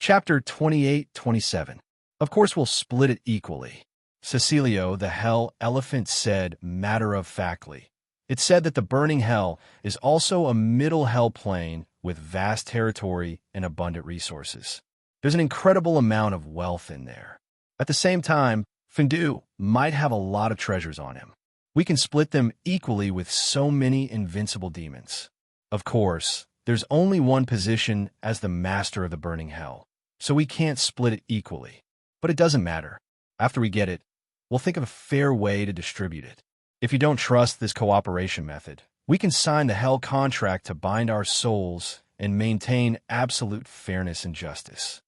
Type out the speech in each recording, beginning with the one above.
Chapter 28-27. Of course we'll split it equally. Cecilio, the hell elephant, said matter-of-factly. It said that the burning hell is also a middle hell plane with vast territory and abundant resources. There's an incredible amount of wealth in there. At the same time, Fiend might have a lot of treasures on him. We can split them equally with so many invincible demons. Of course, there's only one position as the master of the burning hell, so we can't split it equally. But it doesn't matter. After we get it, we'll think of a fair way to distribute it. If you don't trust this cooperation method, we can sign the hell contract to bind our souls and maintain absolute fairness and justice.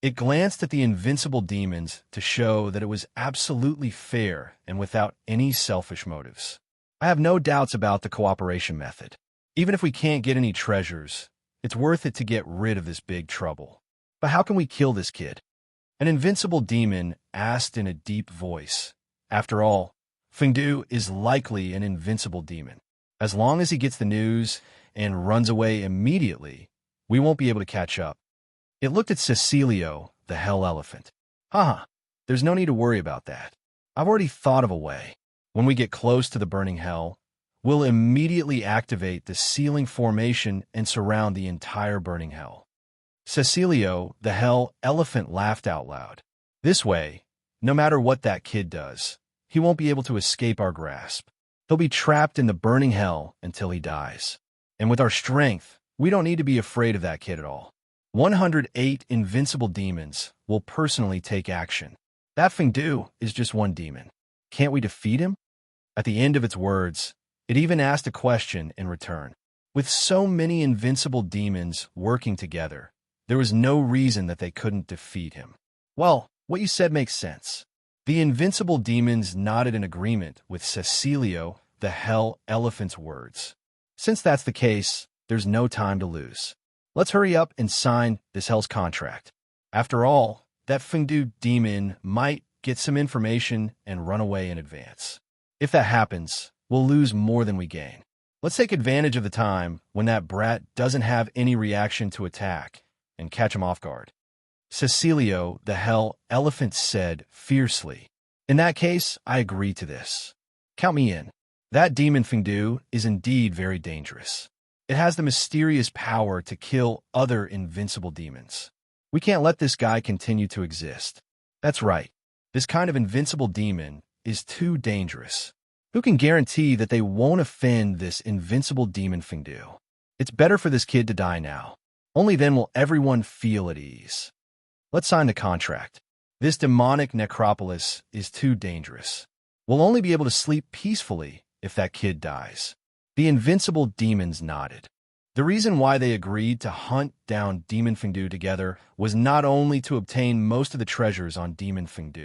It glanced at the invincible demons to show that it was absolutely fair and without any selfish motives. I have no doubts about the cooperation method. Even if we can't get any treasures, it's worth it to get rid of this big trouble. But how can we kill this kid? An invincible demon asked in a deep voice. After all, Fiend is likely an invincible demon. As long as he gets the news and runs away immediately, we won't be able to catch up. It looked at Cecilio, the hell elephant. Haha, there's no need to worry about that. I've already thought of a way. When we get close to the burning hell, we'll immediately activate the sealing formation and surround the entire burning hell. Cecilio, the hell elephant, laughed out loud. This way, no matter what that kid does, he won't be able to escape our grasp. He'll be trapped in the burning hell until he dies. And with our strength, we don't need to be afraid of that kid at all. 108 invincible demons will personally take action. That Fiend is just one demon. Can't we defeat him? At the end of its words, it even asked a question in return. With so many invincible demons working together, there was no reason that they couldn't defeat him. Well, what you said makes sense. The invincible demons nodded in agreement with Cecilio, the hell elephant's words. Since that's the case, there's no time to lose. Let's hurry up and sign this hell's contract. After all, that Fiend demon might get some information and run away in advance. If that happens, we'll lose more than we gain. Let's take advantage of the time when that brat doesn't have any reaction to attack and catch him off guard. Cecilio, the hell elephant, said fiercely. In that case, I agree to this. Count me in. That demon Fiend is indeed very dangerous. It has the mysterious power to kill other invincible demons. We can't let this guy continue to exist. That's right. This kind of invincible demon is too dangerous. Who can guarantee that they won't offend this invincible demon Fiend? It's better for this kid to die now. Only then will everyone feel at ease. Let's sign the contract. This demonic necropolis is too dangerous. We'll only be able to sleep peacefully if that kid dies. The invincible demons nodded. The reason why they agreed to hunt down Demon Fiend together was not only to obtain most of the treasures on Demon Fiend.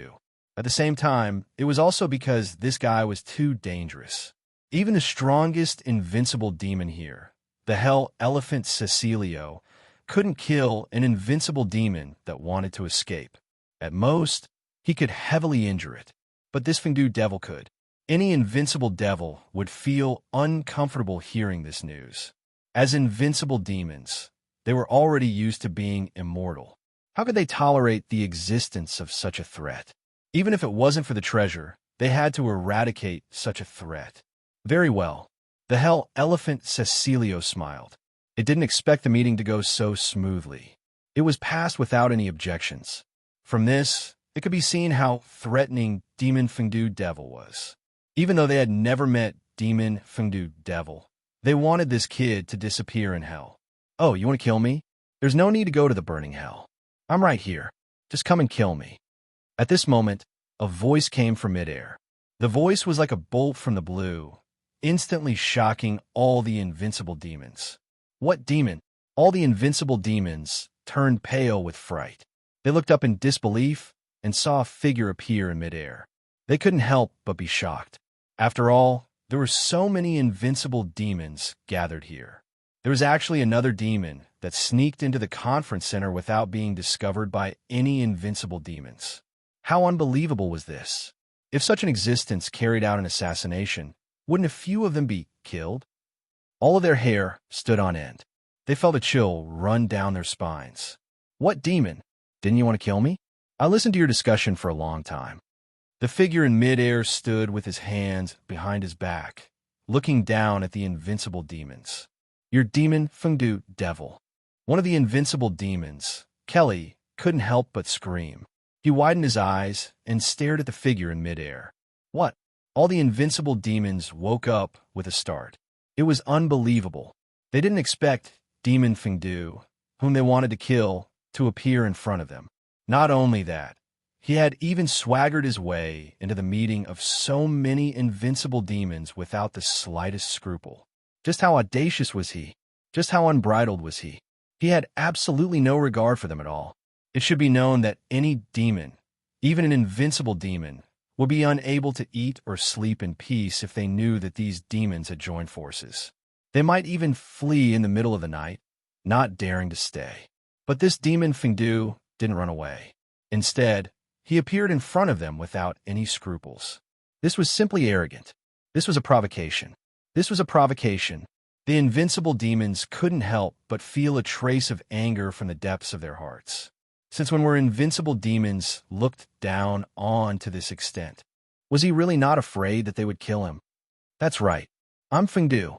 At the same time, it was also because this guy was too dangerous. Even the strongest invincible demon here, the hell elephant Cecilio, couldn't kill an invincible demon that wanted to escape. At most, he could heavily injure it. But this Fiend devil could. Any invincible devil would feel uncomfortable hearing this news. As invincible demons, they were already used to being immortal. How could they tolerate the existence of such a threat? Even if it wasn't for the treasure, they had to eradicate such a threat. Very well. The hell elephant Cecilio smiled. It didn't expect the meeting to go so smoothly. It was passed without any objections. From this, it could be seen how threatening Demon Fiend devil was. Even though they had never met Demon Fiend devil, they wanted this kid to disappear in hell. Oh, you want to kill me? There's no need to go to the burning hell. I'm right here. Just come and kill me. At this moment, a voice came from midair. The voice was like a bolt from the blue, instantly shocking all the invincible demons. What demon? All the invincible demons turned pale with fright. They looked up in disbelief and saw a figure appear in midair. They couldn't help but be shocked. After all, there were so many invincible demons gathered here. There was actually another demon that sneaked into the conference center without being discovered by any invincible demons. How unbelievable was this? If such an existence carried out an assassination, wouldn't a few of them be killed? All of their hair stood on end. They felt a chill run down their spines. What demon? Didn't you want to kill me? I listened to your discussion for a long time. The figure in midair stood with his hands behind his back, looking down at the invincible demons. Your demon, Fiend, devil. One of the invincible demons, Kelly, couldn't help but scream. He widened his eyes and stared at the figure in midair. What? All the invincible demons woke up with a start. It was unbelievable. They didn't expect Demon Fiend, whom they wanted to kill, to appear in front of them. Not only that, he had even swaggered his way into the meeting of so many invincible demons without the slightest scruple. Just how audacious was he? Just how unbridled was he? He had absolutely no regard for them at all. It should be known that any demon, even an invincible demon, would be unable to eat or sleep in peace if they knew that these demons had joined forces. They might even flee in the middle of the night, not daring to stay. But this demon Fiend didn't run away. Instead, he appeared in front of them without any scruples. This was simply arrogant. This was a provocation. This was a provocation. The invincible demons couldn't help but feel a trace of anger from the depths of their hearts. Since when were invincible demons looked down on to this extent? Was he really not afraid that they would kill him? That's right. I'm Fiend.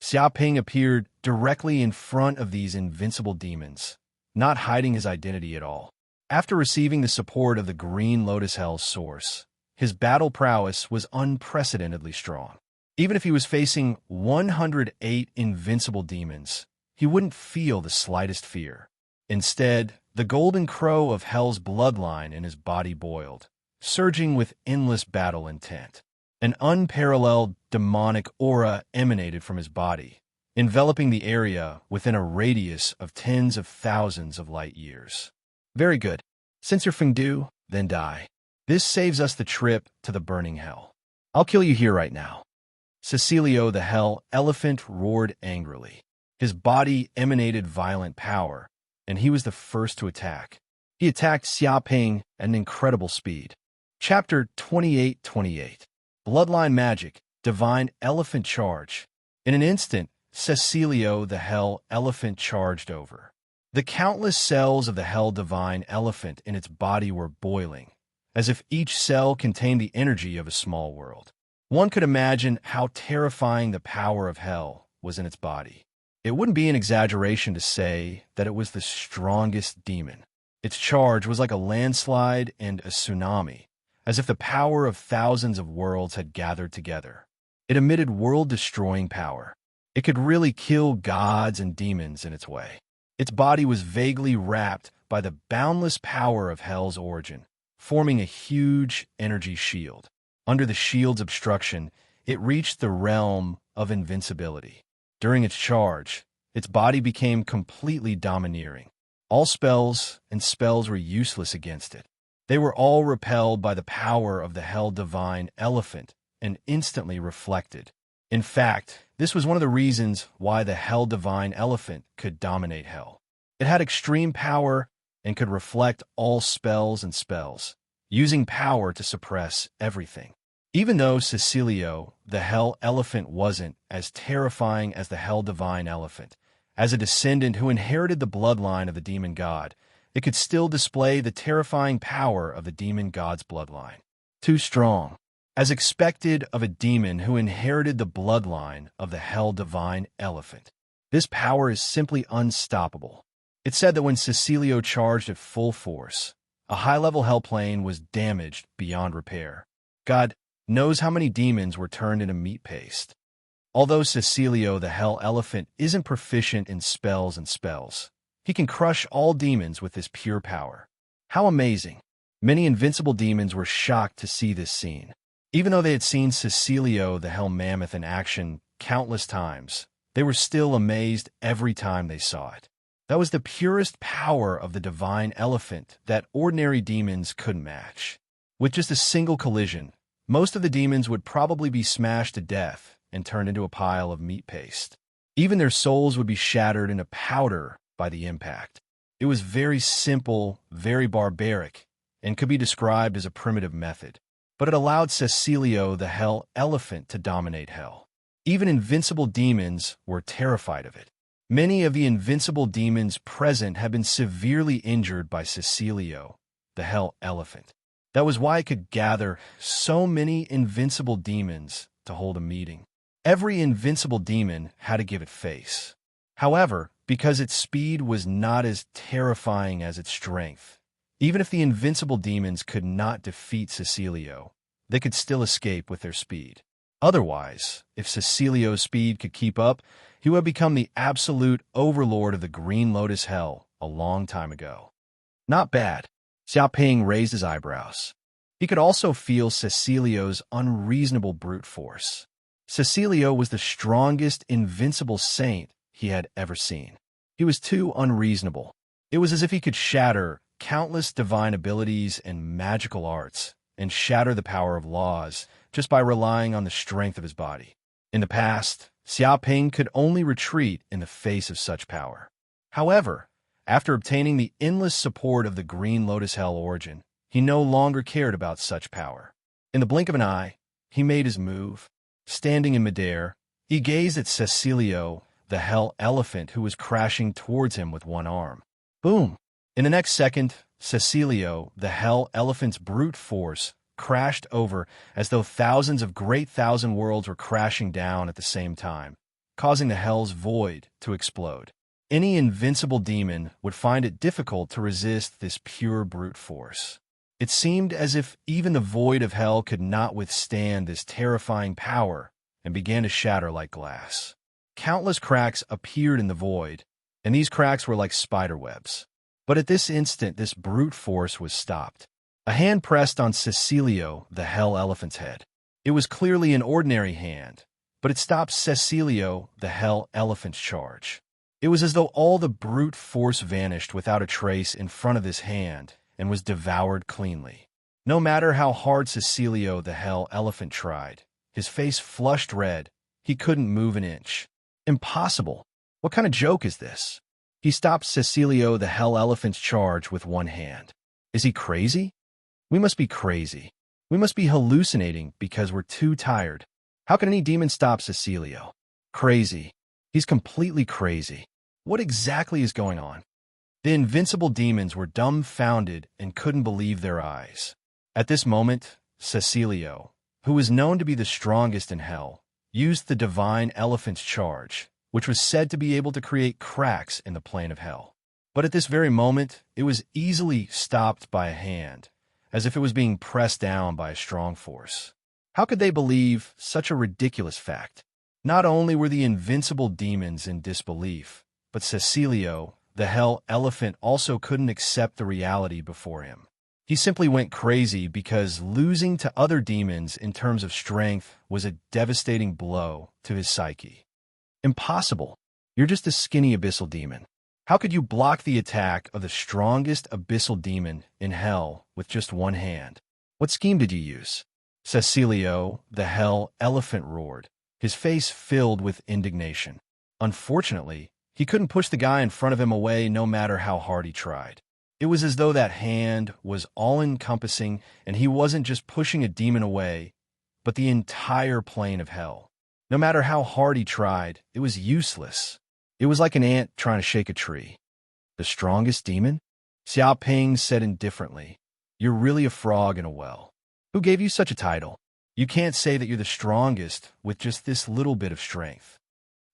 Xiaoping appeared directly in front of these invincible demons, not hiding his identity at all. After receiving the support of the Green Lotus Hell's source, his battle prowess was unprecedentedly strong. Even if he was facing 108 invincible demons, he wouldn't feel the slightest fear. Instead, the golden crow of Hell's bloodline in his body boiled, surging with endless battle intent. An unparalleled demonic aura emanated from his body, enveloping the area within a radius of tens of thousands of light years. Very good. Since you're Fiend, then die. This saves us the trip to the burning hell. I'll kill you here right now. Cecilio the Hell Elephant roared angrily. His body emanated violent power, and he was the first to attack. He attacked Xiaoping at an incredible speed. Chapter 28:28. Bloodline Magic, Divine Elephant Charge. In an instant, Cecilio the Hell Elephant charged over. The countless cells of the Hell Divine Elephant in its body were boiling, as if each cell contained the energy of a small world. One could imagine how terrifying the power of Hell was in its body. It wouldn't be an exaggeration to say that it was the strongest demon. Its charge was like a landslide and a tsunami, as if the power of thousands of worlds had gathered together. It emitted world-destroying power. It could really kill gods and demons in its way. Its body was vaguely wrapped by the boundless power of Hell's origin, forming a huge energy shield. Under the shield's obstruction, it reached the realm of invincibility. During its charge, its body became completely domineering. All spells and spells were useless against it. They were all repelled by the power of the Hell Divine Elephant and instantly reflected. In fact, this was one of the reasons why the Hell Divine Elephant could dominate Hell. It had extreme power and could reflect all spells and spells, using power to suppress everything. Even though Cecilio, the Hell Elephant, wasn't as terrifying as the Hell Divine Elephant, as a descendant who inherited the bloodline of the demon god, it could still display the terrifying power of the demon god's bloodline. Too strong. As expected of a demon who inherited the bloodline of the Hell Divine Elephant. This power is simply unstoppable. It said that when Cecilio charged at full force, a high-level hell plane was damaged beyond repair. God knows how many demons were turned into meat paste. Although Cecilio the Hell Elephant isn't proficient in spells and spells, he can crush all demons with his pure power. How amazing! Many invincible demons were shocked to see this scene. Even though they had seen Cecilio the Hell Mammoth in action countless times, they were still amazed every time they saw it. That was the purest power of the Divine Elephant that ordinary demons couldn't match. With just a single collision, most of the demons would probably be smashed to death and turned into a pile of meat paste. Even their souls would be shattered into powder by the impact. It was very simple, very barbaric, and could be described as a primitive method. But it allowed Cecilio the Hell Elephant to dominate Hell. Even invincible demons were terrified of it. Many of the invincible demons present had been severely injured by Cecilio, the hell elephant. That was why it could gather so many invincible demons to hold a meeting. Every invincible demon had to give it face. However, because its speed was not as terrifying as its strength, even if the invincible demons could not defeat Cecilio, they could still escape with their speed. Otherwise, if Cecilio's speed could keep up, he would have become the absolute overlord of the Green Lotus Hell a long time ago. Not bad. Xiaoping raised his eyebrows. He could also feel Cecilio's unreasonable brute force. Cecilio was the strongest invincible saint he had ever seen. He was too unreasonable. It was as if he could shatter countless divine abilities and magical arts, and shatter the power of laws just by relying on the strength of his body. In the past, Xiaoping could only retreat in the face of such power. However, after obtaining the endless support of the Green Lotus Hell origin, he no longer cared about such power. In the blink of an eye, he made his move. Standing in midair, he gazed at Cecilio, the hell elephant who was crashing towards him with one arm. Boom! In the next second, Cecilio, the hell elephant's brute force, crashed over as though thousands of great thousand worlds were crashing down at the same time, causing the hell's void to explode. Any invincible demon would find it difficult to resist this pure brute force. It seemed as if even the void of hell could not withstand this terrifying power and began to shatter like glass. Countless cracks appeared in the void, and these cracks were like spider webs. But at this instant, this brute force was stopped. A hand pressed on Cecilio, the hell elephant's head. It was clearly an ordinary hand, but it stopped Cecilio, the hell elephant's charge. It was as though all the brute force vanished without a trace in front of this hand and was devoured cleanly. No matter how hard Cecilio, the hell elephant tried, his face flushed red. He couldn't move an inch. Impossible. What kind of joke is this? He stopped Cecilio, the hell elephant's charge with one hand. Is he crazy? We must be crazy. We must be hallucinating because we're too tired. How can any demon stop Cecilio? Crazy. He's completely crazy. What exactly is going on? The invincible demons were dumbfounded and couldn't believe their eyes. At this moment, Cecilio, who was known to be the strongest in hell, used the divine elephant's charge, which was said to be able to create cracks in the plane of hell. But at this very moment, it was easily stopped by a hand, as if it was being pressed down by a strong force. How could they believe such a ridiculous fact? Not only were the invincible demons in disbelief, but Cecilio, the hell elephant, also couldn't accept the reality before him. He simply went crazy because losing to other demons in terms of strength was a devastating blow to his psyche. Impossible. You're just a skinny abyssal demon. How could you block the attack of the strongest abyssal demon in hell with just one hand? What scheme did you use? Cecilio, the hell elephant, roared, his face filled with indignation. Unfortunately, he couldn't push the guy in front of him away no matter how hard he tried. It was as though that hand was all-encompassing, and he wasn't just pushing a demon away, but the entire plane of hell. No matter how hard he tried, it was useless. It was like an ant trying to shake a tree. The strongest demon? Xiaoping said indifferently. You're really a frog in a well. Who gave you such a title? You can't say that you're the strongest with just this little bit of strength.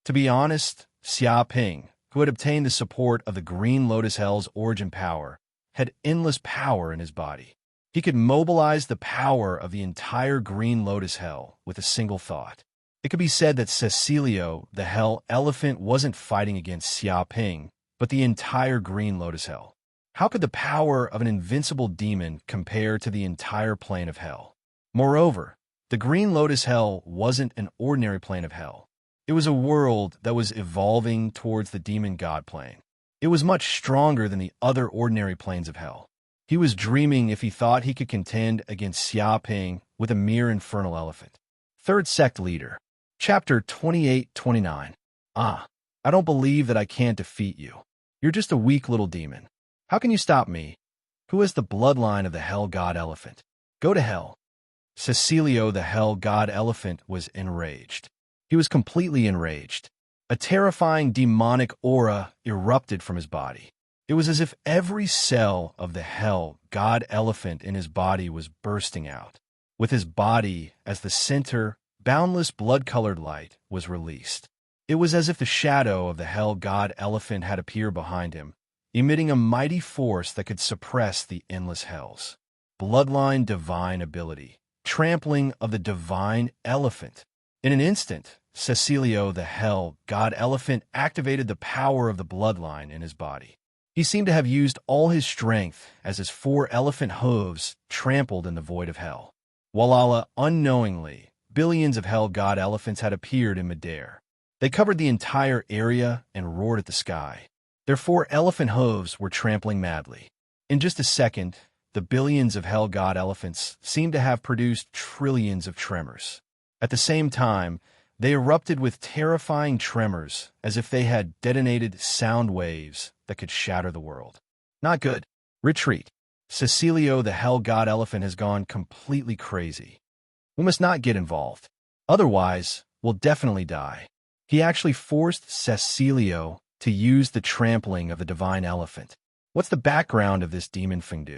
To be honest, Xiaoping, who had obtained the support of the Green Lotus Hell's origin power, had endless power in his body. He could mobilize the power of the entire Green Lotus Hell with a single thought. It could be said that Cecilio, the hell elephant, wasn't fighting against Xiaoping, but the entire Green Lotus Hell. How could the power of an invincible demon compare to the entire plane of hell? Moreover, the Green Lotus Hell wasn't an ordinary plane of hell. It was a world that was evolving towards the demon god plane. It was much stronger than the other ordinary planes of hell. He was dreaming if he thought he could contend against Xiaoping with a mere infernal elephant. Third Sect Leader. Chapter 28-29. I don't believe that I can't defeat you. You're just a weak little demon. How can you stop me? Who has the bloodline of the Hell God Elephant? Go to hell. Cecilio, the Hell God Elephant, was enraged. He was completely enraged. A terrifying demonic aura erupted from his body. It was as if every cell of the hell god elephant in his body was bursting out. With his body as the center, boundless blood-colored light was released. It was as if the shadow of the hell god elephant had appeared behind him, emitting a mighty force that could suppress the endless hells. Bloodline divine ability. Trampling of the divine elephant. In an instant, Cecilio the hell god elephant activated the power of the bloodline in his body. He seemed to have used all his strength as his 4 elephant hooves trampled in the void of hell. Walhalla, unknowingly, billions of hell god elephants had appeared in midair. They covered the entire area and roared at the sky. Their 4 elephant hooves were trampling madly. In just a second, the billions of hell god elephants seemed to have produced trillions of tremors. At the same time, they erupted with terrifying tremors as if they had detonated sound waves that could shatter the world. Not good. Retreat. Cecilio the hell god elephant has gone completely crazy. We must not get involved. Otherwise, we'll definitely die. He actually forced Cecilio to use the trampling of the divine elephant. What's the background of this demon Fiend?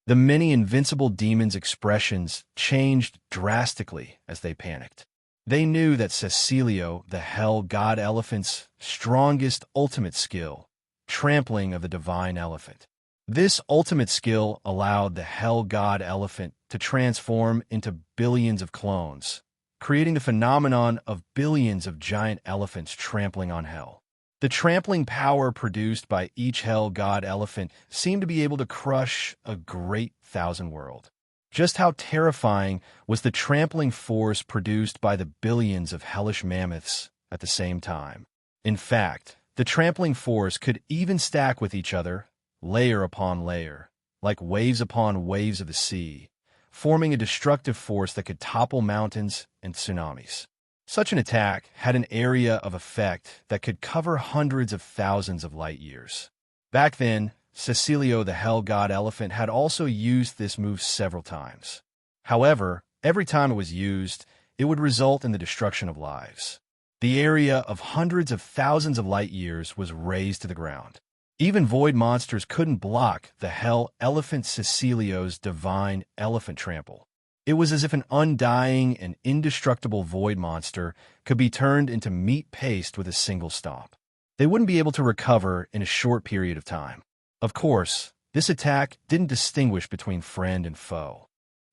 The many invincible demons' expressions changed drastically as they panicked. They knew that Cecilio, the hell god elephant's strongest ultimate skill, trampling of the divine elephant. This ultimate skill allowed the hell god elephant to transform into billions of clones, creating the phenomenon of billions of giant elephants trampling on hell. The trampling power produced by each hell god elephant seemed to be able to crush a great thousand world. Just how terrifying was the trampling force produced by the billions of hellish mammoths at the same time? In fact, the trampling force could even stack with each other, layer upon layer, like waves upon waves of the sea, forming a destructive force that could topple mountains and tsunamis. Such an attack had an area of effect that could cover hundreds of thousands of light years. Back then, Cecilio the hell god elephant had also used this move several times. However, every time it was used, it would result in the destruction of lives. The area of hundreds of thousands of light years was razed to the ground. Even void monsters couldn't block the hell elephant Cecilio's divine elephant trample. It was as if an undying and indestructible void monster could be turned into meat paste with a single stomp. They wouldn't be able to recover in a short period of time. Of course, this attack didn't distinguish between friend and foe.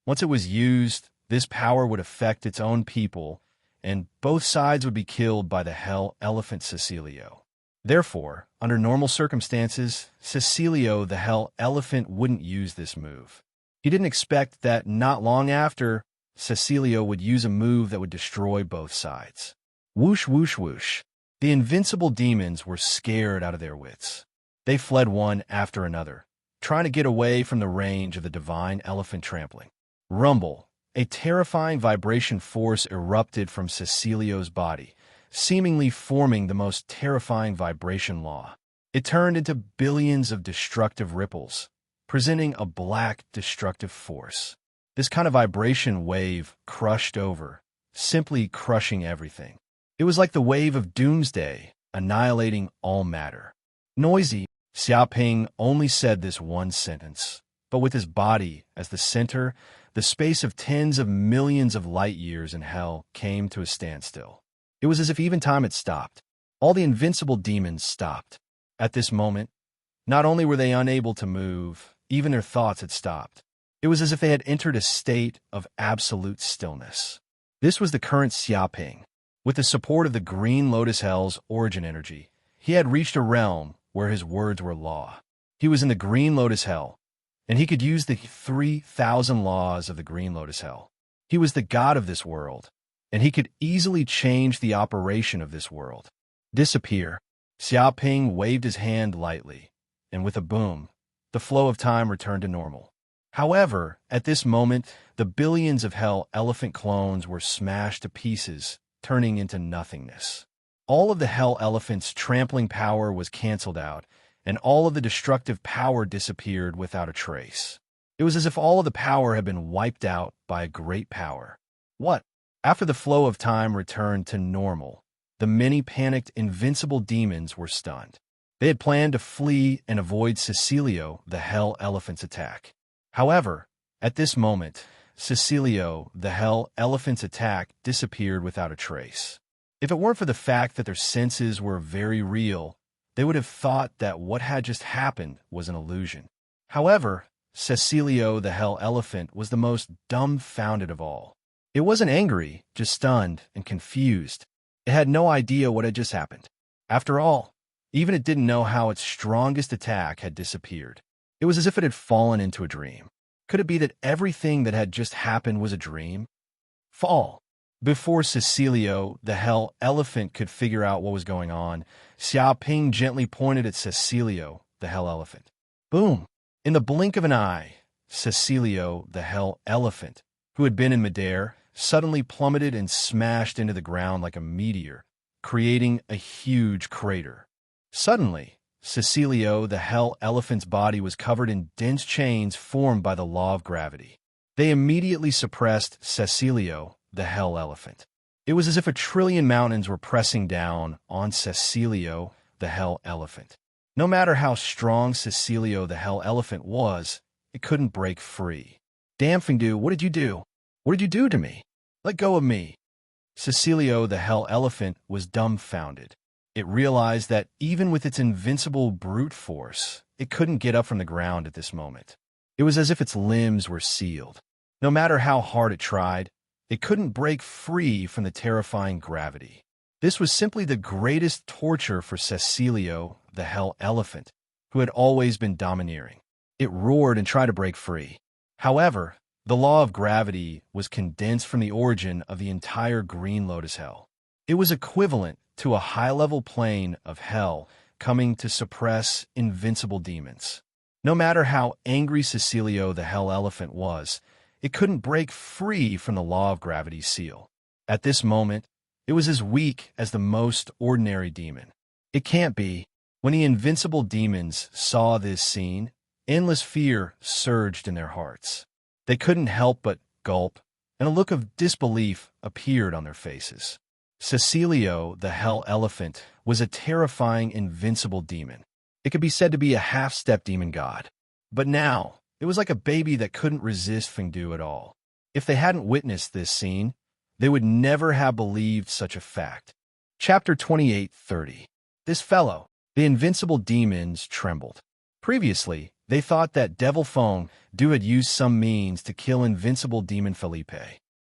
Once it was used, this power would affect its own people, and both sides would be killed by the hell elephant Cecilio. Therefore, under normal circumstances, Cecilio the hell elephant wouldn't use this move. He didn't expect that not long after, Cecilio would use a move that would destroy both sides. Whoosh, whoosh, whoosh. The invincible demons were scared out of their wits. They fled one after another, trying to get away from the range of the divine elephant trampling. Rumble. A terrifying vibration force erupted from Cecilio's body, seemingly forming the most terrifying vibration law. It turned into billions of destructive ripples, presenting a black, destructive force. This kind of vibration wave crushed over, simply crushing everything. It was like the wave of doomsday, annihilating all matter. Noisy, Xiaoping only said this one sentence, but with his body as the center, the space of tens of millions of light years in hell came to a standstill. It was as if even time had stopped. All the invincible demons stopped. At this moment, not only were they unable to move, even their thoughts had stopped. It was as if they had entered a state of absolute stillness. This was the current Xiaoping. With the support of the Green Lotus Hell's origin energy, he had reached a realm where his words were law. He was in the Green Lotus Hell, and he could use the 3,000 laws of the Green Lotus Hell. He was the god of this world, and he could easily change the operation of this world. Disappear. Xiaoping waved his hand lightly, and with a boom, the flow of time returned to normal. However, at this moment, the billions of hell elephant clones were smashed to pieces, turning into nothingness. All of the hell elephant's trampling power was canceled out, and all of the destructive power disappeared without a trace. It was as if all of the power had been wiped out by a great power. What? After the flow of time returned to normal, The many panicked, invincible demons were stunned. They had planned to flee and avoid Cecilio, the Hell Elephant's attack. However, at this moment, Cecilio, the Hell Elephant's attack disappeared without a trace. If it weren't for the fact that their senses were very real, they would have thought that what had just happened was an illusion. However, Cecilio, the Hell Elephant, was the most dumbfounded of all. It wasn't angry, just stunned and confused. It had no idea what had just happened. After all, even it didn't know how its strongest attack had disappeared. It was as if it had fallen into a dream. Could it be that everything that had just happened was a dream? Fall. Before Cecilio, the Hell Elephant, could figure out what was going on, Xiaoping gently pointed at Cecilio, the Hell Elephant. Boom! In the blink of an eye, Cecilio, the Hell Elephant, who had been in midair, suddenly plummeted and smashed into the ground like a meteor, creating a huge crater. Suddenly, Cecilio, the Hell Elephant's body was covered in dense chains formed by the law of gravity. They immediately suppressed Cecilio, the Hell Elephant. It was as if 1,000,000,000,000 mountains were pressing down on Cecilio, the Hell Elephant. No matter how strong Cecilio, the Hell Elephant, was, it couldn't break free. Damn, Fiend, what did you do? What did you do to me? Let go of me. Cecilio, the Hell Elephant, was dumbfounded. It realized that even with its invincible brute force, it couldn't get up from the ground at this moment. It was as if its limbs were sealed. No matter how hard it tried, it couldn't break free from the terrifying gravity. This was simply the greatest torture for Cecilio, the Hell Elephant, who had always been domineering. It roared and tried to break free. However, the law of gravity was condensed from the origin of the entire Green Lotus Hell. It was equivalent to a high-level plane of hell coming to suppress invincible demons. No matter how angry Cecilio, the Hell Elephant, was, it couldn't break free from the law of gravity's seal. At this moment, it was as weak as the most ordinary demon. It can't be. When the invincible demons saw this scene, endless fear surged in their hearts. They couldn't help but gulp, and a look of disbelief appeared on their faces. Cecilio, the Hell Elephant, was a terrifying, invincible demon. It could be said to be a half-step demon god. But now, it was like a baby that couldn't resist Fiend at all. If they hadn't witnessed this scene, they would never have believed such a fact. Chapter 28:30. This fellow, the invincible demons, trembled. Previously, they thought that Devil Feng Du had used some means to kill invincible demon Felipe.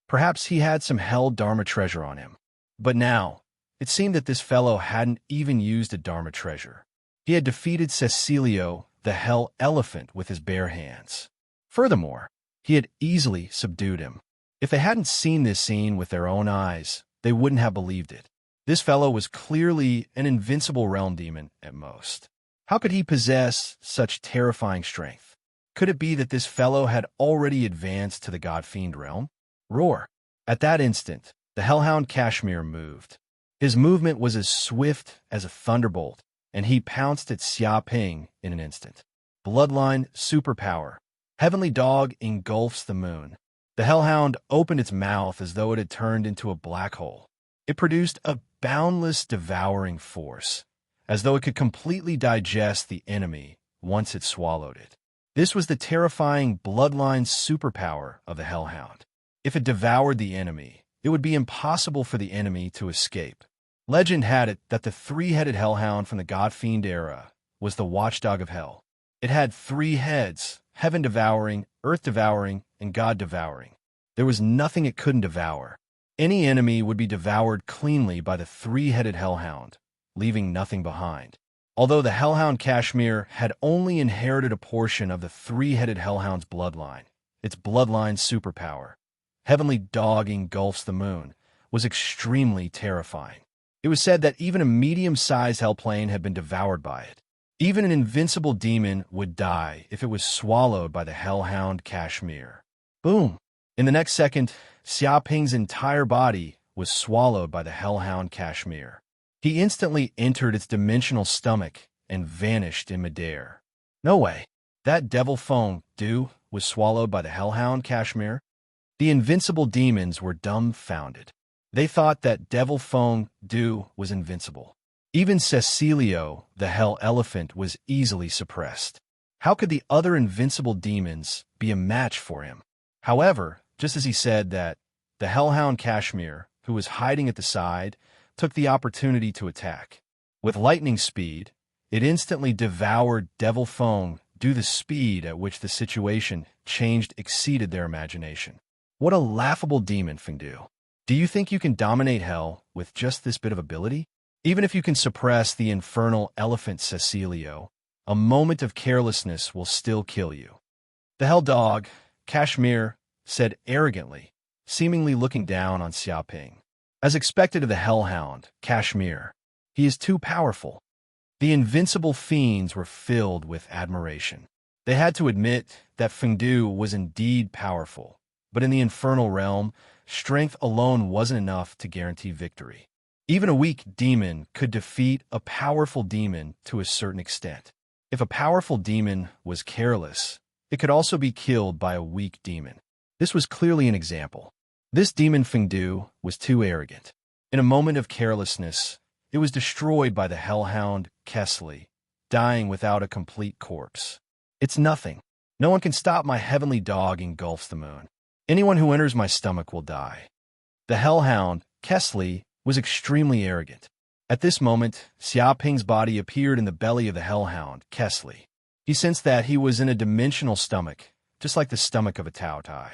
Perhaps he had some Hell Dharma treasure on him. But now, it seemed that this fellow hadn't even used a Dharma treasure. He had defeated Cecilio, the Hell Elephant, with his bare hands. Furthermore, he had easily subdued him. If they hadn't seen this scene with their own eyes, they wouldn't have believed it. This fellow was clearly an invincible realm demon at most. How could he possess such terrifying strength? Could it be that this fellow had already advanced to the God-Fiend realm? Roar! At that instant, the Hellhound Kashmir moved. His movement was as swift as a thunderbolt, and he pounced at Xiaoping in an instant. Bloodline superpower. Heavenly Dog engulfs the moon. The Hellhound opened its mouth as though it had turned into a black hole. It produced a boundless, devouring force, as though it could completely digest the enemy once it swallowed it. This was the terrifying bloodline superpower of the Hellhound. If it devoured the enemy, it would be impossible for the enemy to escape. Legend had it that the three-headed Hellhound from the God-Fiend era was the watchdog of hell. It had 3 heads, heaven-devouring, earth-devouring, and God-devouring. There was nothing it couldn't devour. Any enemy would be devoured cleanly by the 3-headed Hellhound, leaving nothing behind. Although the Hellhound Kashmir had only inherited a portion of the 3-headed Hellhound's bloodline, its bloodline superpower, Heavenly Dog engulfs the moon, was extremely terrifying. It was said that even a medium-sized hellplane had been devoured by it. Even an invincible demon would die if it was swallowed by the Hellhound Kashmir. Boom! In the next second, Xiaoping's entire body was swallowed by the Hellhound Kashmir. He instantly entered its dimensional stomach and vanished in midair. No way. That Devil Feng Du was swallowed by the Hellhound Kashmir? The invincible demons were dumbfounded. They thought that Devil Feng Du was invincible. Even Cecilio, the hell elephant, was easily suppressed. How could the other invincible demons be a match for him? However, just as he said that, the hellhound Kashmir, who was hiding at the side, took the opportunity to attack. With lightning speed, it instantly devoured Devil Feng Du. The speed at which the situation changed exceeded their imagination. What a laughable demon, Feng Du. Do you think you can dominate hell with just this bit of ability? Even if you can suppress the infernal elephant Cecilio, a moment of carelessness will still kill you. The hell dog, Kashmir, said arrogantly, seemingly looking down on Xiaoping. As expected of the hellhound, Kashmir, he is too powerful. The invincible fiends were filled with admiration. They had to admit that Feng Du was indeed powerful, but in the infernal realm, strength alone wasn't enough to guarantee victory. Even a weak demon could defeat a powerful demon to a certain extent. If a powerful demon was careless, it could also be killed by a weak demon. This was clearly an example. This demon Feng Du was too arrogant. In a moment of carelessness, it was destroyed by the hellhound Kesley, dying without a complete corpse. It's nothing. No one can stop my heavenly dog engulfs the moon. Anyone who enters my stomach will die. The hellhound, Kesley, was extremely arrogant. At this moment, Xiaoping's body appeared in the belly of the hellhound, Kesley. He sensed that he was in a dimensional stomach, just like the stomach of a Tao Tai.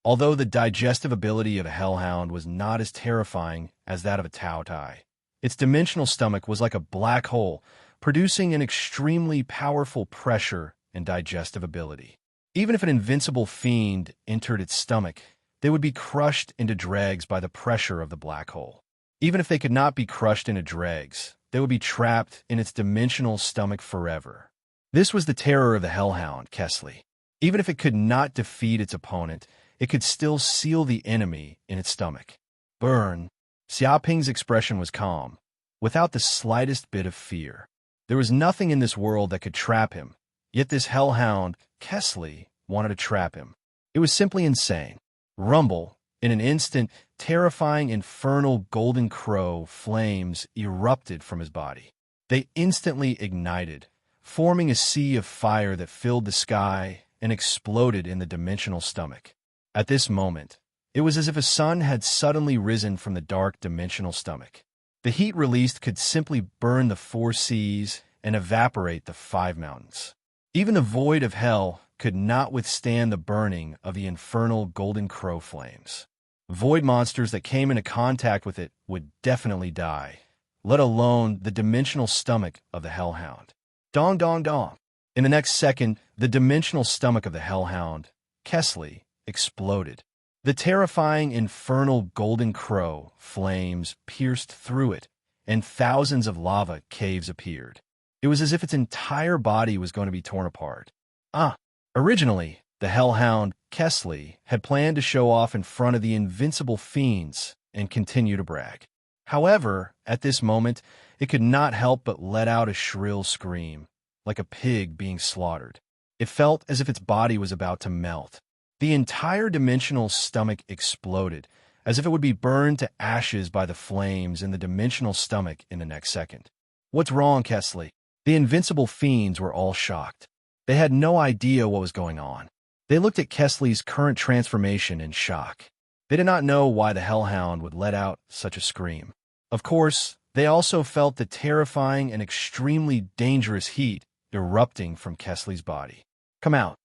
Although the digestive ability of a hellhound was not as terrifying as that of a Tao Tai, its dimensional stomach was like a black hole, producing an extremely powerful pressure and digestive ability. Even if an invincible fiend entered its stomach, they would be crushed into dregs by the pressure of the black hole. Even if they could not be crushed into dregs, they would be trapped in its dimensional stomach forever. This was the terror of the hellhound, Kesley. Even if it could not defeat its opponent, it could still seal the enemy in its stomach. Burn. Xiaoping's expression was calm, without the slightest bit of fear. There was nothing in this world that could trap him, yet this hellhound, Kesley, wanted to trap him. It was simply insane. Rumble. In an instant, terrifying infernal golden crow flames erupted from his body. They instantly ignited, forming a sea of fire that filled the sky and exploded in the dimensional stomach. At this moment, it was as if a sun had suddenly risen from the dark dimensional stomach. The heat released could simply burn the 4 seas and evaporate the 5 mountains. Even the void of hell could not withstand the burning of the infernal golden crow flames. Void monsters that came into contact with it would definitely die, let alone the dimensional stomach of the hellhound. Dong dong dong. In the next second, the dimensional stomach of the hellhound, Kesley, exploded. The terrifying infernal golden crow flames pierced through it, and thousands of lava caves appeared. It was as if its entire body was going to be torn apart. Originally, the hellhound, Kesley, had planned to show off in front of the invincible fiends and continue to brag. However, at this moment, it could not help but let out a shrill scream, like a pig being slaughtered. It felt as if its body was about to melt. The entire dimensional stomach exploded, as if it would be burned to ashes by the flames in the dimensional stomach in the next second. What's wrong, Kesley? The invincible fiends were all shocked. They had no idea what was going on. They looked at Kesley's current transformation in shock. They did not know why the hellhound would let out such a scream. Of course, they also felt the terrifying and extremely dangerous heat erupting from Kesley's body. Come out.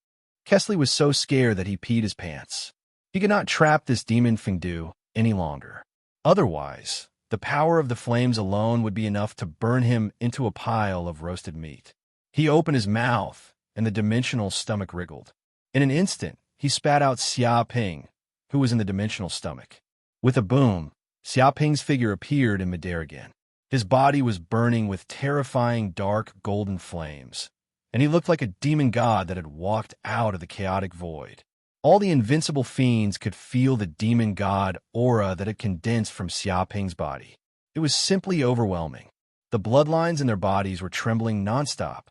Kesley was so scared that he peed his pants. He could not trap this demon Feng Du any longer. Otherwise, the power of the flames alone would be enough to burn him into a pile of roasted meat. He opened his mouth, and the dimensional stomach wriggled. In an instant, he spat out Xiaoping, who was in the dimensional stomach. With a boom, Xiaoping's figure appeared in midair again. His body was burning with terrifying dark golden flames, and he looked like a demon god that had walked out of the chaotic void. All the invincible fiends could feel the demon god aura that had condensed from Xiaoping's body. It was simply overwhelming. The bloodlines in their bodies were trembling nonstop.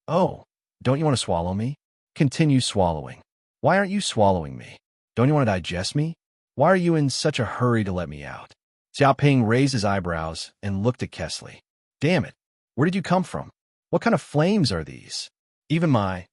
Oh, don't you want to swallow me? Continue swallowing. Why aren't you swallowing me? Don't you want to digest me? Why are you in such a hurry to let me out? Xiaoping raised his eyebrows and looked at Kesley. Damn it, where did you come from? What kind of flames are these? Even a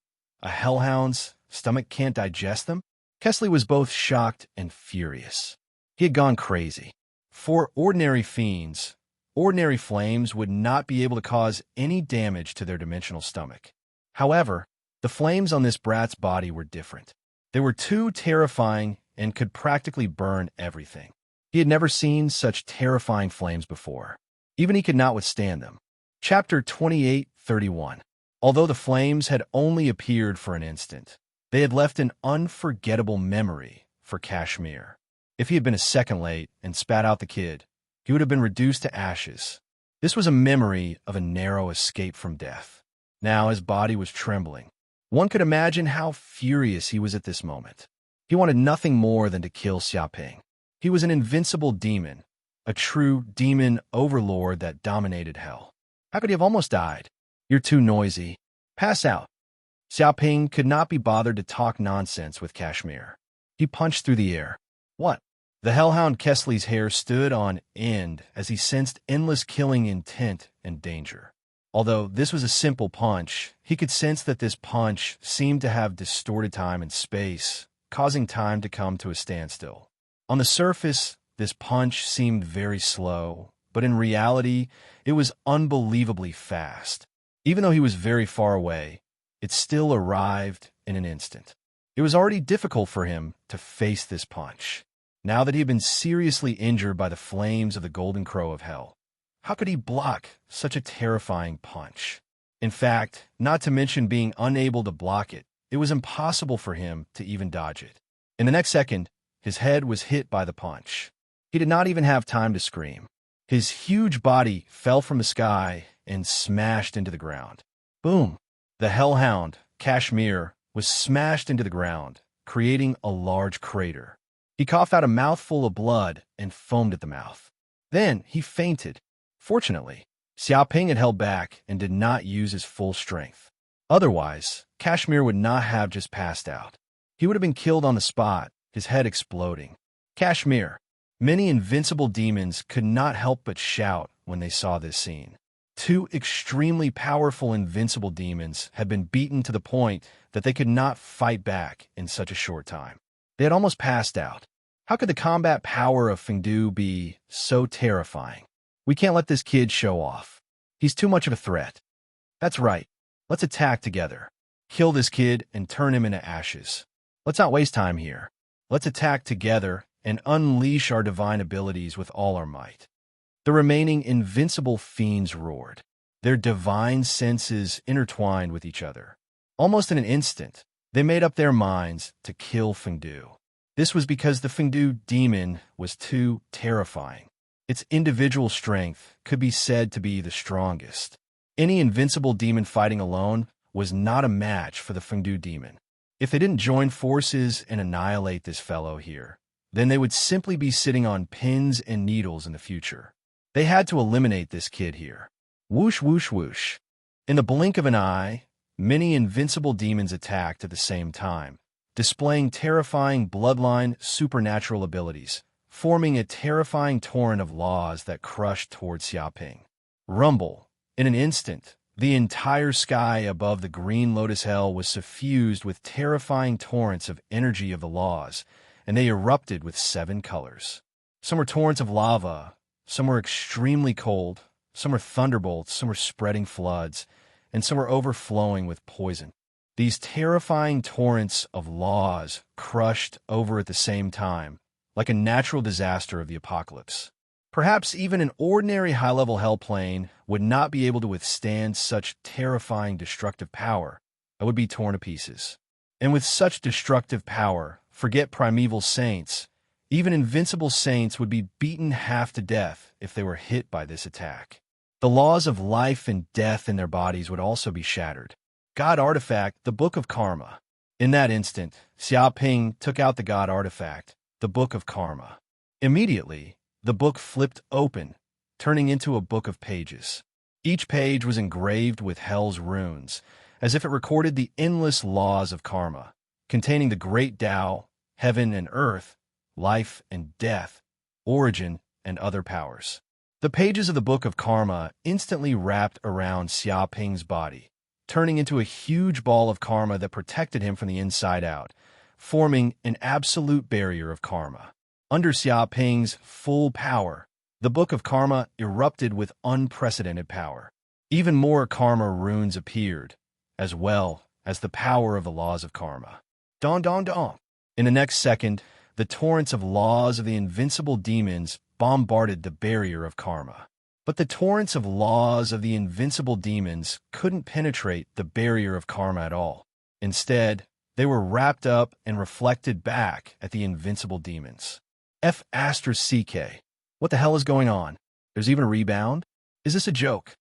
hellhound's stomach can't digest them? Kesley was both shocked and furious. He had gone crazy. For ordinary fiends, ordinary flames would not be able to cause any damage to their dimensional stomach. However, the flames on this brat's body were different. They were too terrifying and could practically burn everything. He had never seen such terrifying flames before. Even he could not withstand them. Chapter 28:31. Although the flames had only appeared for an instant, they had left an unforgettable memory for Kashmir. If he had been a second late and spat out the kid, he would have been reduced to ashes. This was a memory of a narrow escape from death. Now his body was trembling. One could imagine how furious he was at this moment. He wanted nothing more than to kill Xiaoping. He was an invincible demon, a true demon overlord that dominated hell. How could he have almost died? You're too noisy. Pass out. Xiaoping could not be bothered to talk nonsense with Kashmir. He punched through the air. What? The hellhound Kesley's hair stood on end as he sensed endless killing intent and danger. Although this was a simple punch, he could sense that this punch seemed to have distorted time and space, causing time to come to a standstill. On the surface, this punch seemed very slow, but in reality, it was unbelievably fast. Even though he was very far away, it still arrived in an instant. It was already difficult for him to face this punch. Now that he had been seriously injured by the flames of the Golden Crow of Hell, how could he block such a terrifying punch? In fact, not to mention being unable to block it, it was impossible for him to even dodge it. In the next second, his head was hit by the punch. He did not even have time to scream. His huge body fell from the sky and smashed into the ground. Boom! The hellhound, Kashmir, was smashed into the ground, creating a large crater. He coughed out a mouthful of blood and foamed at the mouth. Then he fainted. Fortunately, Xiaoping had held back and did not use his full strength. Otherwise, Kashmir would not have just passed out. He would have been killed on the spot, his head exploding. Kashmir. Many invincible demons could not help but shout when they saw this scene. Two extremely powerful invincible demons had been beaten to the point that they could not fight back in such a short time. They had almost passed out. How could the combat power of Fiend be so terrifying? We can't let this kid show off. He's too much of a threat. That's right. Let's attack together. Kill this kid and turn him into ashes. Let's not waste time here. Let's attack together and unleash our divine abilities with all our might. The remaining invincible fiends roared. Their divine senses intertwined with each other. Almost in an instant, they made up their minds to kill Fiend. This was because the Fiend demon was too terrifying. Its individual strength could be said to be the strongest. Any invincible demon fighting alone was not a match for the Fiend demon. If they didn't join forces and annihilate this fellow here, then they would simply be sitting on pins and needles in the future. They had to eliminate this kid here. Whoosh, whoosh, whoosh. In the blink of an eye, many invincible demons attacked at the same time, displaying terrifying bloodline supernatural abilities, forming a terrifying torrent of laws that crushed towards Xiaoping. Rumble. In an instant, the entire sky above the green lotus hell was suffused with terrifying torrents of energy of the laws, and they erupted with 7 colors. Some were torrents of lava, some were extremely cold, some were thunderbolts, some were spreading floods, and some were overflowing with poison. These terrifying torrents of laws crushed over at the same time, like a natural disaster of the apocalypse. Perhaps even an ordinary high-level hell plane would not be able to withstand such terrifying destructive power. It would be torn to pieces. And with such destructive power, forget primeval saints, even invincible saints would be beaten half to death if they were hit by this attack. The laws of life and death in their bodies would also be shattered. God Artifact, the Book of Karma. In that instant, Xiaoping took out the God Artifact, the Book of Karma. Immediately, the book flipped open, turning into a book of pages. Each page was engraved with hell's runes, as if it recorded the endless laws of karma, containing the great Tao, heaven and earth, life and death, origin and other powers. The pages of the Book of Karma instantly wrapped around Xia Ping's body, turning into a huge ball of karma that protected him from the inside out, forming an absolute barrier of karma. Under Xia Ping's full power, the Book of Karma erupted with unprecedented power. Even more karma runes appeared, as well as the power of the laws of karma. Don don don. In the next second, the torrents of laws of the invincible demons bombarded the barrier of karma. But the torrents of laws of the invincible demons couldn't penetrate the barrier of karma at all. Instead, they were wrapped up and reflected back at the invincible demons. F***CK. What the hell is going on? There's even a rebound? Is this a joke?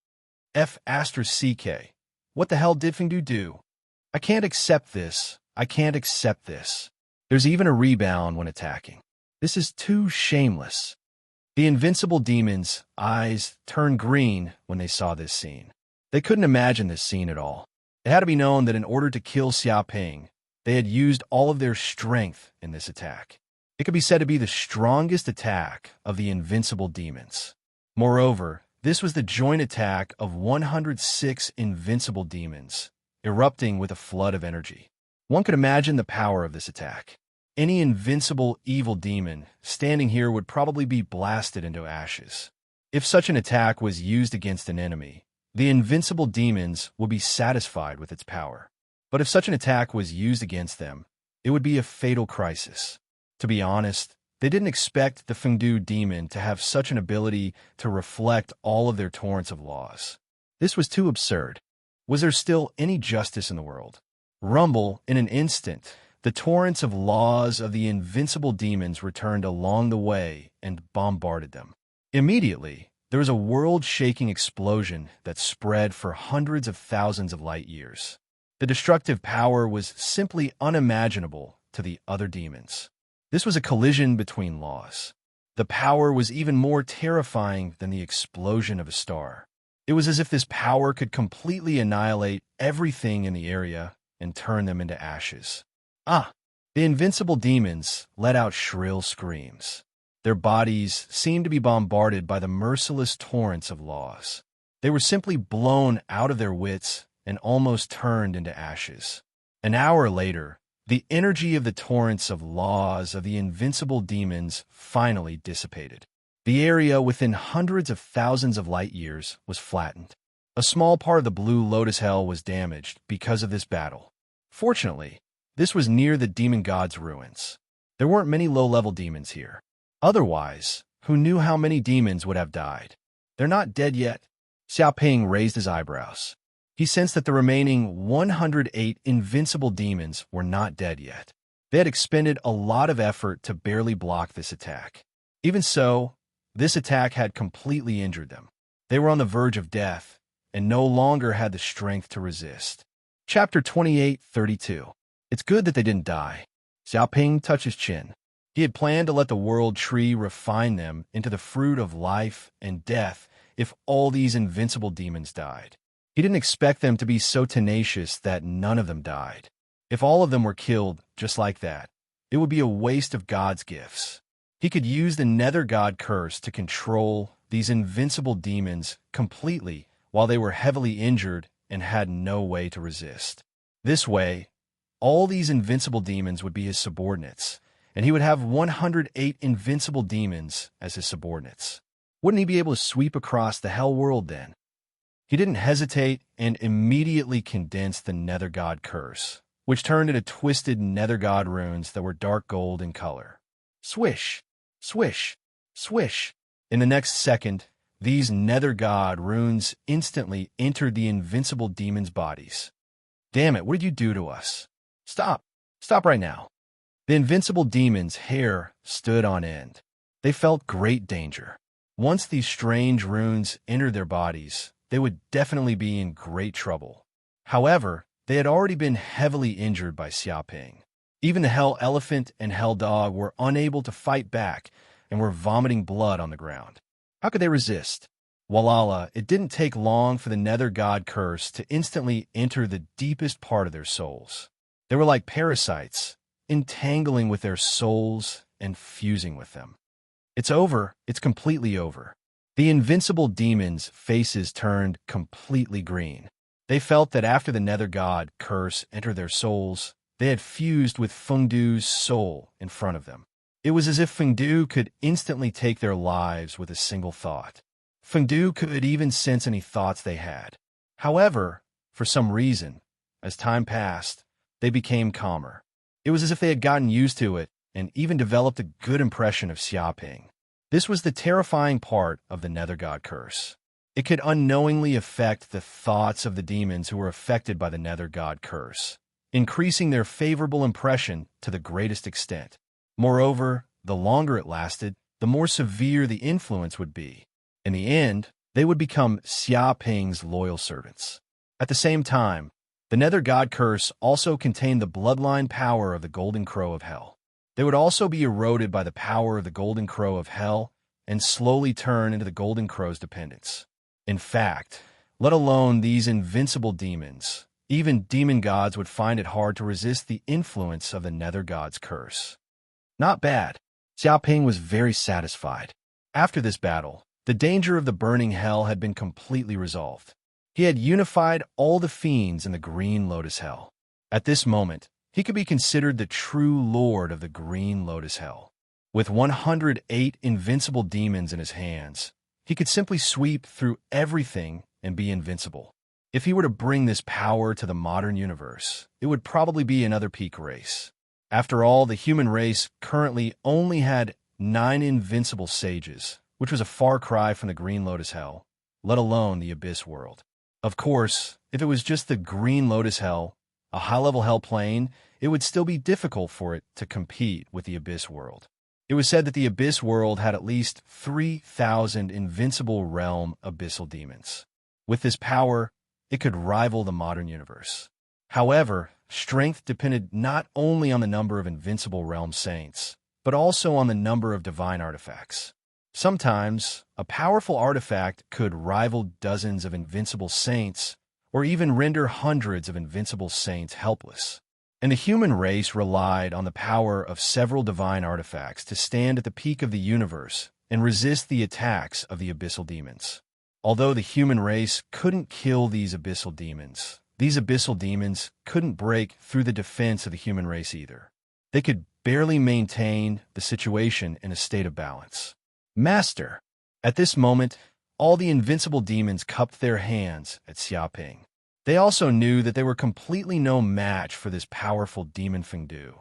F***CK. What the hell did Fiend do? I can't accept this. I can't accept this. There's even a rebound when attacking. This is too shameless. The invincible demons' eyes turned green when they saw this scene. They couldn't imagine this scene at all. It had to be known that in order to kill Xia Ping, they had used all of their strength in this attack. It could be said to be the strongest attack of the invincible demons. Moreover, this was the joint attack of 106 invincible demons, erupting with a flood of energy. One could imagine the power of this attack. Any invincible evil demon standing here would probably be blasted into ashes. If such an attack was used against an enemy, the invincible demons would be satisfied with its power. But if such an attack was used against them, it would be a fatal crisis. To be honest, they didn't expect the Fiend demon to have such an ability to reflect all of their torrents of laws. This was too absurd. Was there still any justice in the world? Rumble, in an instant, the torrents of laws of the invincible demons returned along the way and bombarded them. Immediately, there was a world-shaking explosion that spread for hundreds of thousands of light years. The destructive power was simply unimaginable to the other demons. This was a collision between laws. The power was even more terrifying than the explosion of a star. It was as if this power could completely annihilate everything in the area and turn them into ashes. The invincible demons let out shrill screams. Their bodies seemed to be bombarded by the merciless torrents of laws. They were simply blown out of their wits and almost turned into ashes. An hour later, the energy of the torrents of laws of the invincible demons finally dissipated. The area within hundreds of thousands of light years was flattened. A small part of the Blue Lotus Hell was damaged because of this battle. Fortunately, this was near the demon god's ruins. There weren't many low-level demons here. Otherwise, who knew how many demons would have died? They're not dead yet. Xia Ping raised his eyebrows. He sensed that the remaining 108 invincible demons were not dead yet. They had expended a lot of effort to barely block this attack. Even so, this attack had completely injured them. They were on the verge of death and no longer had the strength to resist. Chapter 28:32. It's good that they didn't die. Xia Ping touched his chin. He had planned to let the world tree refine them into the fruit of life and death if all these invincible demons died. He didn't expect them to be so tenacious that none of them died. If all of them were killed just like that, it would be a waste of God's gifts. He could use the Nether God curse to control these invincible demons completely while they were heavily injured and had no way to resist. This way, all these invincible demons would be his subordinates, and he would have 108 invincible demons as his subordinates. Wouldn't he be able to sweep across the hell world then? He didn't hesitate and immediately condensed the Nether God curse, which turned into twisted Nether God runes that were dark gold in color. Swish, swish, swish. In the next second, these Nether God runes instantly entered the invincible demons' bodies. Damn it, what did you do to us? Stop. Stop right now. The invincible demons' hair stood on end. They felt great danger. Once these strange runes entered their bodies, they would definitely be in great trouble. However, they had already been heavily injured by Xia Ping. Even the Hell Elephant and Hell Dog were unable to fight back and were vomiting blood on the ground. How could they resist? Walala, it didn't take long for the Nether God curse to instantly enter the deepest part of their souls. They were like parasites, entangling with their souls and fusing with them. It's over. It's completely over. The invincible demons' faces turned completely green. They felt that after the Nether God curse entered their souls, they had fused with Fengdu's soul in front of them. It was as if Fengdu could instantly take their lives with a single thought. Fengdu could even sense any thoughts they had. However, for some reason, as time passed, they became calmer. It was as if they had gotten used to it and even developed a good impression of Xiaoping. This was the terrifying part of the Nether God curse. It could unknowingly affect the thoughts of the demons who were affected by the Nether God curse, increasing their favorable impression to the greatest extent. Moreover, the longer it lasted, the more severe the influence would be. In the end, they would become Xiaoping's loyal servants. At the same time, the Nether God curse also contained the bloodline power of the Golden Crow of Hell. They would also be eroded by the power of the Golden Crow of Hell and slowly turn into the Golden Crow's dependents. In fact, let alone these invincible demons, even demon gods would find it hard to resist the influence of the Nether God's curse. Not bad. Xiaoping was very satisfied. After this battle, the danger of the burning hell had been completely resolved. He had unified all the fiends in the Green Lotus Hell. At this moment, he could be considered the true lord of the Green Lotus Hell. With 108 invincible demons in his hands, he could simply sweep through everything and be invincible. If he were to bring this power to the modern universe, it would probably be another peak race. After all, the human race currently only had 9 invincible sages, which was a far cry from the Green Lotus Hell, let alone the Abyss world. Of course, if it was just the Green Lotus Hell, a high-level hell plane, it would still be difficult for it to compete with the Abyss world. It was said that the Abyss world had at least 3,000 invincible realm abyssal demons. With this power, it could rival the modern universe. However, strength depended not only on the number of invincible realm saints, but also on the number of divine artifacts. Sometimes, a powerful artifact could rival dozens of invincible saints, or even render hundreds of invincible saints helpless. And the human race relied on the power of several divine artifacts to stand at the peak of the universe and resist the attacks of the abyssal demons. Although the human race couldn't kill these abyssal demons couldn't break through the defense of the human race either. They could barely maintain the situation in a state of balance. Master! At this moment, all the invincible demons cupped their hands at Xiaoping. They also knew that they were completely no match for this powerful demon Fengdu,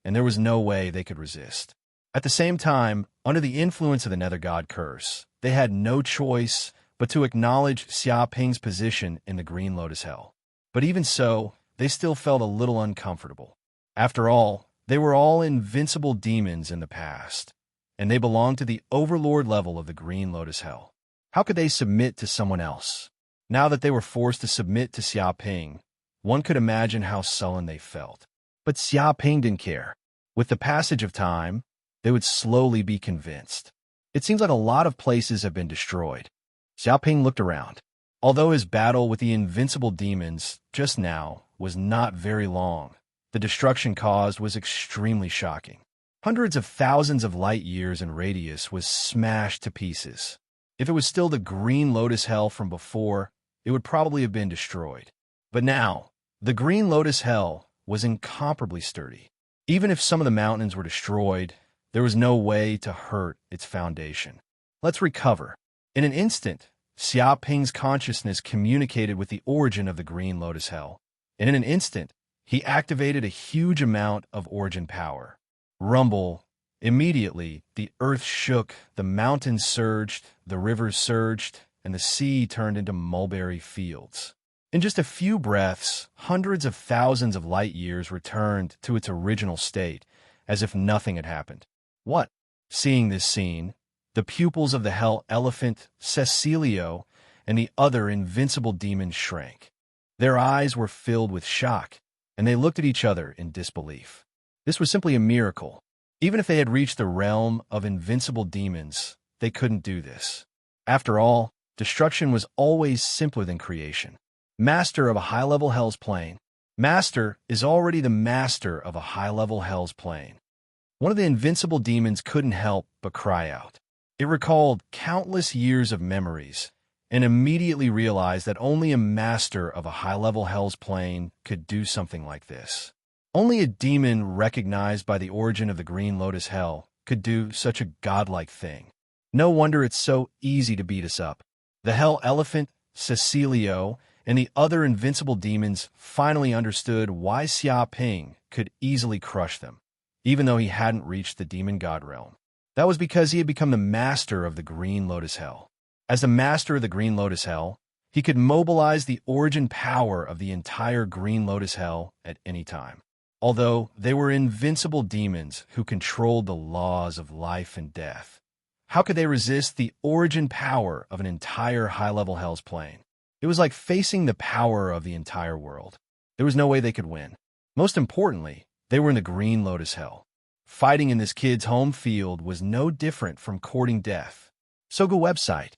and there was no way they could resist. At the same time, under the influence of the Nether God curse, they had no choice but to acknowledge Xiaoping's position in the Green Lotus Hell. But even so, they still felt a little uncomfortable. After all, they were all invincible demons in the past, and they belonged to the overlord level of the Green Lotus Hell. How could they submit to someone else? Now that they were forced to submit to Xiaoping, one could imagine how sullen they felt. But Xiaoping didn't care. With the passage of time, they would slowly be convinced. It seems like a lot of places have been destroyed. Xiaoping looked around. Although his battle with the invincible demons just now was not very long, the destruction caused was extremely shocking. Hundreds of thousands of light years in radius was smashed to pieces. If it was still the Green Lotus Hell from before, it would probably have been destroyed. But now, the Green Lotus Hell was incomparably sturdy. Even if some of the mountains were destroyed, there was no way to hurt its foundation. Let's recover. In an instant, Xiaoping's consciousness communicated with the origin of the Green Lotus Hell, and in an instant, he activated a huge amount of origin power. Rumble. Immediately, the earth shook, the mountains surged, the rivers surged, and the sea turned into mulberry fields. In just a few breaths, hundreds of thousands of light years returned to its original state, as if nothing had happened. What? Seeing this scene, the pupils of the hell elephant, Cecilio, and the other invincible demons shrank. Their eyes were filled with shock, and they looked at each other in disbelief. This was simply a miracle. Even if they had reached the realm of invincible demons, they couldn't do this. After all, destruction was always simpler than creation. Master of a high-level hell's plane. Master is already the master of a high-level hell's plane. One of the invincible demons couldn't help but cry out. It recalled countless years of memories and immediately realized that only a master of a high-level Hell's Plane could do something like this. Only a demon recognized by the origin of the Green Lotus Hell could do such a godlike thing. No wonder it's so easy to beat us up. The Hell Elephant, Cecilio, and the other invincible demons finally understood why Xia Ping could easily crush them, even though he hadn't reached the demon god realm. That was because he had become the master of the Green Lotus Hell. As the master of the Green Lotus Hell, he could mobilize the origin power of the entire Green Lotus Hell at any time. Although they were invincible demons who controlled the laws of life and death, how could they resist the origin power of an entire high-level Hell's Plane? It was like facing the power of the entire world. There was no way they could win. Most importantly, they were in the Green Lotus Hell. Fighting in this kid's home field was no different from courting death. Soga website.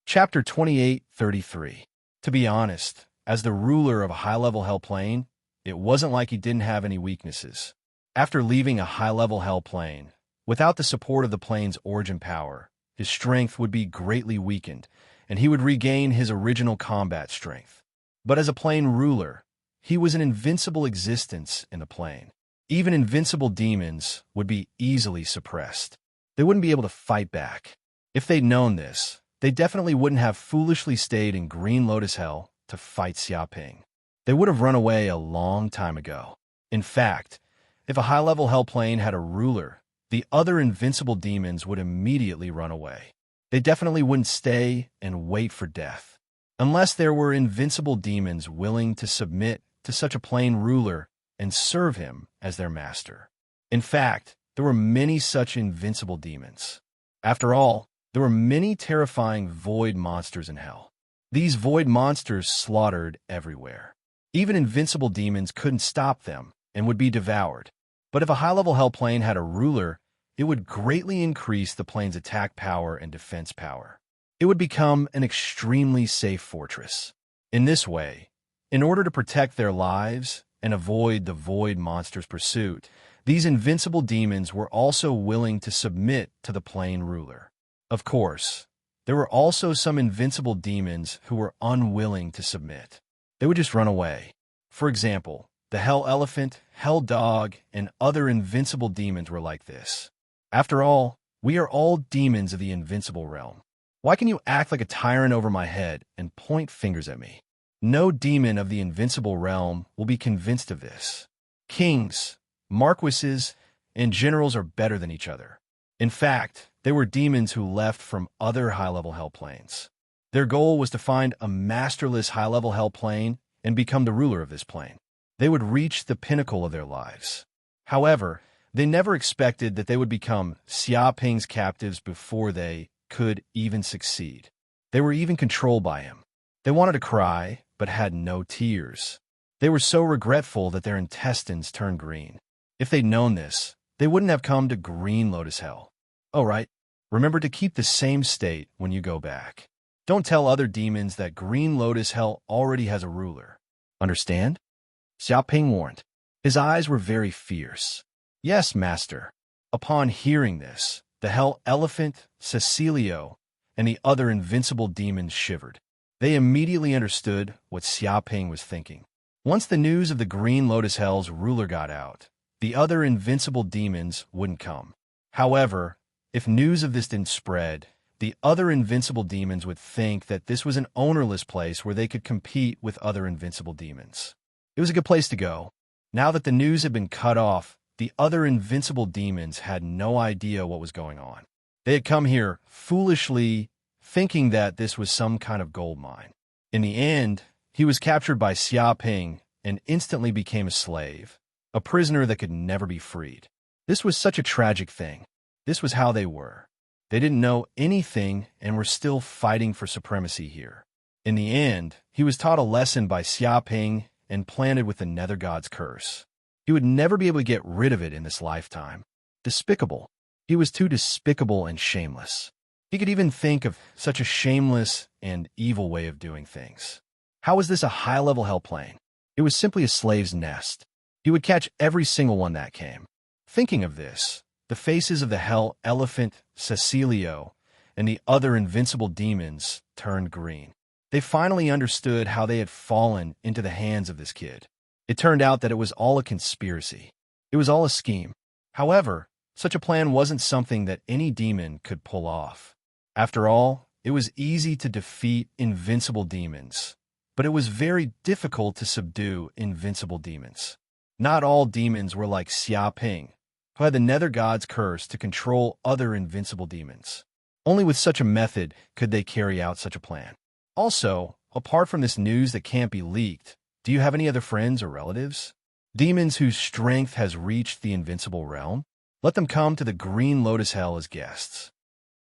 Chapter 2833. To be honest, as the ruler of a high-level Hell Plane, it wasn't like he didn't have any weaknesses. After leaving a high-level Hell Plane, without the support of the plane's origin power, his strength would be greatly weakened, and he would regain his original combat strength. But as a plane ruler, he was an invincible existence in the plane. Even invincible demons would be easily suppressed. They wouldn't be able to fight back. If they'd known this, they definitely wouldn't have foolishly stayed in Green Lotus Hell to fight Xia Ping. They would have run away a long time ago. In fact, if a high-level Hell Plane had a ruler, the other invincible demons would immediately run away. They definitely wouldn't stay and wait for death. Unless there were invincible demons willing to submit to such a plane ruler and serve him as their master. In fact, there were many such invincible demons. After all, there were many terrifying void monsters in hell. These void monsters slaughtered everywhere. Even invincible demons couldn't stop them and would be devoured. But if a high-level Hell Plane had a ruler, it would greatly increase the plane's attack power and defense power. It would become an extremely safe fortress. In this way, in order to protect their lives and avoid the void monster's pursuit, these invincible demons were also willing to submit to the plane ruler. Of course, there were also some invincible demons who were unwilling to submit. They would just run away. For example, the Hell Elephant, Hell Dog, and other invincible demons were like this. After all, we are all demons of the invincible realm. Why can you act like a tyrant over my head and point fingers at me? No demon of the invincible realm will be convinced of this. Kings, marquises, and generals are better than each other. In fact, they were demons who left from other high-level Hell Planes. Their goal was to find a masterless high-level Hell Plane and become the ruler of this plane. They would reach the pinnacle of their lives. However, they never expected that they would become Xia Ping's captives before they could even succeed. They were even controlled by him. They wanted to cry, but had no tears. They were so regretful that their intestines turned green. If they'd known this, they wouldn't have come to Green Lotus Hell. Oh, right. Remember to keep the same state when you go back. Don't tell other demons that Green Lotus Hell already has a ruler. Understand? Xia Ping warned. His eyes were very fierce. Yes, master. Upon hearing this, the Hell Elephant, Cecilio, and the other invincible demons shivered. They immediately understood what Xia Ping was thinking. Once the news of the Green Lotus Hell's ruler got out, the other invincible demons wouldn't come. However, if news of this didn't spread, the other invincible demons would think that this was an ownerless place where they could compete with other invincible demons. It was a good place to go. Now that the news had been cut off, the other invincible demons had no idea what was going on. They had come here foolishly, thinking that this was some kind of gold mine. In the end, he was captured by Xia Ping and instantly became a slave, a prisoner that could never be freed. This was such a tragic thing. This was how they were. They didn't know anything and were still fighting for supremacy here. In the end, he was taught a lesson by Xia Ping and planted with the Nether God's curse. He would never be able to get rid of it in this lifetime. Despicable. He was too despicable and shameless. He could even think of such a shameless and evil way of doing things. How was this a high-level Hell Plane? It was simply a slave's nest. He would catch every single one that came. Thinking of this, the faces of the Hell Elephant, Cecilio, and the other invincible demons turned green. They finally understood how they had fallen into the hands of this kid. It turned out that it was all a conspiracy. It was all a scheme. However, such a plan wasn't something that any demon could pull off. After all, it was easy to defeat invincible demons, but it was very difficult to subdue invincible demons. Not all demons were like Xia Ping, who had the Nether God's curse to control other invincible demons. Only with such a method could they carry out such a plan. Also, apart from this news that can't be leaked, do you have any other friends or relatives? Demons whose strength has reached the invincible realm? Let them come to the Green Lotus Hell as guests.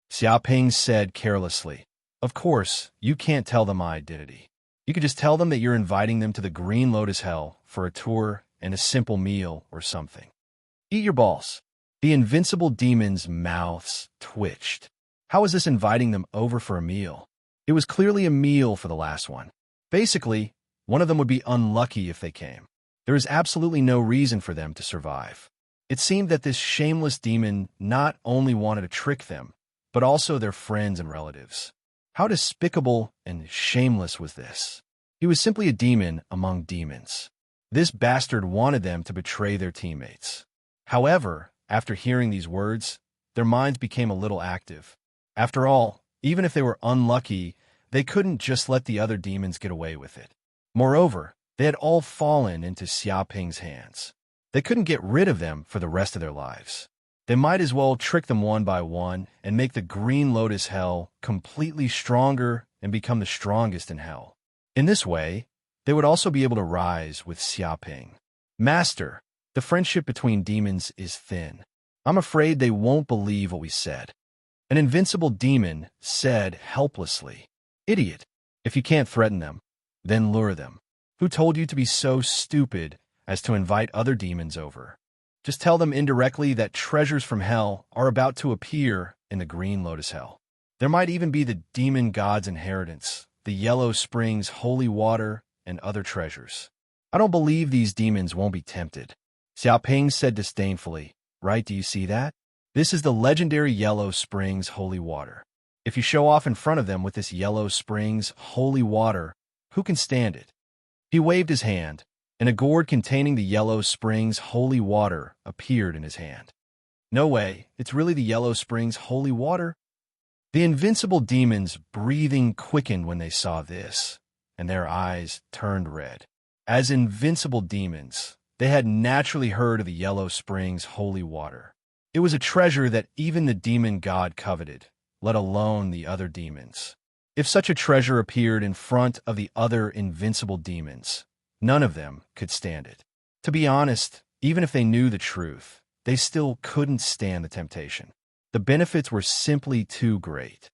Xia Ping said carelessly, "Of course, you can't tell them my identity. You could just tell them that you're inviting them to the Green Lotus Hell for a tour and a simple meal or something. Eat your balls." The invincible demons' mouths twitched. How was this inviting them over for a meal? It was clearly a meal for the last one. Basically, one of them would be unlucky if they came. There is absolutely no reason for them to survive. It seemed that this shameless demon not only wanted to trick them, but also their friends and relatives. How despicable and shameless was this? He was simply a demon among demons. This bastard wanted them to betray their teammates. However, after hearing these words, their minds became a little active. After all, even if they were unlucky, they couldn't just let the other demons get away with it. Moreover, they had all fallen into Xia Ping's hands. They couldn't get rid of them for the rest of their lives. They might as well trick them one by one and make the Green Lotus Hell completely stronger and become the strongest in hell. In this way, they would also be able to rise with Xia Ping. "Master, the friendship between demons is thin. I'm afraid they won't believe what we said." An invincible demon said helplessly, "Idiot, if you can't threaten them, then lure them. Who told you to be so stupid as to invite other demons over? Just tell them indirectly that treasures from hell are about to appear in the Green Lotus Hell. There might even be the demon god's inheritance, the Yellow Springs holy water, and other treasures. I don't believe these demons won't be tempted." Xia Ping said disdainfully, "Right, do you see that? This is the legendary Yellow Springs holy water. If you show off in front of them with this Yellow Springs holy water, who can stand it?" He waved his hand, and a gourd containing the Yellow Springs holy water appeared in his hand. "No way, it's really the Yellow Springs holy water?" The invincible demons' breathing quickened when they saw this, and their eyes turned red. As invincible demons, they had naturally heard of the Yellow Springs holy water. It was a treasure that even the demon god coveted, let alone the other demons. If such a treasure appeared in front of the other invincible demons, none of them could stand it. To be honest, even if they knew the truth, they still couldn't stand the temptation. The benefits were simply too great.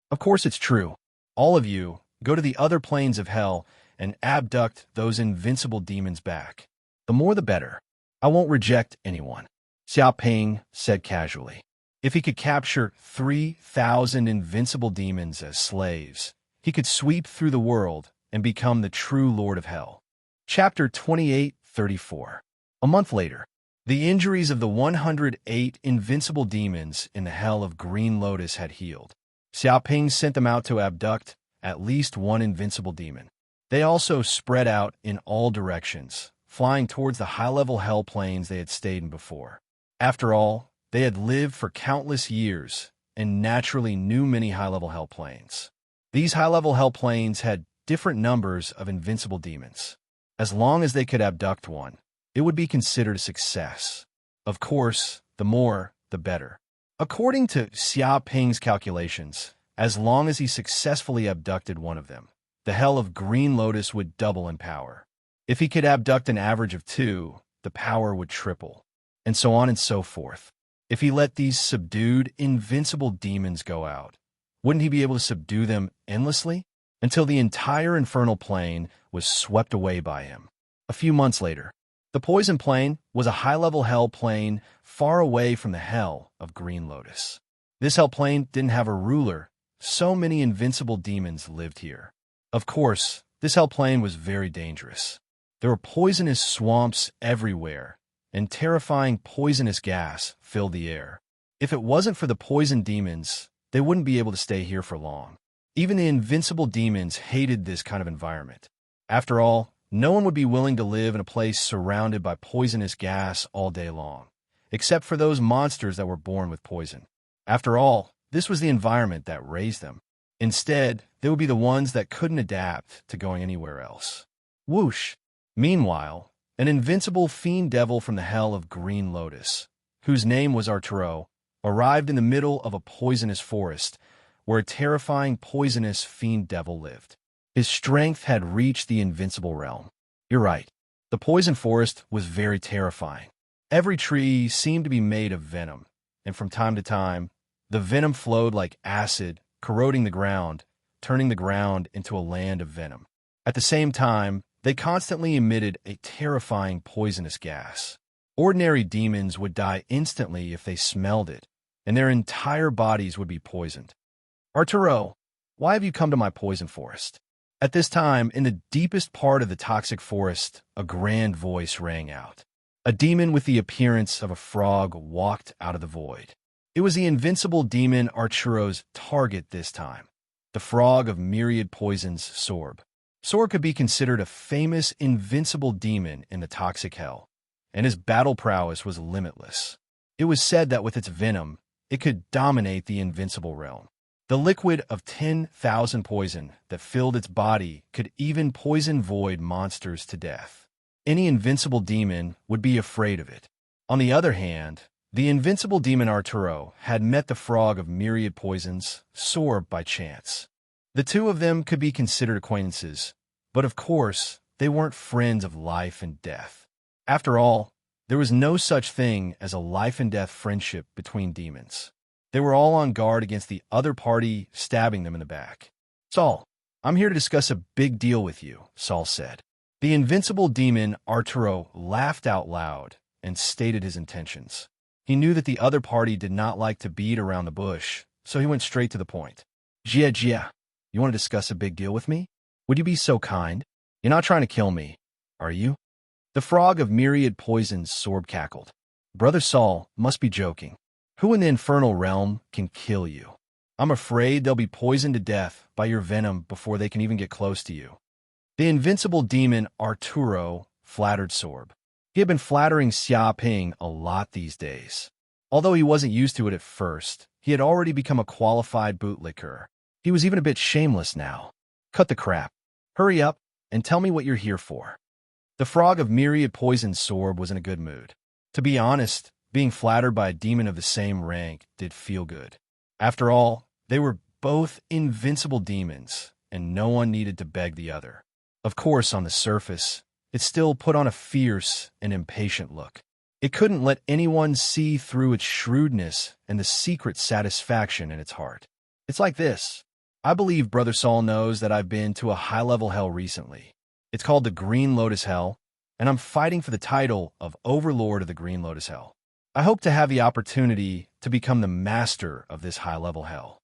Of course it's true. All of you, go to the other planes of hell and abduct those invincible demons back. The more the better. I won't reject anyone," Xia Ping said casually. If he could capture 3,000 invincible demons as slaves, he could sweep through the world and become the true Lord of Hell. Chapter 28:34. A month later, the injuries of the 108 invincible demons in the Hell of Green Lotus had healed. Xia Ping sent them out to abduct at least one invincible demon. They also spread out in all directions, flying towards the high-level hell planes they had stayed in before. After all, they had lived for countless years and naturally knew many high-level hell planes. These high-level hell planes had different numbers of invincible demons. As long as they could abduct one, it would be considered a success. Of course, the more, the better. According to Xia Ping's calculations, as long as he successfully abducted one of them, the Hell of Green Lotus would double in power. If he could abduct an average of 2, the power would triple, and so on and so forth. If he let these subdued, invincible demons go out, wouldn't he be able to subdue them endlessly until the entire infernal plane was swept away by him? A few months later, the Poison Plane was a high-level hell plane far away from the Hell of Green Lotus. This hell plane didn't have a ruler. So many invincible demons lived here. Of course, this hell plane was very dangerous. There were poisonous swamps everywhere, and terrifying poisonous gas filled the air. If it wasn't for the poison demons, they wouldn't be able to stay here for long. Even the invincible demons hated this kind of environment. After all, no one would be willing to live in a place surrounded by poisonous gas all day long, except for those monsters that were born with poison. After all, this was the environment that raised them. Instead, they would be the ones that couldn't adapt to going anywhere else. Whoosh! Meanwhile, an invincible fiend devil from the hell of Green Lotus, whose name was Arturo, arrived in the middle of a poisonous forest where a terrifying poisonous fiend devil lived. His strength had reached the invincible realm. You're right. The poison forest was very terrifying. Every tree seemed to be made of venom, and from time to time, the venom flowed like acid, corroding the ground, turning the ground into a land of venom. At the same time, they constantly emitted a terrifying poisonous gas. Ordinary demons would die instantly if they smelled it, and their entire bodies would be poisoned. Arturo, why have you come to my poison forest? At this time, in the deepest part of the toxic forest, a grand voice rang out. A demon with the appearance of a frog walked out of the void. It was the invincible demon Arturo's target this time, the frog of myriad poisons, Sorb. Sorb could be considered a famous invincible demon in the toxic hell, and his battle prowess was limitless. It was said that with its venom, it could dominate the invincible realm. The liquid of 10,000 poison that filled its body could even poison void monsters to death. Any invincible demon would be afraid of it. On the other hand, the invincible demon Arturo had met the frog of myriad poisons, Sorb, by chance. The two of them could be considered acquaintances, but of course, they weren't friends of life and death. After all, there was no such thing as a life-and-death friendship between demons. They were all on guard against the other party stabbing them in the back. Saul, I'm here to discuss a big deal with you, Saul said. The invincible demon Arturo laughed out loud and stated his intentions. He knew that the other party did not like to beat around the bush, so he went straight to the point. Jia, you want to discuss a big deal with me? Would you be so kind? You're not trying to kill me, are you? The frog of myriad poisons, Sorb cackled. Brother Saul must be joking. Who in the infernal realm can kill you? I'm afraid they'll be poisoned to death by your venom before they can even get close to you. The invincible demon Arturo flattered Sorb. He had been flattering Xia Ping a lot these days. Although he wasn't used to it at first, he had already become a qualified bootlicker. He was even a bit shameless now. Cut the crap. Hurry up and tell me what you're here for. The frog of myriad poison Sorb was in a good mood. To be honest, being flattered by a demon of the same rank did feel good. After all, they were both invincible demons, and no one needed to beg the other. Of course, on the surface, it still put on a fierce and impatient look. It couldn't let anyone see through its shrewdness and the secret satisfaction in its heart. It's like this. I believe Brother Saul knows that I've been to a high-level hell recently. It's called the Green Lotus Hell, and I'm fighting for the title of Overlord of the Green Lotus Hell. I hope to have the opportunity to become the master of this high-level hell.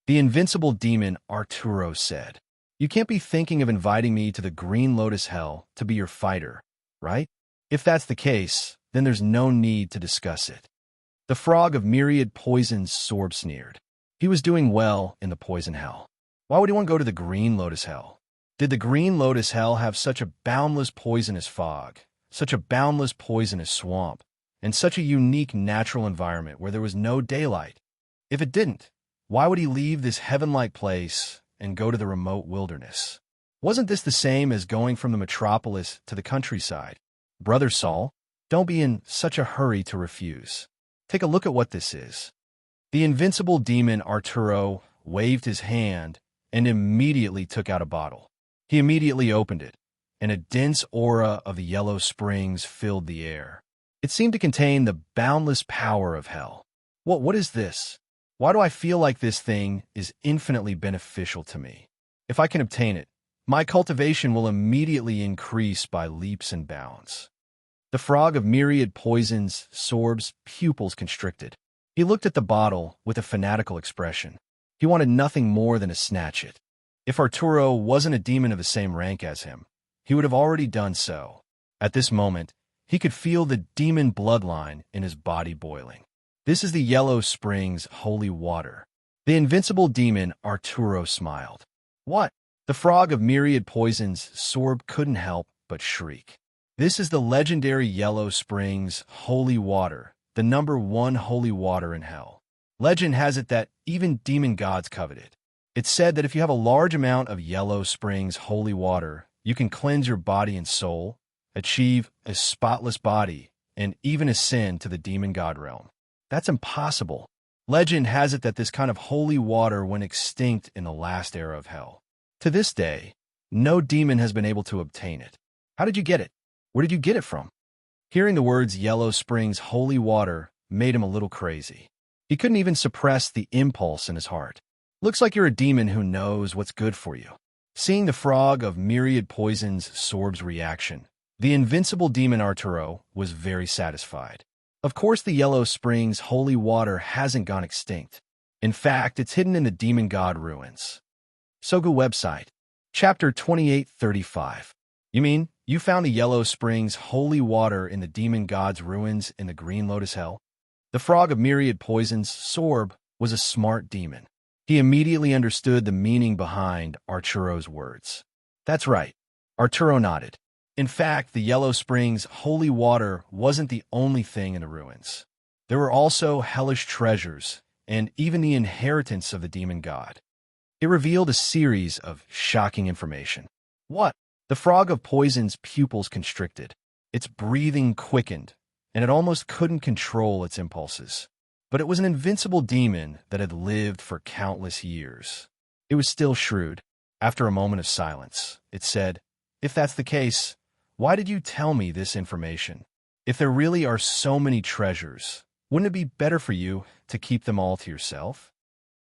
The invincible demon Arturo said, You can't be thinking of inviting me to the Green Lotus Hell to be your fighter, right? If that's the case, then there's no need to discuss it. The frog of myriad poisons Sorb sneered. He was doing well in the poison hell. Why would he want to go to the Green Lotus Hell? Did the Green Lotus Hell have such a boundless poisonous fog, such a boundless poisonous swamp, and such a unique natural environment where there was no daylight? If it didn't, why would he leave this heaven-like place and go to the remote wilderness? Wasn't this the same as going from the metropolis to the countryside? Brother Saul, don't be in such a hurry to refuse. Take a look at what this is. The invincible demon Arturo waved his hand and immediately took out a bottle. He immediately opened it, and a dense aura of the yellow springs filled the air. It seemed to contain the boundless power of hell. What is this? Why do I feel like this thing is infinitely beneficial to me? If I can obtain it, my cultivation will immediately increase by leaps and bounds. The frog of myriad poisons Sorb's pupils constricted. He looked at the bottle with a fanatical expression. He wanted nothing more than to snatch it. If Arturo wasn't a demon of the same rank as him, he would have already done so. At this moment, he could feel the demon bloodline in his body boiling. This is the Yellow Springs holy water. The invincible demon Arturo smiled. What? The frog of myriad poisons, Sorb couldn't help but shriek. This is the legendary Yellow Springs holy water, the #1 holy water in hell. Legend has it that even demon gods covet it. It's said that if you have a large amount of Yellow Springs holy water, you can cleanse your body and soul, achieve a spotless body, and even ascend to the demon god realm. That's impossible. Legend has it that this kind of holy water went extinct in the last era of hell. To this day, no demon has been able to obtain it. How did you get it? Where did you get it from? Hearing the words Yellow Springs holy water made him a little crazy. He couldn't even suppress the impulse in his heart. Looks like you're a demon who knows what's good for you. Seeing the frog of myriad poisons, Sorb's reaction, the invincible demon Arturo was very satisfied. Of course, the Yellow Springs holy water hasn't gone extinct. In fact, it's hidden in the demon god ruins. Sogu website, chapter 2835. You mean, you found the Yellow Springs holy water in the demon god's ruins in the Green Lotus Hell? The frog of myriad poisons, Sorb, was a smart demon. He immediately understood the meaning behind Arturo's words. That's right. Arturo nodded. In fact, the Yellow Springs holy water wasn't the only thing in the ruins. There were also hellish treasures, and even the inheritance of the demon god. It revealed a series of shocking information. What? The frog of poison's pupils constricted. Its breathing quickened, and it almost couldn't control its impulses. But it was an invincible demon that had lived for countless years. It was still shrewd. After a moment of silence, it said, "If that's the case, why did you tell me this information? If there really are so many treasures, wouldn't it be better for you to keep them all to yourself?"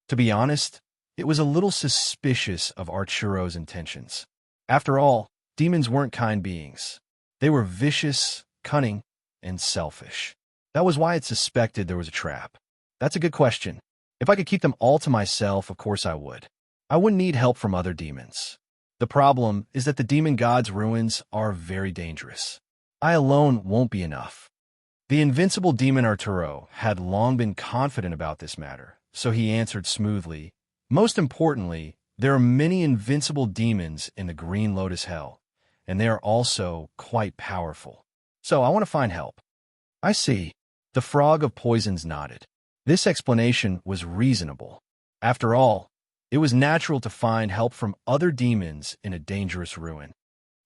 To be honest, it was a little suspicious of Arturo's intentions. After all, demons weren't kind beings. They were vicious, cunning, and selfish. That was why it suspected there was a trap. That's a good question. If I could keep them all to myself, of course I would. I wouldn't need help from other demons. The problem is that the demon god's ruins are very dangerous. I alone won't be enough. The invincible demon Arturo had long been confident about this matter, so he answered smoothly, "Most importantly, there are many invincible demons in the Green Lotus Hell, and they are also quite powerful. So I want to find help." "I see." The frog of poisons nodded. This explanation was reasonable. After all, it was natural to find help from other demons in a dangerous ruin.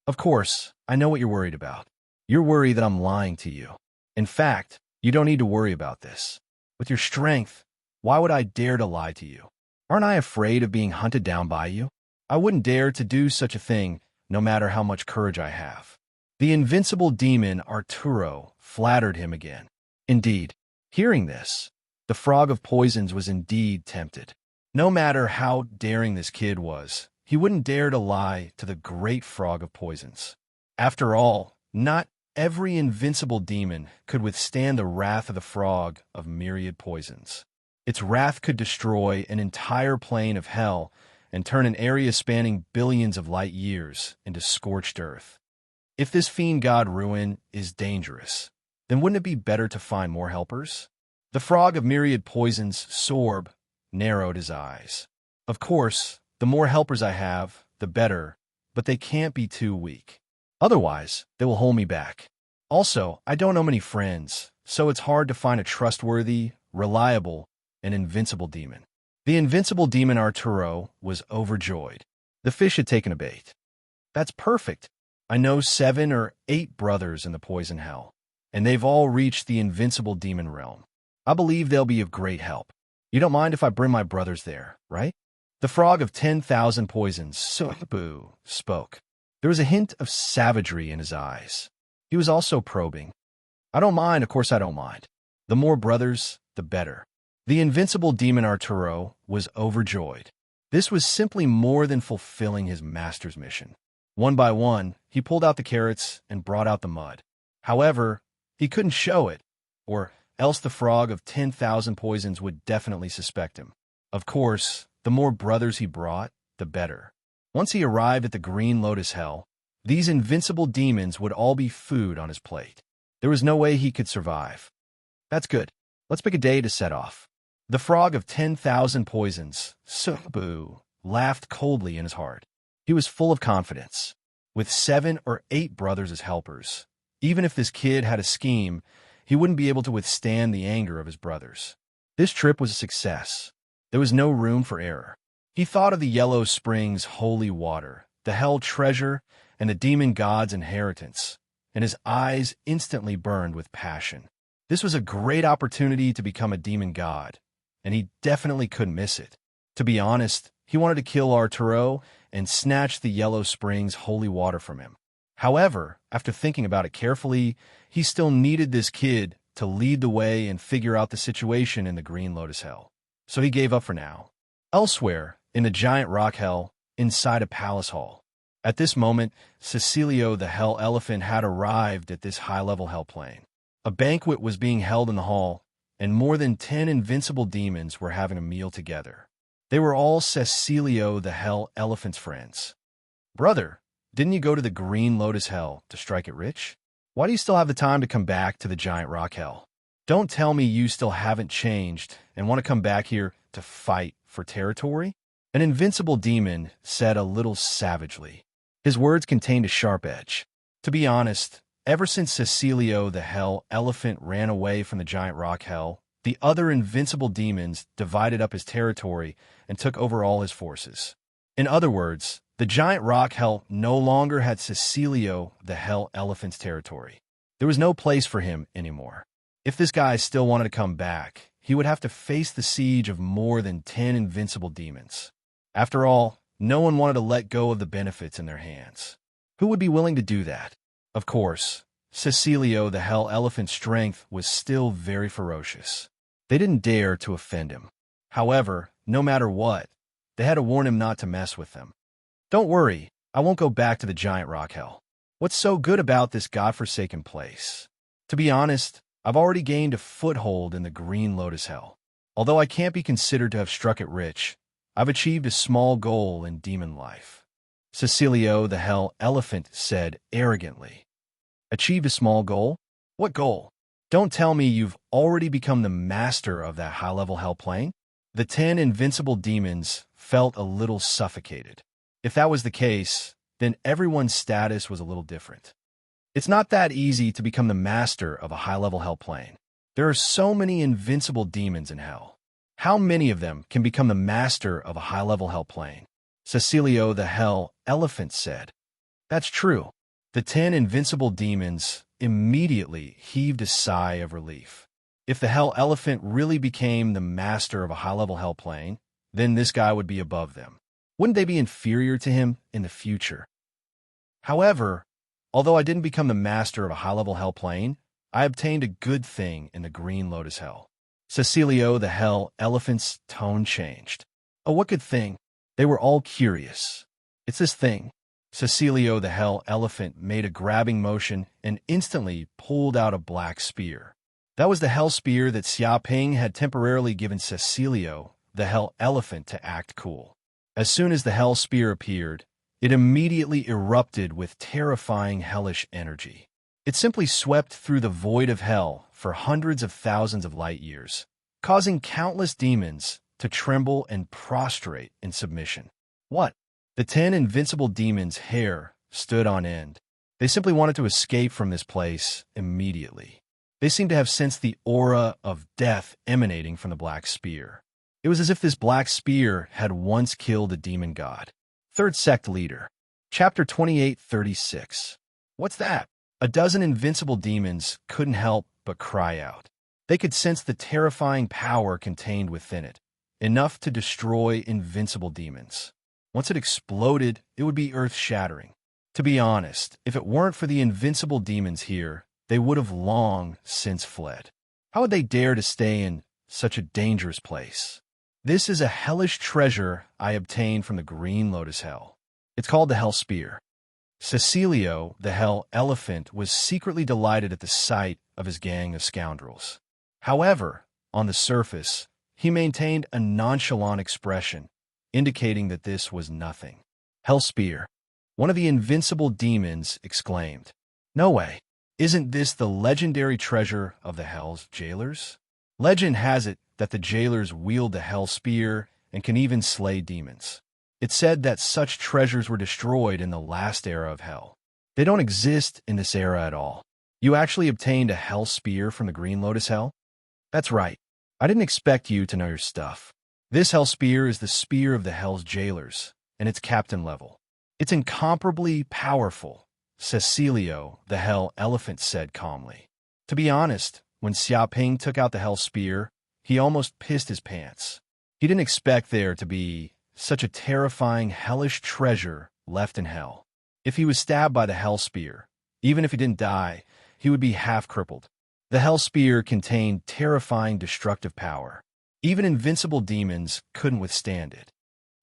"Of course, I know what you're worried about. You're worried that I'm lying to you. In fact, you don't need to worry about this. With your strength, why would I dare to lie to you? Aren't I afraid of being hunted down by you? I wouldn't dare to do such a thing, no matter how much courage I have." The invincible demon Arturo flattered him again. Indeed, hearing this, the frog of poisons was indeed tempted. No matter how daring this kid was, he wouldn't dare to lie to the great frog of poisons. After all, not every invincible demon could withstand the wrath of the frog of myriad poisons. Its wrath could destroy an entire plane of hell and turn an area spanning billions of light years into scorched earth. If this fiend god ruin is dangerous, then wouldn't it be better to find more helpers? The frog of myriad poisons, Sorb, narrowed his eyes. Of course, the more helpers I have, the better, but they can't be too weak. Otherwise, they will hold me back. Also, I don't know many friends, so it's hard to find a trustworthy, reliable, and invincible demon. The invincible demon Arturo was overjoyed. The fish had taken a bait. "That's perfect. I know 7 or 8 brothers in the poison hell, and they've all reached the invincible demon realm. I believe they'll be of great help. You don't mind if I bring my brothers there, right?" The frog of 10,000 poisons, Sobu, spoke. There was a hint of savagery in his eyes. He was also probing. "I don't mind, of course I don't mind. The more brothers, the better." The invincible demon Arturo was overjoyed. This was simply more than fulfilling his master's mission. One by one, he pulled out the carrots and brought out the mud. However, he couldn't show it, or else the frog of 10,000 poisons would definitely suspect him. Of course, the more brothers he brought, the better. Once he arrived at the Green Lotus Hell, these invincible demons would all be food on his plate. There was no way he could survive. "That's good. Let's pick a day to set off." The frog of 10,000 poisons, Subu, laughed coldly in his heart. He was full of confidence. With 7 or 8 brothers as helpers, even if this kid had a scheme, he wouldn't be able to withstand the anger of his brothers. This trip was a success. There was no room for error. He thought of the Yellow Springs' holy water, the hell treasure, and the demon god's inheritance, and his eyes instantly burned with passion. This was a great opportunity to become a demon god, and he definitely couldn't miss it. To be honest, he wanted to kill Arturo and snatch the Yellow Springs' holy water from him. However, after thinking about it carefully, he still needed this kid to lead the way and figure out the situation in the Green Lotus Hell. So he gave up for now. Elsewhere, in the giant rock hell, inside a palace hall. At this moment, Cecilio the Hell Elephant had arrived at this high-level hell plane. A banquet was being held in the hall, and more than 10 invincible demons were having a meal together. They were all Cecilio the Hell Elephant's friends. "Brother, didn't you go to the Green Lotus Hell to strike it rich? Why do you still have the time to come back to the giant rock hell? Don't tell me you still haven't changed and want to come back here to fight for territory?" An invincible demon said a little savagely. His words contained a sharp edge. To be honest, ever since Cecilio the Hell Elephant ran away from the giant rock hell, the other invincible demons divided up his territory and took over all his forces. In other words, the giant rock hell no longer had Cecilio the Hell Elephant's territory. There was no place for him anymore. If this guy still wanted to come back, he would have to face the siege of more than 10 invincible demons. After all, no one wanted to let go of the benefits in their hands. Who would be willing to do that? Of course, Cecilio the Hell Elephant's strength was still very ferocious. They didn't dare to offend him. However, no matter what, they had to warn him not to mess with them. "Don't worry, I won't go back to the giant rock hell. What's so good about this godforsaken place? To be honest, I've already gained a foothold in the Green Lotus Hell. Although I can't be considered to have struck it rich, I've achieved a small goal in demon life," Cecilio the Hell Elephant said arrogantly. "Achieved a small goal? What goal? Don't tell me you've already become the master of that high-level hell plane?" The 10 invincible demons felt a little suffocated. If that was the case, then everyone's status was a little different. It's not that easy to become the master of a high-level hell plane. There are so many invincible demons in hell. How many of them can become the master of a high-level hell plane? Cecilio the Hell Elephant said. That's true. The 10 invincible demons immediately heaved a sigh of relief. If the Hell Elephant really became the master of a high-level hell plane, then this guy would be above them. Wouldn't they be inferior to him in the future? However, although I didn't become the master of a high-level hell plane, I obtained a good thing in the Green Lotus Hell. Cecilio the Hell Elephant's tone changed. Oh, what good thing? They were all curious. It's this thing. Cecilio the Hell Elephant made a grabbing motion and instantly pulled out a black spear. That was the hell spear that Xiaoping had temporarily given Cecilio the Hell Elephant to act cool. As soon as the hell spear appeared, it immediately erupted with terrifying hellish energy. It simply swept through the void of hell for hundreds of thousands of light years, causing countless demons to tremble and prostrate in submission. What? The 10 invincible demons' hair stood on end. They simply wanted to escape from this place immediately. They seemed to have sensed the aura of death emanating from the black spear. It was as if this black spear had once killed a demon god. Third Sect Leader. Chapter 2836. What's that? A dozen invincible demons couldn't help but cry out. They could sense the terrifying power contained within it, enough to destroy invincible demons. Once it exploded, it would be earth-shattering. To be honest, if it weren't for the invincible demons here, they would have long since fled. How would they dare to stay in such a dangerous place? This is a hellish treasure I obtained from the Green Lotus Hell. It's called the Hell Spear. Cecilio, the Hell Elephant, was secretly delighted at the sight of his gang of scoundrels. However, on the surface, he maintained a nonchalant expression, indicating that this was nothing. Hell Spear. One of the invincible demons exclaimed. No way. Isn't this the legendary treasure of the Hell's jailers? Legend has it that the jailers wield the hell spear and can even slay demons. It's said that such treasures were destroyed in the last era of hell. They don't exist in this era at all. You actually obtained a hell spear from the Green Lotus Hell? That's right. I didn't expect you to know your stuff. This hell spear is the spear of the hell's jailers, and it's captain level. It's incomparably powerful, Cecilio, the hell elephant, said calmly. To be honest, when Xiaoping took out the hell spear, he almost pissed his pants. He didn't expect there to be such a terrifying, hellish treasure left in hell. If he was stabbed by the hell spear, even if he didn't die, he would be half crippled. The hell spear contained terrifying destructive power. Even invincible demons couldn't withstand it.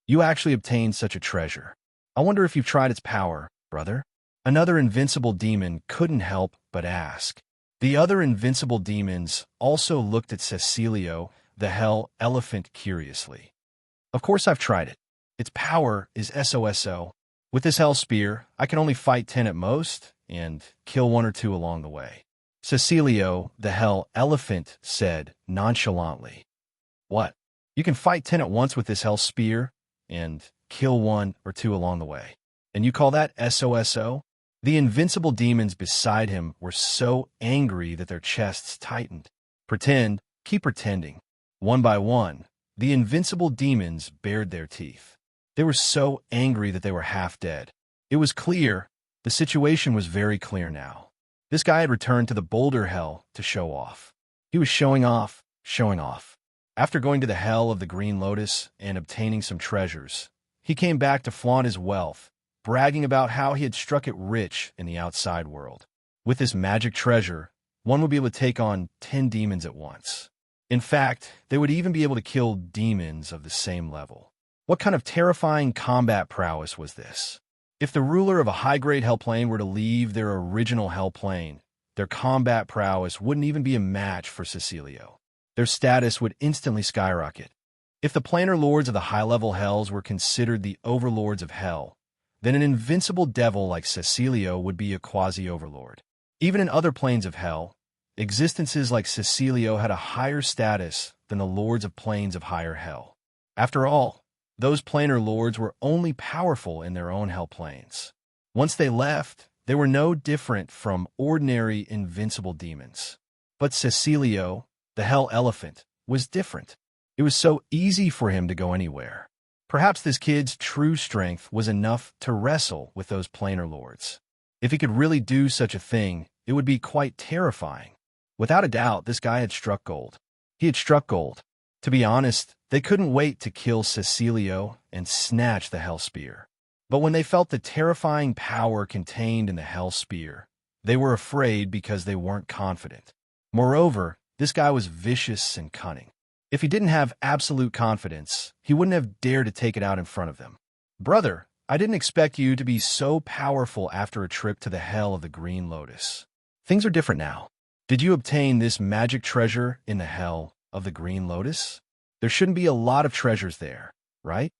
You actually obtained such a treasure. I wonder if you've tried its power, brother? Another invincible demon couldn't help but ask. The other invincible demons also looked at Cecilio, the hell elephant, curiously. Of course I've tried it. Its power is SOSO. With this hell spear, I can only fight 10 at most, and kill 1 or 2 along the way. Cecilio, the hell elephant, said nonchalantly. What? You can fight 10 at once with this hell spear, and kill 1 or 2 along the way. And you call that SOSO? The invincible demons beside him were so angry that their chests tightened. Pretend, keep pretending. One by one, the invincible demons bared their teeth. They were so angry that they were half dead. It was clear, the situation was very clear now. This guy had returned to the Boulder Hell to show off. He was showing off, showing off. After going to the Hell of the Green Lotus and obtaining some treasures, he came back to flaunt his wealth, bragging about how he had struck it rich in the outside world. With this magic treasure, one would be able to take on 10 demons at once. In fact, they would even be able to kill demons of the same level. What kind of terrifying combat prowess was this? If the ruler of a high-grade hell plane were to leave their original hell plane, their combat prowess wouldn't even be a match for Cecilio. Their status would instantly skyrocket. If the planar lords of the high-level hells were considered the overlords of hell, then an invincible devil like Cecilio would be a quasi-overlord. Even in other planes of hell, existences like Cecilio had a higher status than the lords of planes of higher hell. After all, those planar lords were only powerful in their own hell planes. Once they left, they were no different from ordinary invincible demons. But Cecilio, the hell elephant, was different. It was so easy for him to go anywhere. Perhaps this kid's true strength was enough to wrestle with those planar lords. If he could really do such a thing, it would be quite terrifying. Without a doubt, this guy had struck gold. He had struck gold. To be honest, they couldn't wait to kill Cecilio and snatch the hell spear. But when they felt the terrifying power contained in the hell spear, they were afraid because they weren't confident. Moreover, this guy was vicious and cunning. If he didn't have absolute confidence, he wouldn't have dared to take it out in front of them. Brother, I didn't expect you to be so powerful after a trip to the Hell of the Green Lotus. Things are different now. Did you obtain this magic treasure in the Hell of the Green Lotus? There shouldn't be a lot of treasures there, right?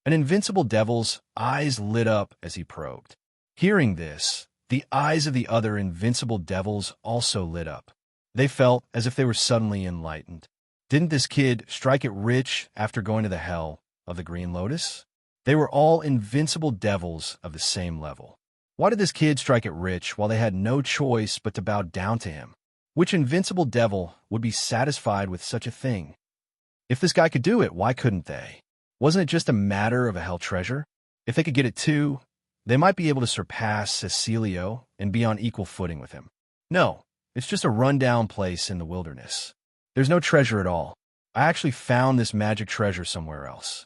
An invincible devil's eyes lit up as he probed. Hearing this, the eyes of the other invincible devils also lit up. They felt as if they were suddenly enlightened. Didn't this kid strike it rich after going to the Hell of the Green Lotus? They were all invincible devils of the same level. Why did this kid strike it rich while they had no choice but to bow down to him? Which invincible devil would be satisfied with such a thing? If this guy could do it, why couldn't they? Wasn't it just a matter of a hell treasure? If they could get it too, they might be able to surpass Cecilio and be on equal footing with him. No, it's just a rundown place in the wilderness. There's no treasure at all. I actually found this magic treasure somewhere else.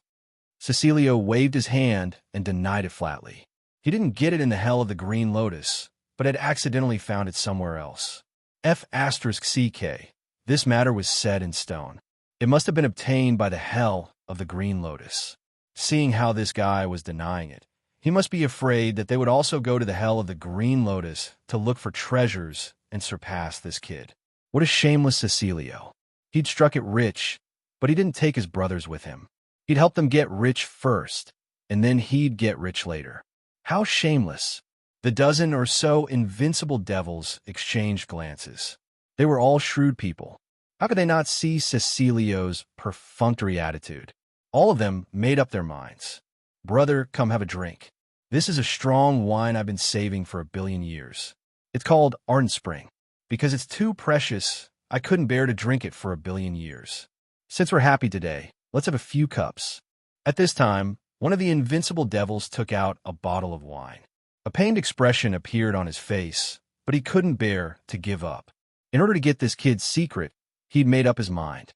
Cecilio waved his hand and denied it flatly. He didn't get it in the Hell of the Green Lotus, but had accidentally found it somewhere else. F***CK. This matter was set in stone. It must have been obtained by the Hell of the Green Lotus. Seeing how this guy was denying it, he must be afraid that they would also go to the Hell of the Green Lotus to look for treasures and surpass this kid. What a shameless Cecilio. He'd struck it rich, but he didn't take his brothers with him. He'd help them get rich first, and then he'd get rich later. How shameless. The dozen or so invincible devils exchanged glances. They were all shrewd people. How could they not see Cecilio's perfunctory attitude? All of them made up their minds. Brother, come have a drink. This is a strong wine I've been saving for 1 billion years. It's called Ardent Spring. Because it's too precious, I couldn't bear to drink it for 1 billion years. Since we're happy today, let's have a few cups. At this time, one of the invincible devils took out a bottle of wine. A pained expression appeared on his face, but he couldn't bear to give up. In order to get this kid's secret, he'd made up his mind.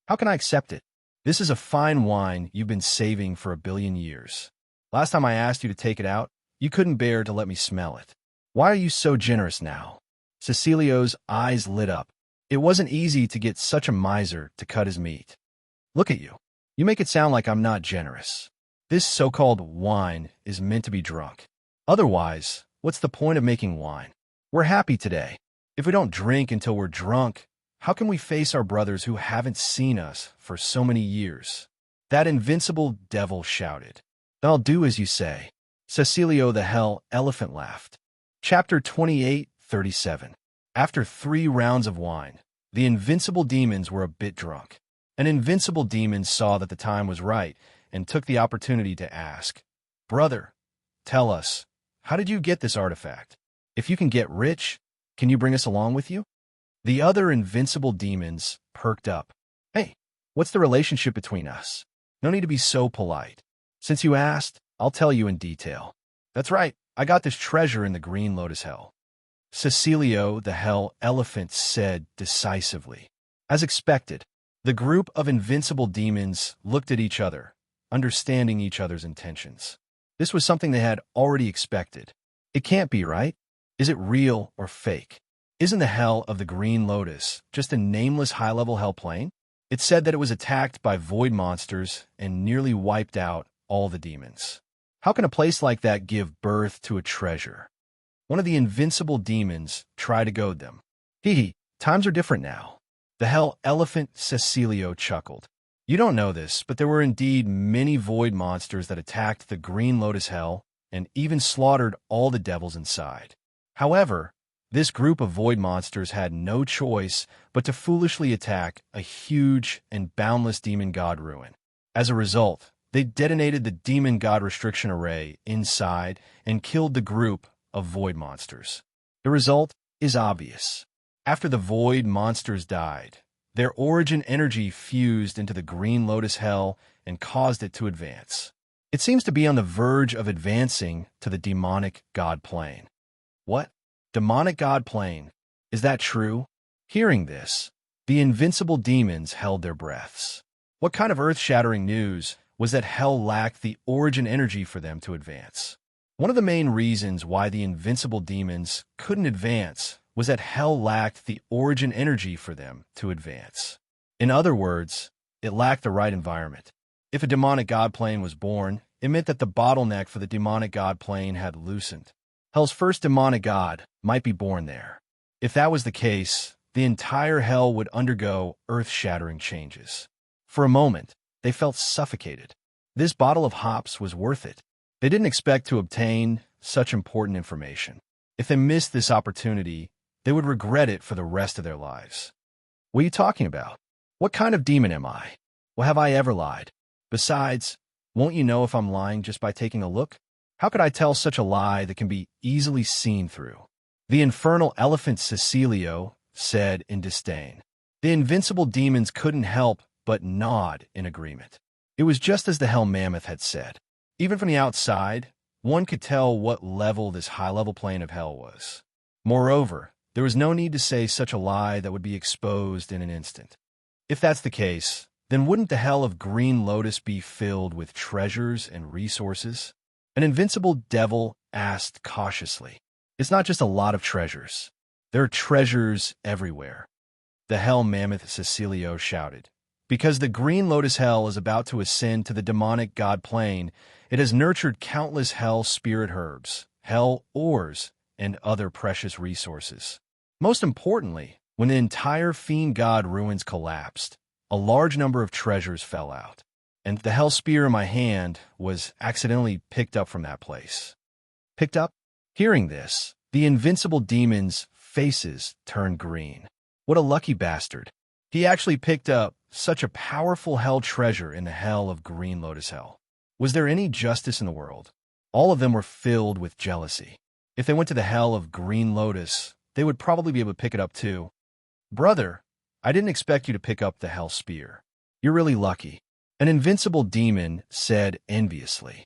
How can I accept it? This is a fine wine you've been saving for 1 billion years. Last time I asked you to take it out, you couldn't bear to let me smell it. Why are you so generous now? Cecilio's eyes lit up. It wasn't easy to get such a miser to cut his meat. Look at you. You make it sound like I'm not generous. This so-called wine is meant to be drunk. Otherwise, what's the point of making wine? We're happy today. If we don't drink until we're drunk, how can we face our brothers who haven't seen us for so many years? That invincible devil shouted. Then I'll do as you say. Cecilio the Hell Elephant laughed. Chapter 28:37. After 3 rounds of wine, the invincible demons were a bit drunk. An invincible demon saw that the time was right and took the opportunity to ask, Brother, tell us, how did you get this artifact? If you can get rich, can you bring us along with you? The other invincible demons perked up. Hey, what's the relationship between us? No need to be so polite. Since you asked, I'll tell you in detail. That's right, I got this treasure in the Green Lotus Hell. Cecilio the Hell Elephant said decisively. As expected, the group of invincible demons looked at each other, understanding each other's intentions. This was something they had already expected. It can't be, right? Is it real or fake? Isn't the Hell of the Green Lotus just a nameless high-level hell plane? It said that it was attacked by void monsters and nearly wiped out all the demons. How can a place like that give birth to a treasure? One of the invincible demons tried to goad them. Times are different now. The Hell Elephant Cecilio chuckled. You don't know this, but there were indeed many void monsters that attacked the Green Lotus Hell and even slaughtered all the devils inside. However, this group of void monsters had no choice but to foolishly attack a huge and boundless demon god ruin. As a result, they detonated the demon god restriction array inside and killed the group of void monsters. The result is obvious. After the void monsters died, their origin energy fused into the Green Lotus Hell and caused it to advance. It seems to be on the verge of advancing to the demonic god plane. What? Demonic god plane? Is that true? Hearing this, the invincible demons held their breaths. What kind of earth-shattering news was that hell lacked the origin energy for them to advance? One of the main reasons why the invincible demons couldn't advance was that hell lacked the origin energy for them to advance. In other words, it lacked the right environment. If a demonic god plane was born, it meant that the bottleneck for the demonic god plane had loosened. Hell's first demonic god might be born there. If that was the case, the entire hell would undergo earth-shattering changes. For a moment, they felt suffocated. This bottle of hops was worth it. They didn't expect to obtain such important information. If they missed this opportunity, they would regret it for the rest of their lives. What are you talking about? What kind of demon am I? Well, have I ever lied? Besides, won't you know if I'm lying just by taking a look? How could I tell such a lie that can be easily seen through? The infernal elephant Cecilio said in disdain. The invincible demons couldn't help but nod in agreement. It was just as the hell mammoth had said. Even from the outside, one could tell what level this high-level plane of hell was. Moreover, there was no need to say such a lie that would be exposed in an instant. If that's the case, then wouldn't the hell of Green Lotus be filled with treasures and resources? An invincible devil asked cautiously. It's not just a lot of treasures. There are treasures everywhere. The hell mammoth Cecilio shouted. Because the Green Lotus Hell is about to ascend to the demonic god plane, it has nurtured countless hell spirit herbs, hell ores, and other precious resources. Most importantly, when the entire Fiend god ruins collapsed, a large number of treasures fell out, and the hell spear in my hand was accidentally picked up from that place. Picked up? Hearing this, the invincible demons' faces turned green. What a lucky bastard. He actually picked up such a powerful hell treasure in the hell of Green Lotus Hell. Was there any justice in the world? All of them were filled with jealousy. If they went to the hell of Green Lotus, they would probably be able to pick it up too. Brother, I didn't expect you to pick up the hell spear. You're really lucky. An invincible demon said enviously.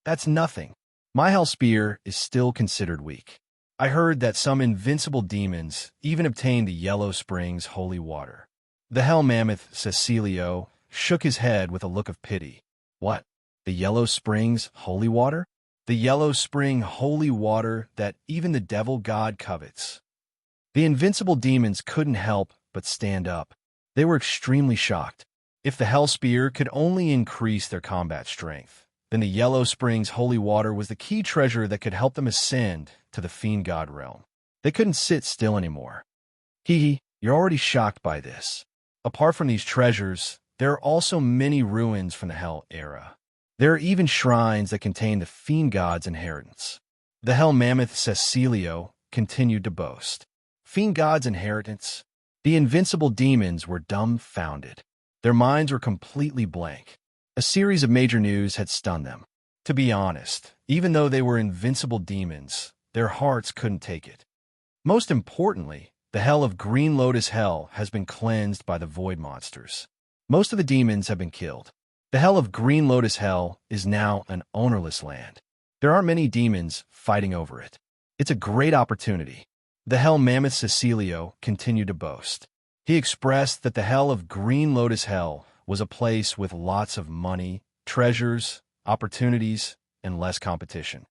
That's nothing. My hell spear is still considered weak. I heard that some invincible demons even obtain the Yellow Springs holy water. The hell mammoth Cecilio shook his head with a look of pity. What? The Yellow Springs holy water? The Yellow Spring holy water that even the devil god covets. The invincible demons couldn't help but stand up. They were extremely shocked. If the hell spear could only increase their combat strength, then the Yellow Springs holy water was the key treasure that could help them ascend to the Fiend god realm. They couldn't sit still anymore. You're already shocked by this. Apart from these treasures, there are also many ruins from the Hell era. There are even shrines that contain the Fiend god's inheritance. The Hell Mammoth Cecilio continued to boast. Fiend god's inheritance? The invincible demons were dumbfounded. Their minds were completely blank. A series of major news had stunned them. To be honest, even though they were invincible demons, their hearts couldn't take it. Most importantly, the hell of Green Lotus Hell has been cleansed by the void monsters. Most of the demons have been killed. The hell of Green Lotus Hell is now an ownerless land. There aren't many demons fighting over it. It's a great opportunity. The hell mammoth Cecilio continued to boast. He expressed that the hell of Green Lotus Hell was a place with lots of money, treasures, opportunities, and less competition.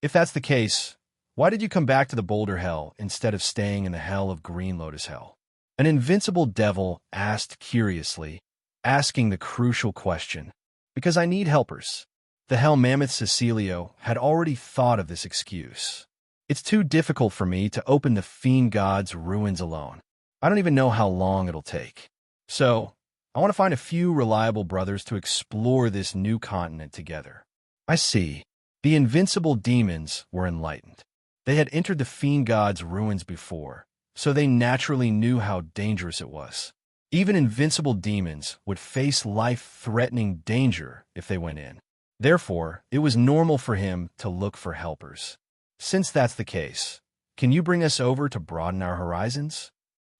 If that's the case, why did you come back to the Boulder Hell instead of staying in the hell of Green Lotus Hell? An invincible devil asked curiously, asking the crucial question. Because I need helpers. The hell mammoth Cecilio had already thought of this excuse. It's too difficult for me to open the Fiend god's ruins alone. I don't even know how long it'll take. So, I want to find a few reliable brothers to explore this new continent together. I see. The invincible demons were enlightened. They had entered the Fiend god's ruins before, so they naturally knew how dangerous it was. Even invincible demons would face life-threatening danger if they went in. Therefore, it was normal for him to look for helpers. Since that's the case, can you bring us over to broaden our horizons?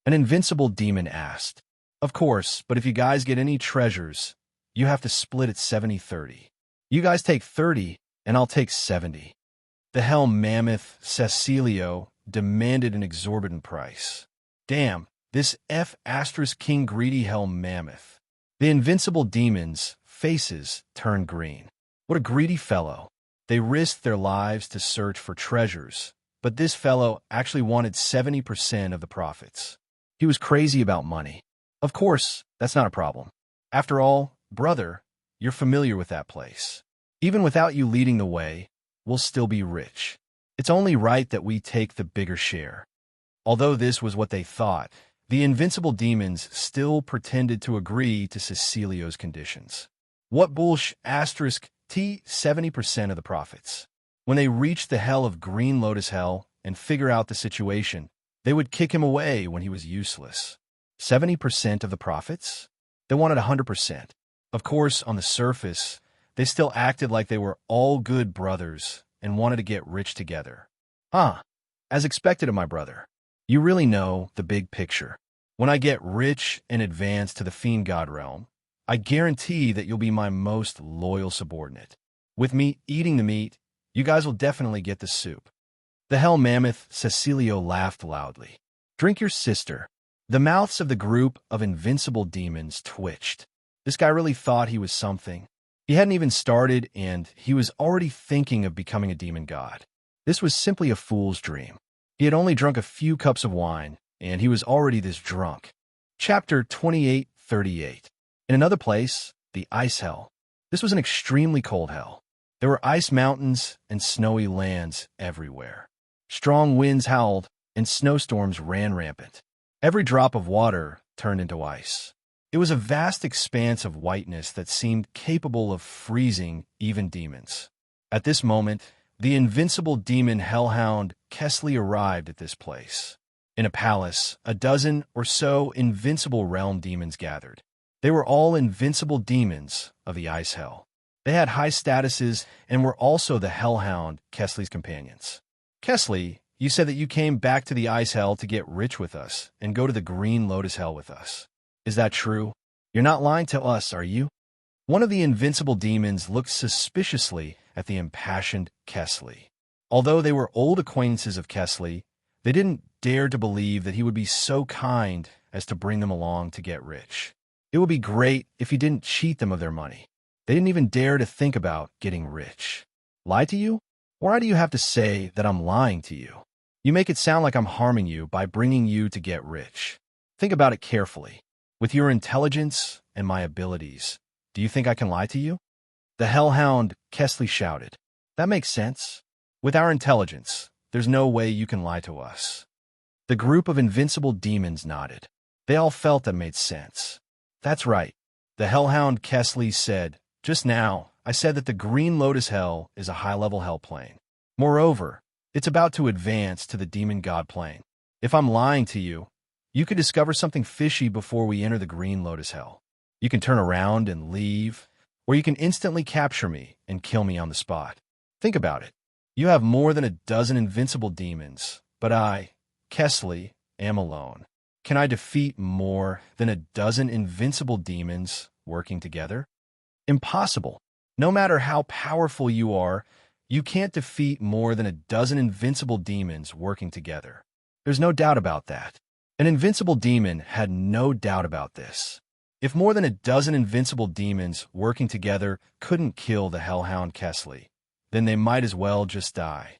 An invincible demon asked. Of course, but if you guys get any treasures, you have to split it 70-30. You guys take 30, and I'll take 70. The hell mammoth Cecilio demanded an exorbitant price. Damn, this King greedy hell mammoth. The invincible demons' faces turned green. What a greedy fellow. They risked their lives to search for treasures, but this fellow actually wanted 70% of the profits. He was crazy about money. Of course, that's not a problem. After all, brother, you're familiar with that place. Even without you leading the way, we'll still be rich. It's only right that we take the bigger share. Although this was what they thought, the invincible demons still pretended to agree to Cecilio's conditions. What bullsh**, 70% of the profits. When they reached the hell of Green Lotus Hell and figure out the situation, they would kick him away when he was useless. 70% of the profits? They wanted 100%. Of course, on the surface, they still acted like they were all good brothers and wanted to get rich together. As expected of my brother. You really know the big picture. When I get rich and advance to the Fiend God realm, I guarantee that you'll be my most loyal subordinate. With me eating the meat, you guys will definitely get the soup. The hell mammoth Cecilio laughed loudly. Drink your sister. The mouths of the group of invincible demons twitched. This guy really thought he was something. He hadn't even started, and he was already thinking of becoming a demon god. This was simply a fool's dream. He had only drunk a few cups of wine, and he was already this drunk. Chapter 28:38. In another place, the Ice Hell. This was an extremely cold hell. There were ice mountains and snowy lands everywhere. Strong winds howled, and snowstorms ran rampant. Every drop of water turned into ice. It was a vast expanse of whiteness that seemed capable of freezing even demons. At this moment, the invincible demon hellhound Kesley arrived at this place. In a palace, a dozen or so invincible realm demons gathered. They were all invincible demons of the ice hell. They had high statuses and were also the hellhound Kesley's companions. Kesley, you said that you came back to the ice hell to get rich with us and go to the green lotus hell with us. Is that true? You're not lying to us, are you? One of the invincible demons looked suspiciously at the impassioned Kesley. Although they were old acquaintances of Kesley, they didn't dare to believe that he would be so kind as to bring them along to get rich. It would be great if he didn't cheat them of their money. They didn't even dare to think about getting rich. Lie to you? Why do you have to say that I'm lying to you? You make it sound like I'm harming you by bringing you to get rich. Think about it carefully. With your intelligence and my abilities, do you think I can lie to you? The hellhound Kesley shouted. That makes sense. With our intelligence, there's no way you can lie to us. The group of invincible demons nodded. They all felt that made sense. That's right. The hellhound Kesley said, just now, I said that the Green Lotus Hell is a high-level hell plane. Moreover, it's about to advance to the demon god plane. If I'm lying to you, you could discover something fishy before we enter the Green Lotus Hell. You can turn around and leave, or you can instantly capture me and kill me on the spot. Think about it. You have more than a dozen invincible demons, but I, Kesley, am alone. Can I defeat more than a dozen invincible demons working together? Impossible. No matter how powerful you are, you can't defeat more than a dozen invincible demons working together. There's no doubt about that. An invincible demon had no doubt about this. If more than a dozen invincible demons working together couldn't kill the hellhound Kesley, then they might as well just die.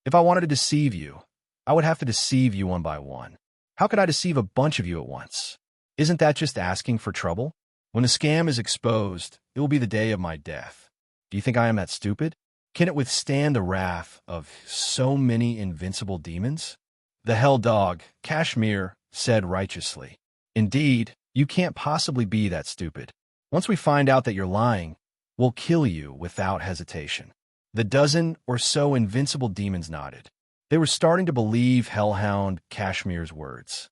If I wanted to deceive you, I would have to deceive you one by one. How could I deceive a bunch of you at once? Isn't that just asking for trouble? When the scam is exposed, it will be the day of my death. Do you think I am that stupid? Can it withstand the wrath of so many invincible demons? The hell dog, Kashmir, said righteously. Indeed, you can't possibly be that stupid. Once we find out that you're lying, we'll kill you without hesitation. The dozen or so invincible demons nodded. They were starting to believe hellhound Kashmir's words.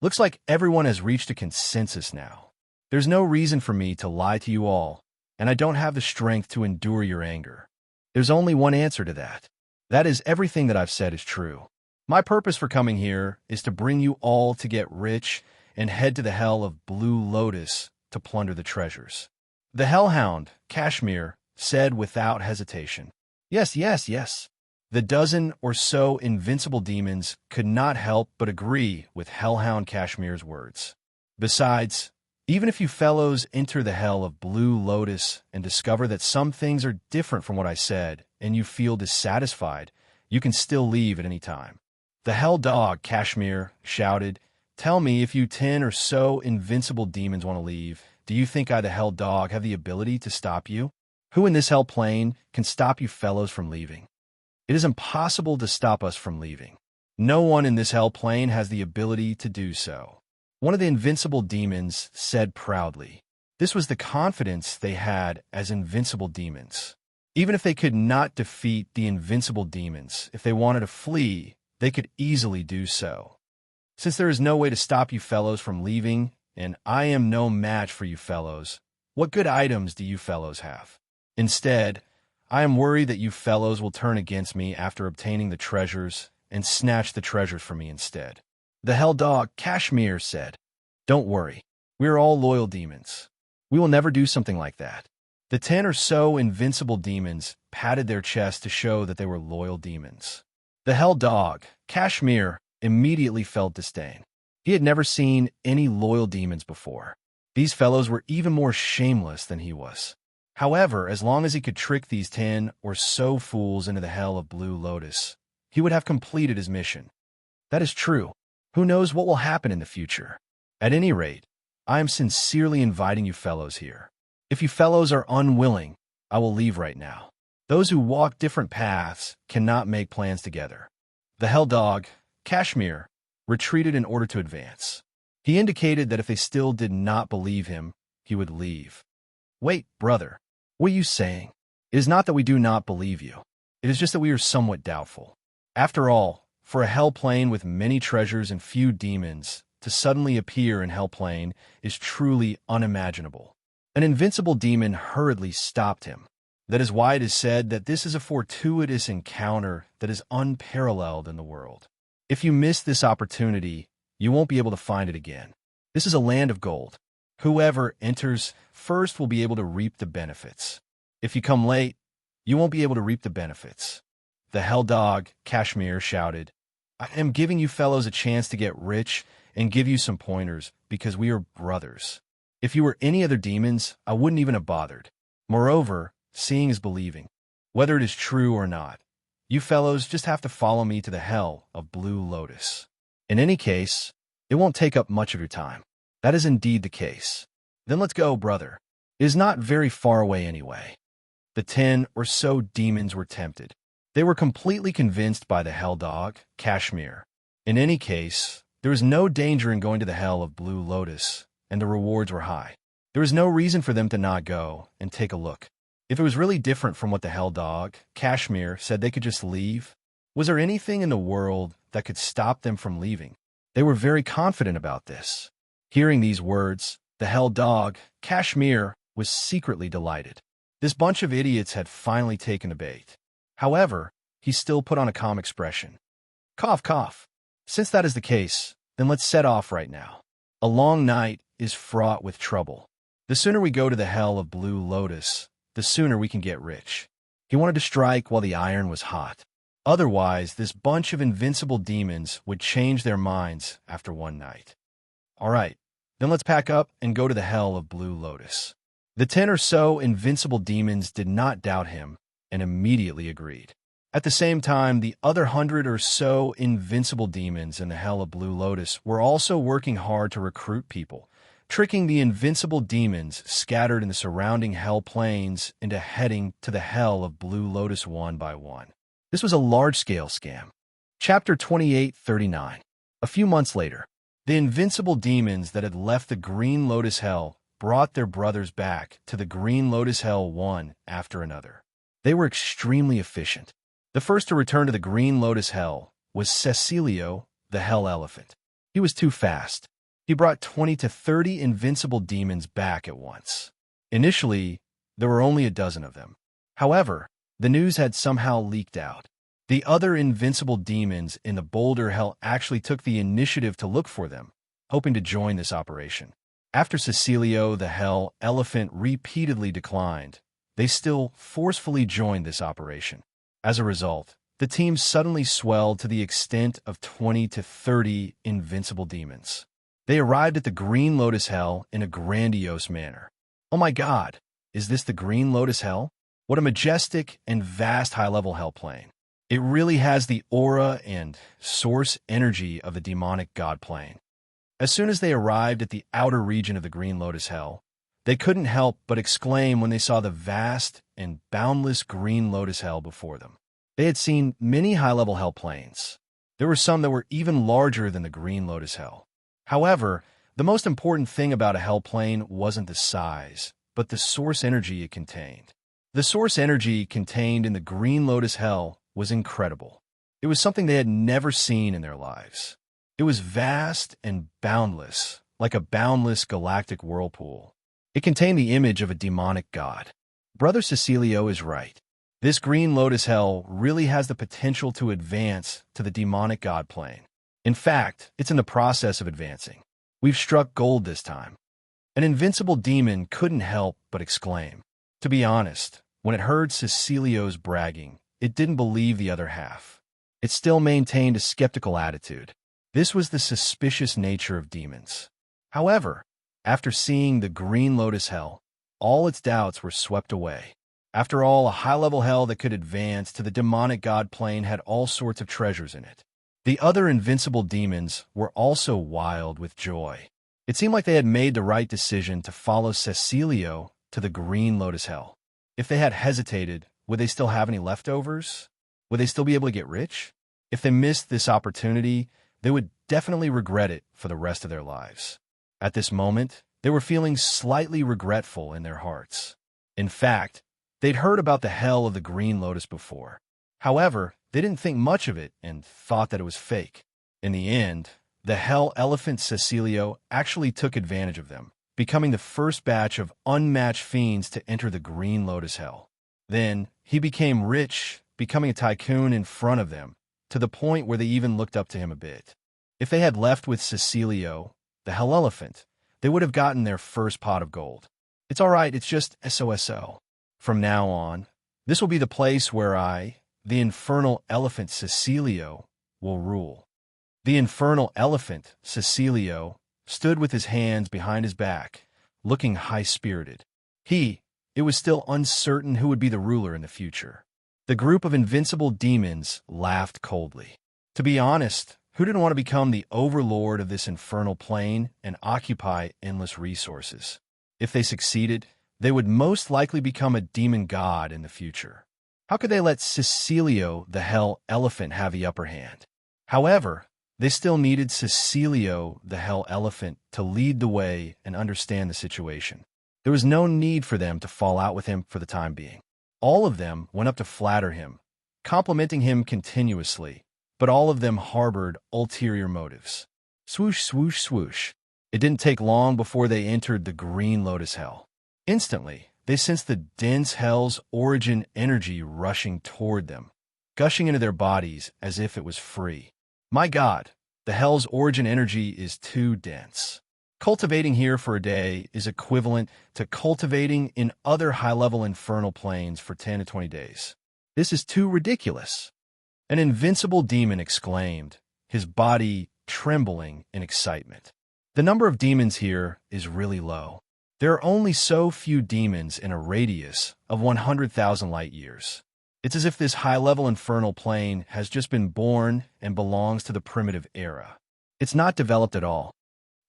Looks like everyone has reached a consensus now. There's no reason for me to lie to you all, and I don't have the strength to endure your anger. There's only one answer to that. That is, everything that I've said is true. My purpose for coming here is to bring you all to get rich and head to the hell of Blue Lotus to plunder the treasures. The hellhound, Kashmir, said without hesitation. Yes, yes, yes. The dozen or so invincible demons could not help but agree with hellhound Kashmir's words. Besides, even if you fellows enter the hell of Blue Lotus and discover that some things are different from what I said and you feel dissatisfied, you can still leave at any time. The hell dog, Kashmir, shouted, Tell me, if you 10 or so invincible demons want to leave, do you think I, the hell dog, have the ability to stop you? Who in this hell plane can stop you fellows from leaving? It is impossible to stop us from leaving. No one in this hell plane has the ability to do so. One of the invincible demons said proudly. This was the confidence they had as invincible demons. Even if they could not defeat the invincible demons, if they wanted to flee, they could easily do so. Since there is no way to stop you fellows from leaving, and I am no match for you fellows, what good items do you fellows have? Instead, I am worried that you fellows will turn against me after obtaining the treasures and snatch the treasures from me instead. The hell dog, Kashmir, said, Don't worry. We are all loyal demons. We will never do something like that. The 10 or so invincible demons patted their chests to show that they were loyal demons. The hell dog, Kashmir, immediately felt disdain. He had never seen any loyal demons before. These fellows were even more shameless than he was. However, as long as he could trick these 10 or so fools into the hell of Blue Lotus, he would have completed his mission. That is true. Who knows what will happen in the future? At any rate, I am sincerely inviting you fellows here. If you fellows are unwilling, I will leave right now. Those who walk different paths cannot make plans together. The hell dog, Kashmir, retreated in order to advance. He indicated that if they still did not believe him, he would leave. Wait, brother, what are you saying? It is not that we do not believe you. It is just that we are somewhat doubtful. After all, For a hell plane with many treasures and few demons to suddenly appear in hell plane is truly unimaginable. An invincible demon hurriedly stopped him. That is why it is said that this is a fortuitous encounter that is unparalleled in the world. If you miss this opportunity, you won't be able to find it again. This is a land of gold. Whoever enters first will be able to reap the benefits. If you come late, you won't be able to reap the benefits. The hell dog, Kashmir, shouted, I am giving you fellows a chance to get rich and give you some pointers because we are brothers. If you were any other demons, I wouldn't even have bothered. Moreover, seeing is believing. Whether it is true or not, you fellows just have to follow me to the hell of Blue Lotus. In any case, it won't take up much of your time. That is indeed the case. Then let's go, brother. It is not very far away anyway. The 10 or so demons were tempted. They were completely convinced by the hell dog, Kashmir. In any case, there was no danger in going to the hell of Blue Lotus, and the rewards were high. There was no reason for them to not go and take a look. If it was really different from what the hell dog, Kashmir, said they could just leave, was there anything in the world that could stop them from leaving? They were very confident about this. Hearing these words, the hell dog, Kashmir, was secretly delighted. This bunch of idiots had finally taken the bait. However, he still put on a calm expression. Cough, cough. Since that is the case, then let's set off right now. A long night is fraught with trouble. The sooner we go to the hell of Blue Lotus, the sooner we can get rich. He wanted to strike while the iron was hot. Otherwise, this bunch of invincible demons would change their minds after one night. All right, then let's pack up and go to the hell of Blue Lotus. The 10 or so invincible demons did not doubt him and immediately agreed. At the same time, the other 100 or so invincible demons in the hell of Blue Lotus were also working hard to recruit people, tricking the invincible demons scattered in the surrounding hell plains into heading to the hell of Blue Lotus one by one. This was a large-scale scam. Chapter 2839. A few months later, the invincible demons that had left the Green Lotus Hell brought their brothers back to the Green Lotus Hell one after another. They were extremely efficient. The first to return to the Green Lotus Hell was Cecilio, the Hell Elephant. He was too fast. He brought 20 to 30 invincible demons back at once. Initially, there were only a dozen of them. However, the news had somehow leaked out. The other invincible demons in the Boulder Hell actually took the initiative to look for them, hoping to join this operation. After Cecilio, the Hell Elephant, repeatedly declined, they still forcefully joined this operation. As a result, the team suddenly swelled to the extent of 20 to 30 invincible demons. They arrived at the Green Lotus Hell in a grandiose manner. Oh my God, is this the Green Lotus Hell? What a majestic and vast high-level hell plane. It really has the aura and source energy of the demonic god plane. As soon as they arrived at the outer region of the Green Lotus Hell, they couldn't help but exclaim when they saw the vast and boundless Green Lotus Hell before them. They had seen many high-level hell planes. There were some that were even larger than the Green Lotus Hell. However, the most important thing about a hell plane wasn't the size, but the source energy it contained. The source energy contained in the Green Lotus Hell was incredible. It was something they had never seen in their lives. It was vast and boundless, like a boundless galactic whirlpool. It contained the image of a demonic god. Brother Cecilio is right. This Green Lotus Hell really has the potential to advance to the demonic god plane. In fact, it's in the process of advancing. We've struck gold this time. An invincible demon couldn't help but exclaim. To be honest, when it heard Cecilio's bragging, it didn't believe the other half. It still maintained a skeptical attitude. This was the suspicious nature of demons. However, after seeing the Green Lotus Hell, all its doubts were swept away. After all, a high-level hell that could advance to the demonic god plane had all sorts of treasures in it. The other invincible demons were also wild with joy. It seemed like they had made the right decision to follow Cecilio to the Green Lotus Hell. If they had hesitated, would they still have any leftovers? Would they still be able to get rich? If they missed this opportunity, they would definitely regret it for the rest of their lives. At this moment, they were feeling slightly regretful in their hearts. In fact, they'd heard about the hell of the Green Lotus before. However, they They didn't think much of it and thought that it was fake. In the end, the hell elephant Cecilio actually took advantage of them, becoming the first batch of unmatched fiends to enter the Green Lotus Hell. Then, he became rich, becoming a tycoon in front of them, to the point where they even looked up to him a bit. If they had left with Cecilio, the hell elephant, they would have gotten their first pot of gold. It's all right, it's just SOSO. From now on, this will be the place where I, the infernal elephant Cecilio, will rule. The infernal elephant, Cecilio, stood with his hands behind his back, looking high-spirited. It was still uncertain who would be the ruler in the future. The group of invincible demons laughed coldly. To be honest, who didn't want to become the overlord of this infernal plane and occupy endless resources? If they succeeded, they would most likely become a demon god in the future. How could they let Cecilio, the hell elephant, have the upper hand? However, they still needed Cecilio, the hell elephant, to lead the way and understand the situation. There was no need for them to fall out with him for the time being. All of them went up to flatter him, complimenting him continuously, but all of them harbored ulterior motives. Swoosh, swoosh, swoosh. It didn't take long before they entered the Green Lotus Hell. Instantly, they sensed the dense hell's origin energy rushing toward them, gushing into their bodies as if it was free. My God, the hell's origin energy is too dense. Cultivating here for a day is equivalent to cultivating in other high-level infernal planes for 10 to 20 days. This is too ridiculous. An invincible demon exclaimed, his body trembling in excitement. The number of demons here is really low. There are only so few demons in a radius of 100,000 light-years. It's as if this high-level infernal plane has just been born and belongs to the primitive era. It's not developed at all.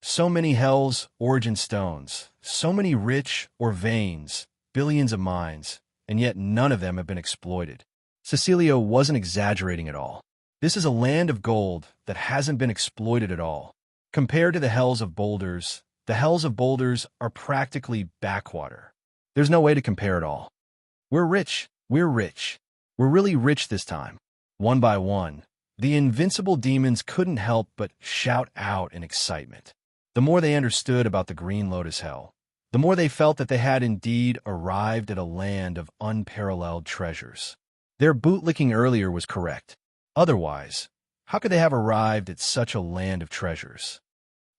So many hell's origin stones, so many rich or veins, billions of mines, and yet none of them have been exploited. Cecilio wasn't exaggerating at all. This is a land of gold that hasn't been exploited at all. Compared to the hells of boulders are practically backwater. There's no way to compare at all. We're rich. We're rich. We're really rich this time. One by one, the invincible demons couldn't help but shout out in excitement. The more they understood about the Green Lotus Hell, the more they felt that they had indeed arrived at a land of unparalleled treasures. Their bootlicking earlier was correct. Otherwise, how could they have arrived at such a land of treasures?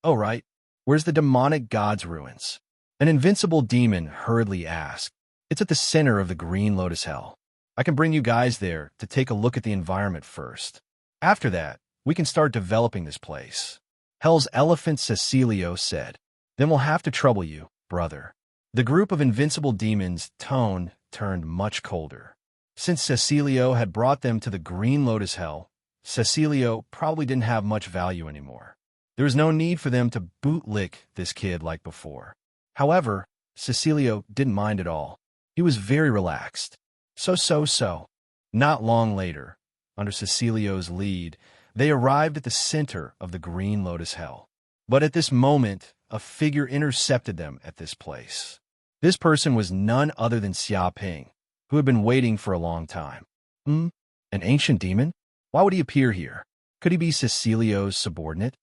Oh, right. Where's the demonic god's ruins? An invincible demon hurriedly asked. It's at the center of the Green Lotus Hell. I can bring you guys there to take a look at the environment first. After that, we can start developing this place. Hell's elephant Cecilio said. Then we'll have to trouble you, brother. The group of invincible demons' tone turned much colder. Since Cecilio had brought them to the Green Lotus Hell, Cecilio probably didn't have much value anymore. There was no need for them to bootlick this kid like before. However, Cecilio didn't mind at all. He was very relaxed. So. Not long later, under Cecilio's lead, they arrived at the center of the Green Lotus Hell. But at this moment, a figure intercepted them at this place. This person was none other than Xia Ping, who had been waiting for a long time. An ancient demon? Why would he appear here? Could he be Cecilio's subordinate?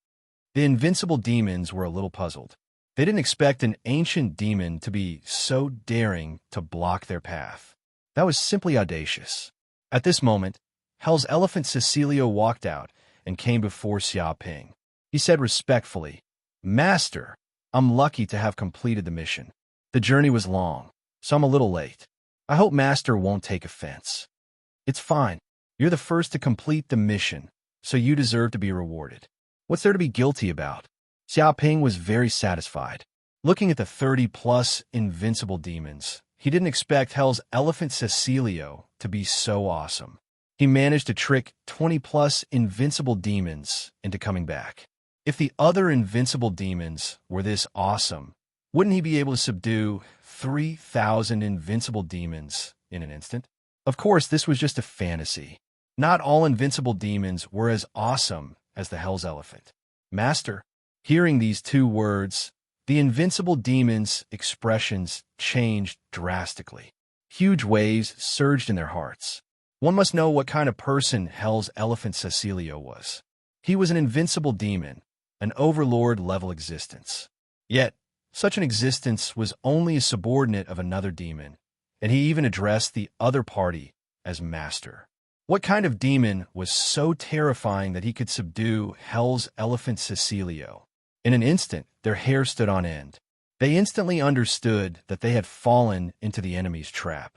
The invincible demons were a little puzzled. They didn't expect an ancient demon to be so daring to block their path. That was simply audacious. At this moment, Hell's elephant Cecilio walked out and came before Xia Ping. He said respectfully, "Master, I'm lucky to have completed the mission. The journey was long, so I'm a little late. I hope Master won't take offense." "It's fine. You're the first to complete the mission, so you deserve to be rewarded. What's there to be guilty about?" Xia Ping was very satisfied. Looking at the 30-plus invincible demons, he didn't expect Hell's elephant Cecilio to be so awesome. He managed to trick 20-plus invincible demons into coming back. If the other invincible demons were this awesome, wouldn't he be able to subdue 3,000 invincible demons in an instant? Of course, this was just a fantasy. Not all invincible demons were as awesome as the Hell's elephant. "Master," hearing these two words, the invincible demons' expressions changed drastically. Huge waves surged in their hearts. One must know what kind of person Hell's elephant Cecilio was. He was an invincible demon, an overlord-level existence. Yet, such an existence was only a subordinate of another demon, and he even addressed the other party as master. What kind of demon was so terrifying that he could subdue Hell's elephant Cecilio? In an instant, their hair stood on end. They instantly understood that they had fallen into the enemy's trap.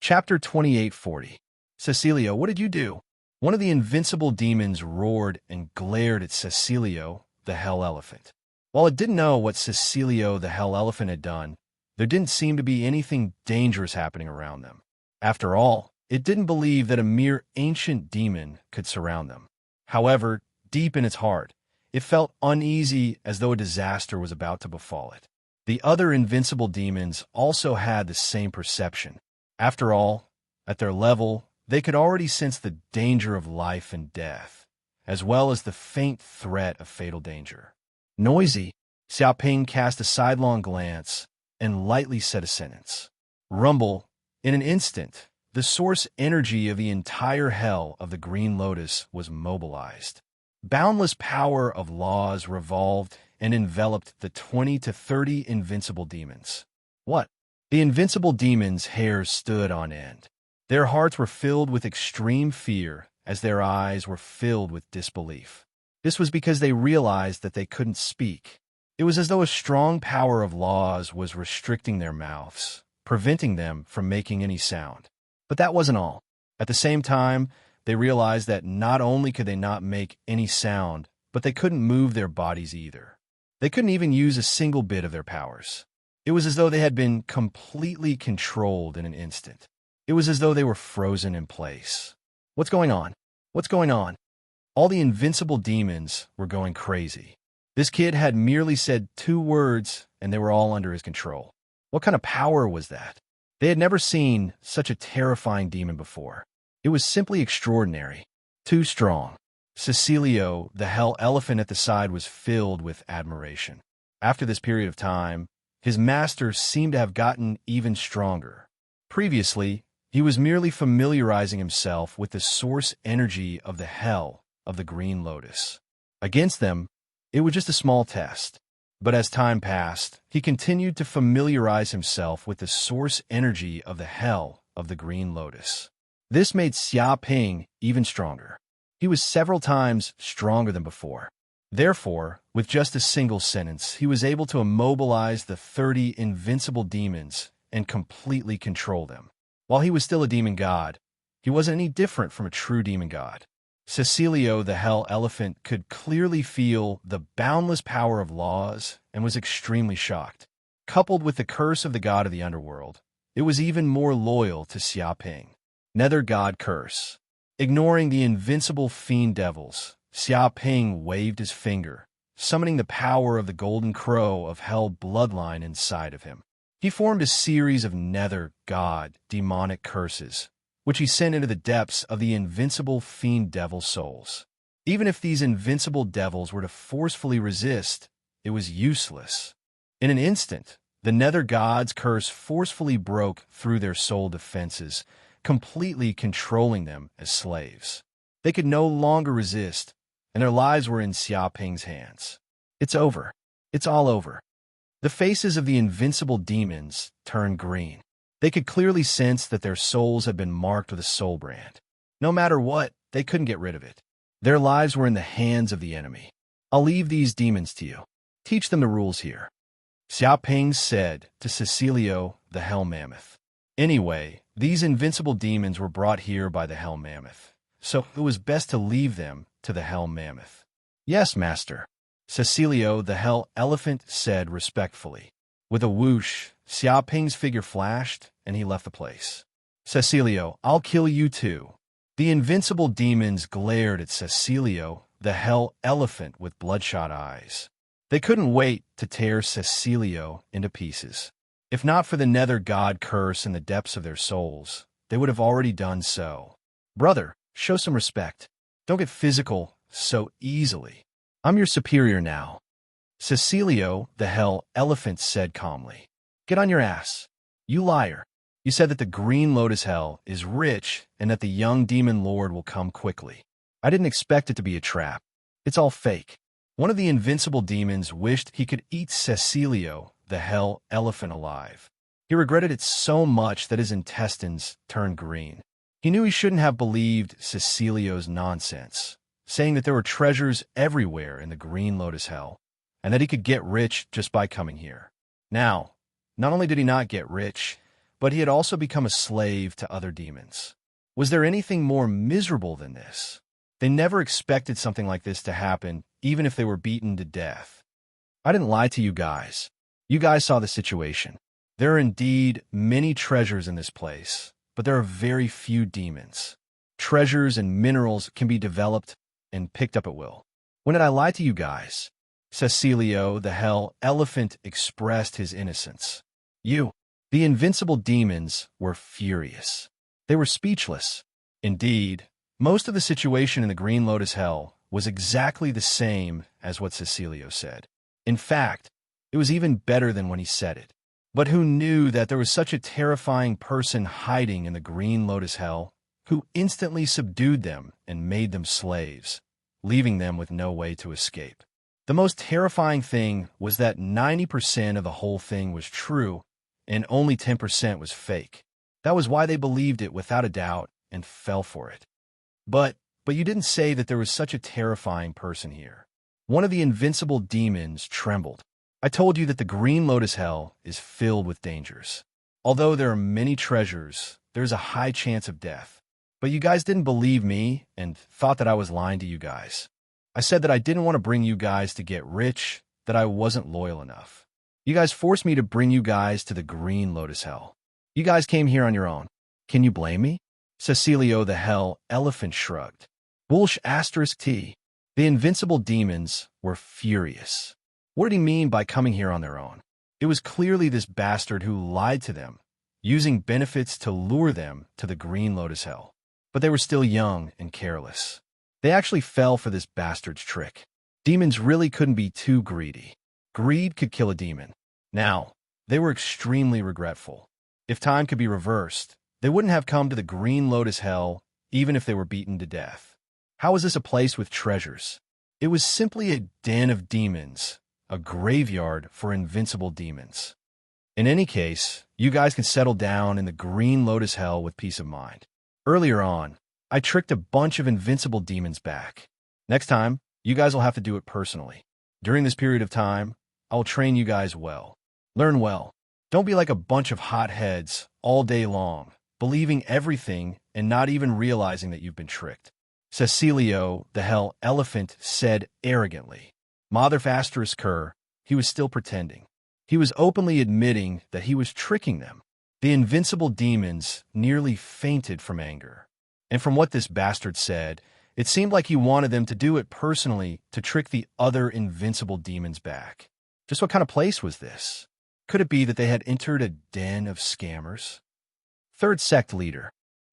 Chapter 2840. Cecilio, what did you do? One of the invincible demons roared and glared at Cecilio, the Hell Elephant. While it didn't know what Cecilio, the Hell Elephant, had done, there didn't seem to be anything dangerous happening around them. After all, it didn't believe that a mere ancient demon could surround them. However, deep in its heart, it felt uneasy as though a disaster was about to befall it. The other invincible demons also had the same perception. After all, at their level, they could already sense the danger of life and death, as well as the faint threat of fatal danger. Noisy, Xiaoping cast a sidelong glance and lightly said a sentence. Rumble, in an instant, the source energy of the entire hell of the Green Lotus was mobilized. Boundless power of laws revolved and enveloped the 20 to 30 invincible demons. What? The invincible demons' hairs stood on end. Their hearts were filled with extreme fear as their eyes were filled with disbelief. This was because they realized that they couldn't speak. It was as though a strong power of laws was restricting their mouths, preventing them from making any sound. But that wasn't all. At the same time, they realized that not only could they not make any sound, but they couldn't move their bodies either. They couldn't even use a single bit of their powers. It was as though they had been completely controlled in an instant. It was as though they were frozen in place. What's going on? What's going on? All the invincible demons were going crazy. This kid had merely said 2 words, and they were all under his control. What kind of power was that? They had never seen such a terrifying demon before. It was simply extraordinary. Too strong. Cecilio, the Hell Elephant at the side, was filled with admiration. After this period of time, his master seemed to have gotten even stronger. Previously, he was merely familiarizing himself with the source energy of the Hell of the Green Lotus. Against them, it was just a small test. But as time passed, he continued to familiarize himself with the source energy of the Hell of the Green Lotus. This made Xiaoping even stronger. He was several times stronger than before. Therefore, with just a single sentence, he was able to immobilize the 30 invincible demons and completely control them. While he was still a demon god, he wasn't any different from a true demon god. Cecilio, the Hell Elephant, could clearly feel the boundless power of laws and was extremely shocked. Coupled with the curse of the god of the underworld, it was even more loyal to Xiaoping. Nether God Curse. Ignoring the invincible fiend devils, Xiaoping waved his finger, summoning the power of the golden crow of Hell bloodline inside of him. He formed a series of nether god demonic curses, which he sent into the depths of the invincible fiend devil souls. Even if these invincible devils were to forcefully resist, it was useless. In an instant, the nether god's curse forcefully broke through their soul defenses, completely controlling them as slaves. They could no longer resist, and their lives were in Xiaoping's hands. It's over. It's all over. The faces of the invincible demons turned green. They could clearly sense that their souls had been marked with a soul brand. No matter what, they couldn't get rid of it. Their lives were in the hands of the enemy. I'll leave these demons to you. Teach them the rules here. Xiaoping said to Cecilio, the Hell Mammoth. Anyway, these invincible demons were brought here by the Hell Mammoth, so it was best to leave them to the Hell Mammoth. Yes, master. Cecilio, the Hell Elephant, said respectfully. With a whoosh, Xiaoping's figure flashed, and he left the place. Cecilio, I'll kill you too. The invincible demons glared at Cecilio, the Hell Elephant, with bloodshot eyes. They couldn't wait to tear Cecilio into pieces. If not for the nether god curse in the depths of their souls, they would have already done so. Brother, show some respect. Don't get physical so easily. I'm your superior now. Cecilio, the Hell Elephant, said calmly. Get on your ass. You liar. You said that the Green Lotus Hell is rich and that the young demon lord will come quickly. I didn't expect it to be a trap. It's all fake. One of the invincible demons wished he could eat Cecilio, the hell elephant, alive. He regretted it so much that his intestines turned green. He knew he shouldn't have believed Cecilio's nonsense, saying that there were treasures everywhere in the Green Lotus Hell, and that he could get rich just by coming here. Now, not only did he not get rich, but he had also become a slave to other demons. Was there anything more miserable than this? They never expected something like this to happen, even if they were beaten to death. I didn't lie to you guys. You guys saw the situation. There are indeed many treasures in this place, but there are very few demons. Treasures and minerals can be developed and picked up at will. When did I lie to you guys? Cecilio, the hell elephant, expressed his innocence. The invincible demons were furious. They were speechless. Indeed, most of the situation in the Green Lotus Hell was exactly the same as what Cecilio said. In fact, it was even better than when he said it. But who knew that there was such a terrifying person hiding in the Green Lotus Hell who instantly subdued them and made them slaves, leaving them with no way to escape? The most terrifying thing was that 90% of the whole thing was true and only 10% was fake. That was why they believed it without a doubt and fell for it. But you didn't say that there was such a terrifying person here. One of the invincible demons trembled. I told you that the Green Lotus Hell is filled with dangers. Although there are many treasures, there's a high chance of death. But you guys didn't believe me and thought that I was lying to you guys. I said that I didn't want to bring you guys to get rich, that I wasn't loyal enough. You guys forced me to bring you guys to the Green Lotus Hell. You guys came here on your own. Can you blame me? Cecilio, the hell elephant, shrugged. Bullsh *T. The invincible demons were furious. What did he mean by coming here on their own? It was clearly this bastard who lied to them, using benefits to lure them to the Green Lotus Hell. But they were still young and careless. They actually fell for this bastard's trick. Demons really couldn't be too greedy. Greed could kill a demon. Now, they were extremely regretful. If time could be reversed, they wouldn't have come to the Green Lotus Hell, even if they were beaten to death. How was this a place with treasures? It was simply a den of demons, a graveyard for invincible demons. In any case, you guys can settle down in the Green Lotus Hell with peace of mind. Earlier on, I tricked a bunch of invincible demons back. Next time, you guys will have to do it personally. During this period of time, I will train you guys well. Learn well. Don't be like a bunch of hotheads all day long, believing everything and not even realizing that you've been tricked. Cecilio, the hell elephant, said arrogantly. Motherfasterus, he was still pretending. He was openly admitting that he was tricking them. The invincible demons nearly fainted from anger. And from what this bastard said, it seemed like he wanted them to do it personally to trick the other invincible demons back. Just what kind of place was this? Could it be that they had entered a den of scammers? Third Sect Leader.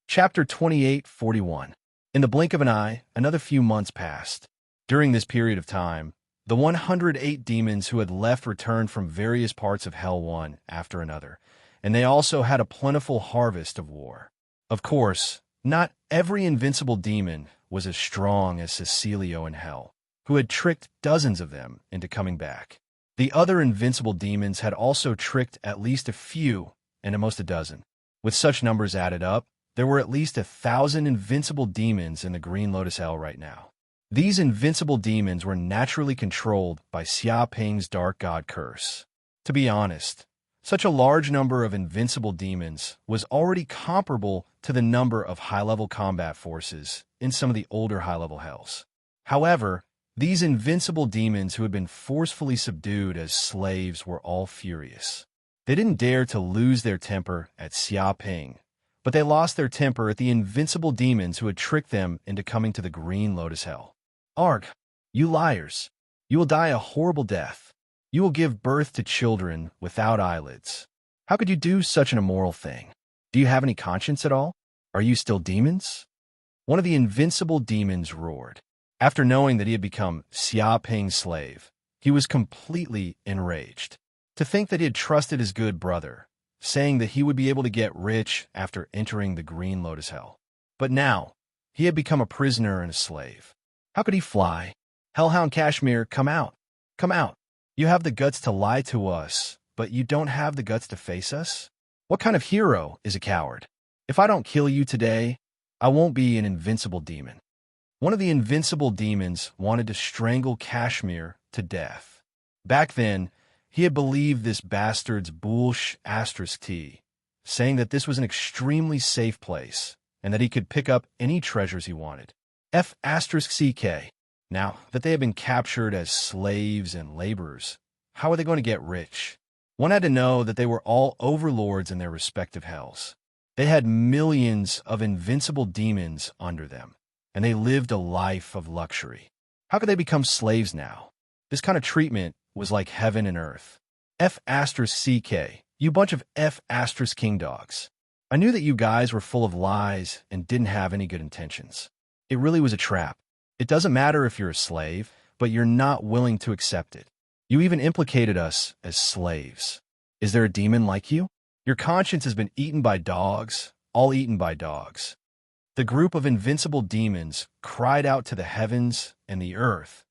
Chapter 28:41. In the blink of an eye, another few months passed. During this period of time, the 108 demons who had left returned from various parts of Hell one after another, and they also had a plentiful harvest of war. Of course, not every invincible demon was as strong as Cecilio in Hell, who had tricked dozens of them into coming back. The other invincible demons had also tricked at least a few, and at most a dozen. With such numbers added up, there were at least 1,000 invincible demons in the Green Lotus Hell right now. These invincible demons were naturally controlled by Xia Ping's Dark God curse. To be honest, such a large number of invincible demons was already comparable to the number of high-level combat forces in some of the older high-level hells. However, these invincible demons who had been forcefully subdued as slaves were all furious. They didn't dare to lose their temper at Xia Ping, but they lost their temper at the invincible demons who had tricked them into coming to the Green Lotus Hell. Arg, you liars! You will die a horrible death. You will give birth to children without eyelids. How could you do such an immoral thing? Do you have any conscience at all? Are you still demons? One of the invincible demons roared. After knowing that he had become Xia Ping's slave, he was completely enraged. To think that he had trusted his good brother, saying that he would be able to get rich after entering the Green Lotus Hell. But now, he had become a prisoner and a slave. How could he fly? Hellhound Kashmir, come out. Come out. You have the guts to lie to us, but you don't have the guts to face us? What kind of hero is a coward? If I don't kill you today, I won't be an invincible demon. One of the invincible demons wanted to strangle Kashmir to death. Back then, he had believed this bastard's *T, saying that this was an extremely safe place and that he could pick up any treasures he wanted. *CK. Now that they had been captured as slaves and laborers, how are they going to get rich? One had to know that they were all overlords in their respective hells. They had millions of invincible demons under them, and they lived a life of luxury. How could they become slaves now? This kind of treatment was like heaven and earth. *CK, you bunch of *king dogs. I knew that you guys were full of lies and didn't have any good intentions. It really was a trap. It doesn't matter if you're a slave, but you're not willing to accept it. You even implicated us as slaves. Is there a demon like you? Your conscience has been eaten by dogs, all eaten by dogs. The group of invincible demons cried out to the heavens and the earth,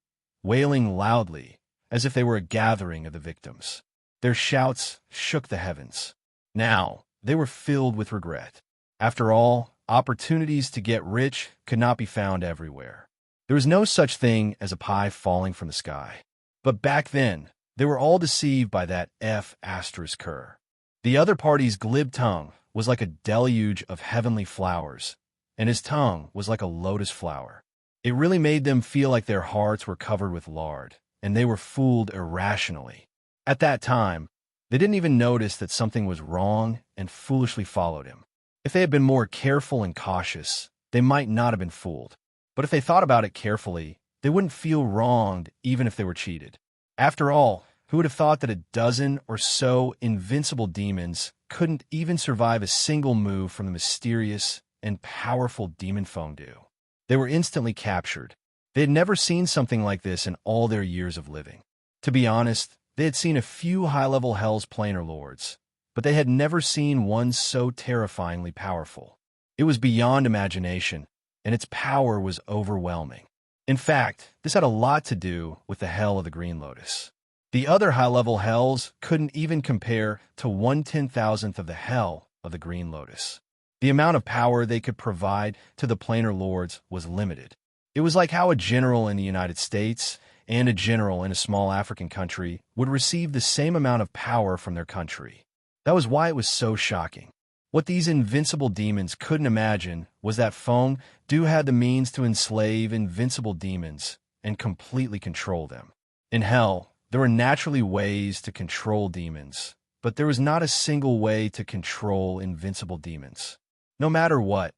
wailing loudly as if they were a gathering of the victims. Their shouts shook the heavens. Now, they were filled with regret. After all, opportunities to get rich could not be found everywhere. There was no such thing as a pie falling from the sky. But back then, they were all deceived by that *Cur. The other party's glib tongue was like a deluge of heavenly flowers, and his tongue was like a lotus flower. It really made them feel like their hearts were covered with lard, and they were fooled irrationally. At that time, they didn't even notice that something was wrong and foolishly followed him. If they had been more careful and cautious, they might not have been fooled. But if they thought about it carefully, they wouldn't feel wronged even if they were cheated. After all, who would have thought that a dozen or so invincible demons couldn't even survive a single move from the mysterious and powerful demon fondue? They were instantly captured. They had never seen something like this in all their years of living. To be honest, they had seen a few high-level Hell's planar lords, but they had never seen one so terrifyingly powerful. It was beyond imagination, and its power was overwhelming. In fact, this had a lot to do with the Hell of the Green Lotus. The other high-level Hells couldn't even compare to 1/10,000th of the Hell of the Green Lotus. The amount of power they could provide to the planar lords was limited. It was like how a general in the United States and a general in a small African country would receive the same amount of power from their country. That was why it was so shocking. What these invincible demons couldn't imagine was that Feng Du had the means to enslave invincible demons and completely control them. In Hell, there were naturally ways to control demons, but there was not a single way to control invincible demons. No matter what,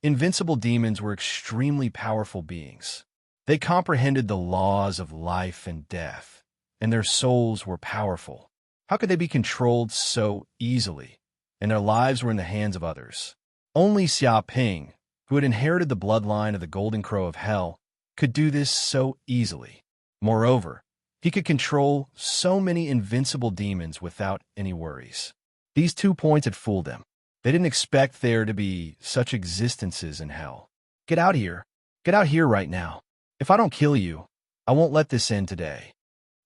invincible demons were extremely powerful beings. They comprehended the laws of life and death, and their souls were powerful. How could they be controlled so easily? And their lives were in the hands of others. Only Xia Ping, who had inherited the bloodline of the Golden Crow of Hell, could do this so easily. Moreover, he could control so many invincible demons without any worries. These 2 points had fooled them. They didn't expect there to be such existences in Hell. Get out here. Get out here right now. If I don't kill you, I won't let this end today.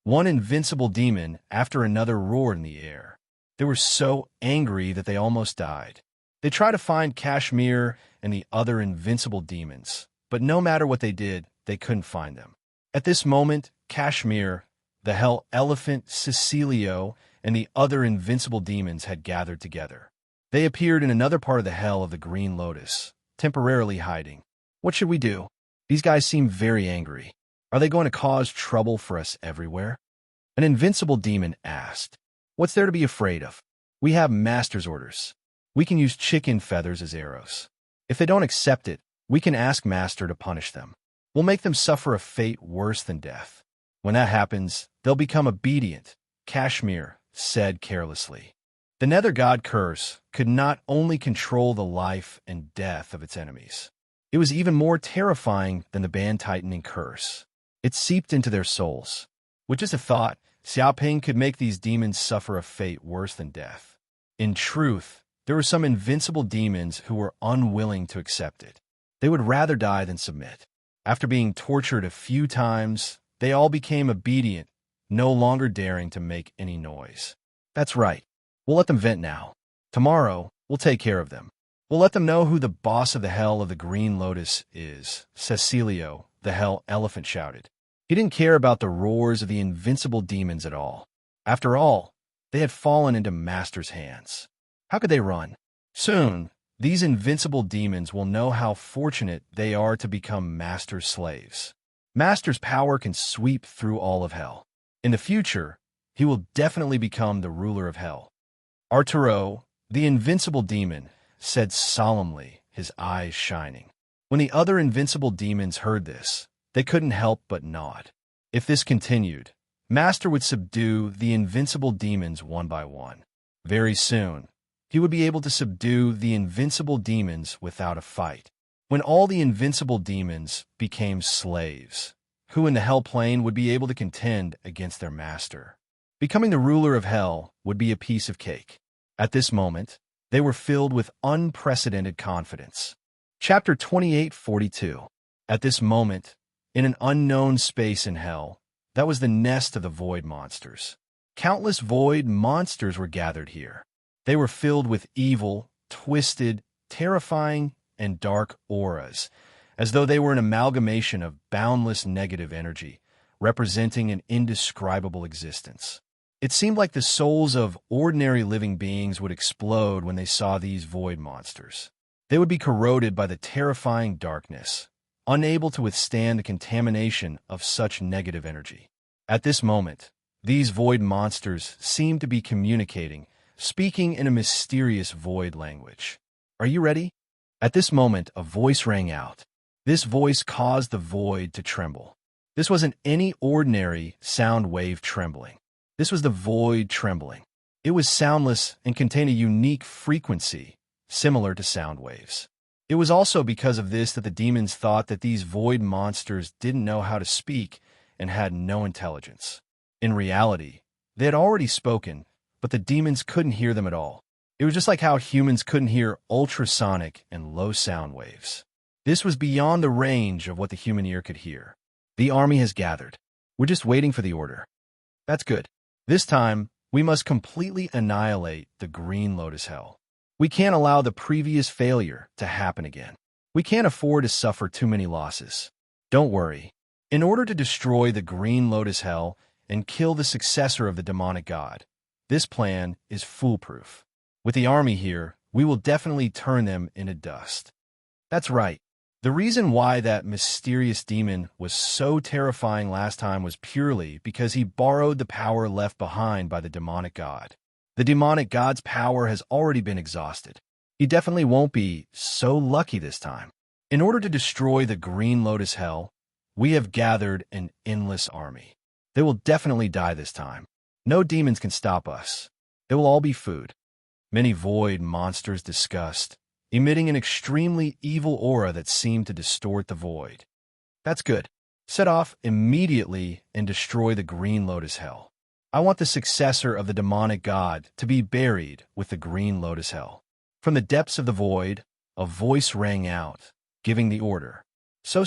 One invincible demon after another roared in the air. They were so angry that they almost died. They tried to find Kashmir and the other invincible demons, but no matter what they did, they couldn't find them. At this moment, Kashmir, the Hell Elephant, Cecilio, and the other invincible demons had gathered together. They appeared in another part of the Hell of the Green Lotus, temporarily hiding. What should we do? These guys seem very angry. Are they going to cause trouble for us everywhere? An invincible demon asked. What's there to be afraid of? We have master's orders. We can use chicken feathers as arrows. If they don't accept it, we can ask master to punish them. We'll make them suffer a fate worse than death. When that happens, they'll become obedient, Kashmir said carelessly. The Nether God Curse could not only control the life and death of its enemies. It was even more terrifying than the band-tightening curse. It seeped into their souls. With just a thought, Xiaoping could make these demons suffer a fate worse than death. In truth, there were some invincible demons who were unwilling to accept it. They would rather die than submit. After being tortured a few times, they all became obedient, no longer daring to make any noise. That's right. We'll let them vent now. Tomorrow, we'll take care of them. We'll let them know who the boss of the Hell of the Green Lotus is, Cecilio, the Hell Elephant shouted. He didn't care about the roars of the invincible demons at all. After all, they had fallen into Master's hands. How could they run? Soon, these invincible demons will know how fortunate they are to become Master's slaves. Master's power can sweep through all of Hell. In the future, he will definitely become the ruler of Hell. Arturo, the invincible demon, said solemnly, his eyes shining. When the other invincible demons heard this, they couldn't help but nod. If this continued, Master would subdue the invincible demons one by one. Very soon, he would be able to subdue the invincible demons without a fight. When all the invincible demons became slaves, who in the Hell Plane would be able to contend against their master? Becoming the ruler of Hell would be a piece of cake. At this moment, they were filled with unprecedented confidence. Chapter 28:42. At this moment, in an unknown space in Hell, that was the nest of the void monsters. Countless void monsters were gathered here. They were filled with evil, twisted, terrifying, and dark auras, as though they were an amalgamation of boundless negative energy, representing an indescribable existence. It seemed like the souls of ordinary living beings would explode when they saw these void monsters. They would be corroded by the terrifying darkness, unable to withstand the contamination of such negative energy. At this moment, these void monsters seemed to be communicating, speaking in a mysterious void language. Are you ready? At this moment, a voice rang out. This voice caused the void to tremble. This wasn't any ordinary sound wave trembling. This was the void trembling. It was soundless and contained a unique frequency, similar to sound waves. It was also because of this that the demons thought that these void monsters didn't know how to speak and had no intelligence. In reality, they had already spoken, but the demons couldn't hear them at all. It was just like how humans couldn't hear ultrasonic and low sound waves. This was beyond the range of what the human ear could hear. The army has gathered. We're just waiting for the order. That's good. This time, we must completely annihilate the Green Lotus Hell. We can't allow the previous failure to happen again. We can't afford to suffer too many losses. Don't worry. In order to destroy the Green Lotus Hell and kill the successor of the demonic god, this plan is foolproof. With the army here, we will definitely turn them into dust. That's right. The reason why that mysterious demon was so terrifying last time was purely because he borrowed the power left behind by the demonic god. The demonic god's power has already been exhausted. He definitely won't be so lucky this time. In order to destroy the Green Lotus Hell, we have gathered an endless army. They will definitely die this time. No demons can stop us. They will all be food. Many void monsters discussed, emitting an extremely evil aura that seemed to distort the void. That's good. Set off immediately and destroy the Green Lotus Hell. I want the successor of the demonic god to be buried with the Green Lotus Hell. From the depths of the void, a voice rang out, giving the order. So.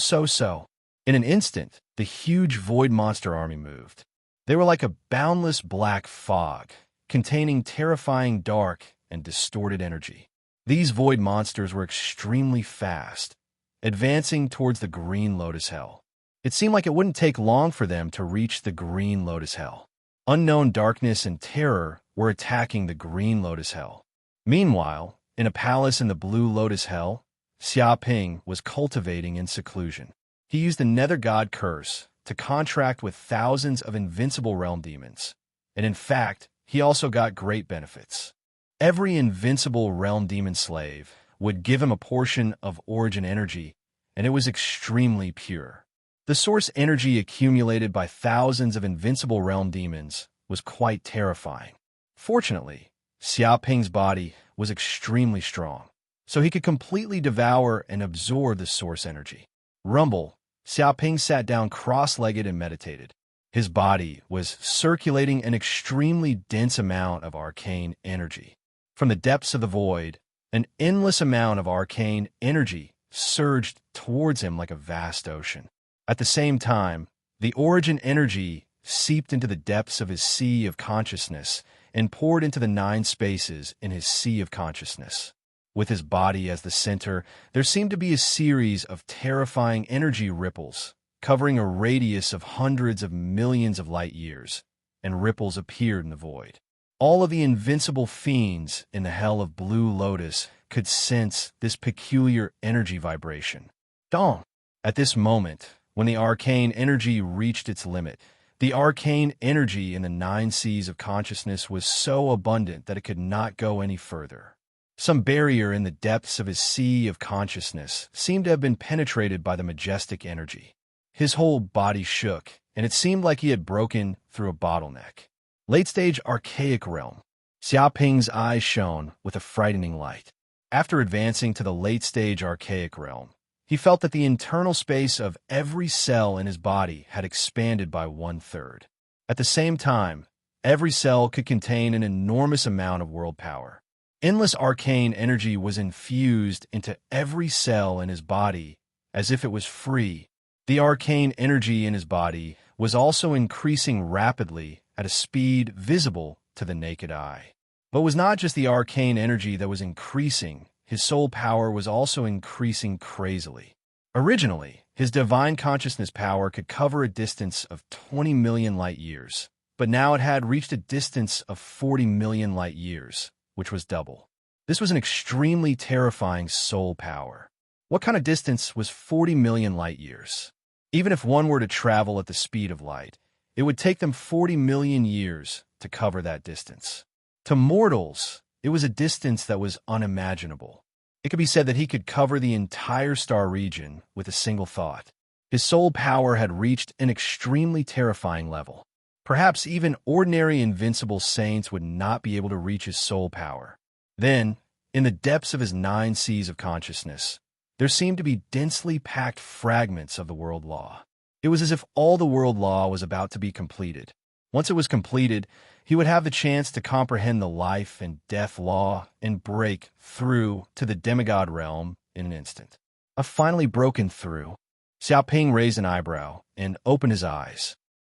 In an instant, the huge void monster army moved. They were like a boundless black fog, containing terrifying dark and distorted energy. These void monsters were extremely fast, advancing towards the Green Lotus Hell. It seemed like it wouldn't take long for them to reach the Green Lotus Hell. Unknown darkness and terror were attacking the Green Lotus Hell. Meanwhile, in a palace in the Blue Lotus Hell, Xia Ping was cultivating in seclusion. He used the Nether God Curse to contract with thousands of invincible realm demons, and in fact, he also got great benefits. Every invincible realm demon slave would give him a portion of origin energy, and it was extremely pure. The source energy accumulated by thousands of invincible realm demons was quite terrifying. Fortunately, Xia Ping's body was extremely strong, so he could completely devour and absorb the source energy. Rumble, Xia Ping sat down cross-legged and meditated. His body was circulating an extremely dense amount of arcane energy. From the depths of the void, an endless amount of arcane energy surged towards him like a vast ocean. At the same time, the origin energy seeped into the depths of his sea of consciousness and poured into the 9 spaces in his sea of consciousness. With his body as the center, there seemed to be a series of terrifying energy ripples, covering a radius of hundreds of millions of light years, and ripples appeared in the void. All of the invincible fiends in the hell of Blue Lotus could sense this peculiar energy vibration. Dong! At this moment, when the arcane energy reached its limit, the arcane energy in the 9 seas of consciousness was so abundant that it could not go any further. Some barrier in the depths of his sea of consciousness seemed to have been penetrated by the majestic energy. His whole body shook, and it seemed like he had broken through a bottleneck. Late-stage archaic realm. Xiaoping's eyes shone with a frightening light. After advancing to the late-stage archaic realm, he felt that the internal space of every cell in his body had expanded by 1/3. At the same time, every cell could contain an enormous amount of world power. Endless arcane energy was infused into every cell in his body as if it was free. The arcane energy in his body was also increasing rapidly at a speed visible to the naked eye. But it was not just the arcane energy that was increasing, his soul power was also increasing crazily. Originally, his divine consciousness power could cover a distance of 20 million light years, but now it had reached a distance of 40 million light years, which was double. This was an extremely terrifying soul power. What kind of distance was 40 million light years? Even if one were to travel at the speed of light, it would take them 40 million years to cover that distance. To mortals, it was a distance that was unimaginable. It could be said that he could cover the entire star region with a single thought. His soul power had reached an extremely terrifying level. Perhaps even ordinary invincible saints would not be able to reach his soul power. Then, in the depths of his 9 seas of consciousness, there seemed to be densely packed fragments of the world law. It was as if all the world law was about to be completed. Once it was completed, he would have the chance to comprehend the life and death law and break through to the demigod realm in an instant. I've finally broken through. Xiaoping raised an eyebrow and opened his eyes.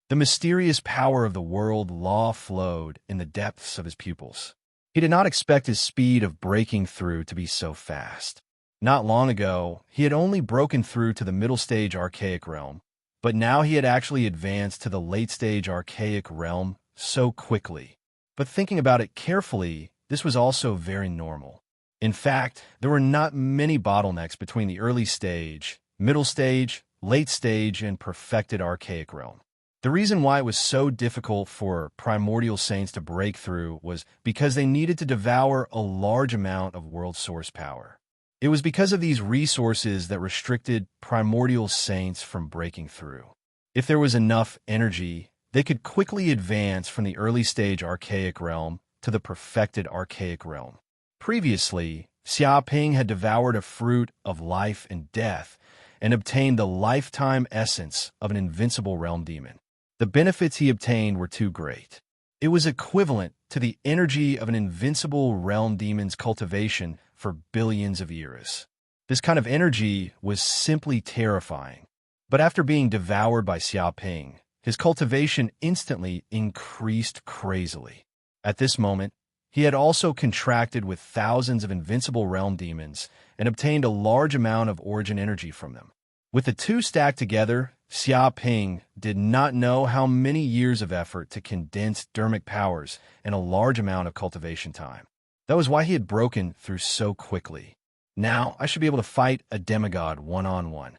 The mysterious power of the world law flowed in the depths of his pupils. He did not expect his speed of breaking through to be so fast. Not long ago, he had only broken through to the middle-stage archaic realm, but now he had actually advanced to the late-stage archaic realm so quickly. But thinking about it carefully, this was also very normal. In fact, there were not many bottlenecks between the early stage, middle stage, late stage, and perfected archaic realm. The reason why it was so difficult for primordial saints to break through was because they needed to devour a large amount of world source power. It was because of these resources that restricted primordial saints from breaking through. If there was enough energy, they could quickly advance from the early stage archaic realm to the perfected archaic realm. Previously, Xiaoping had devoured a fruit of life and death and obtained the lifetime essence of an invincible realm demon. The benefits he obtained were too great. It was equivalent to the energy of an invincible realm demon's cultivation for billions of years. This kind of energy was simply terrifying. But after being devoured by Xiaoping, his cultivation instantly increased crazily. At this moment, he had also contracted with thousands of invincible realm demons and obtained a large amount of origin energy from them. With the two stacked together, Xiaoping did not know how many years of effort to condense dermic powers and a large amount of cultivation time. That was why he had broken through so quickly. Now I should be able to fight a demigod one-on-one.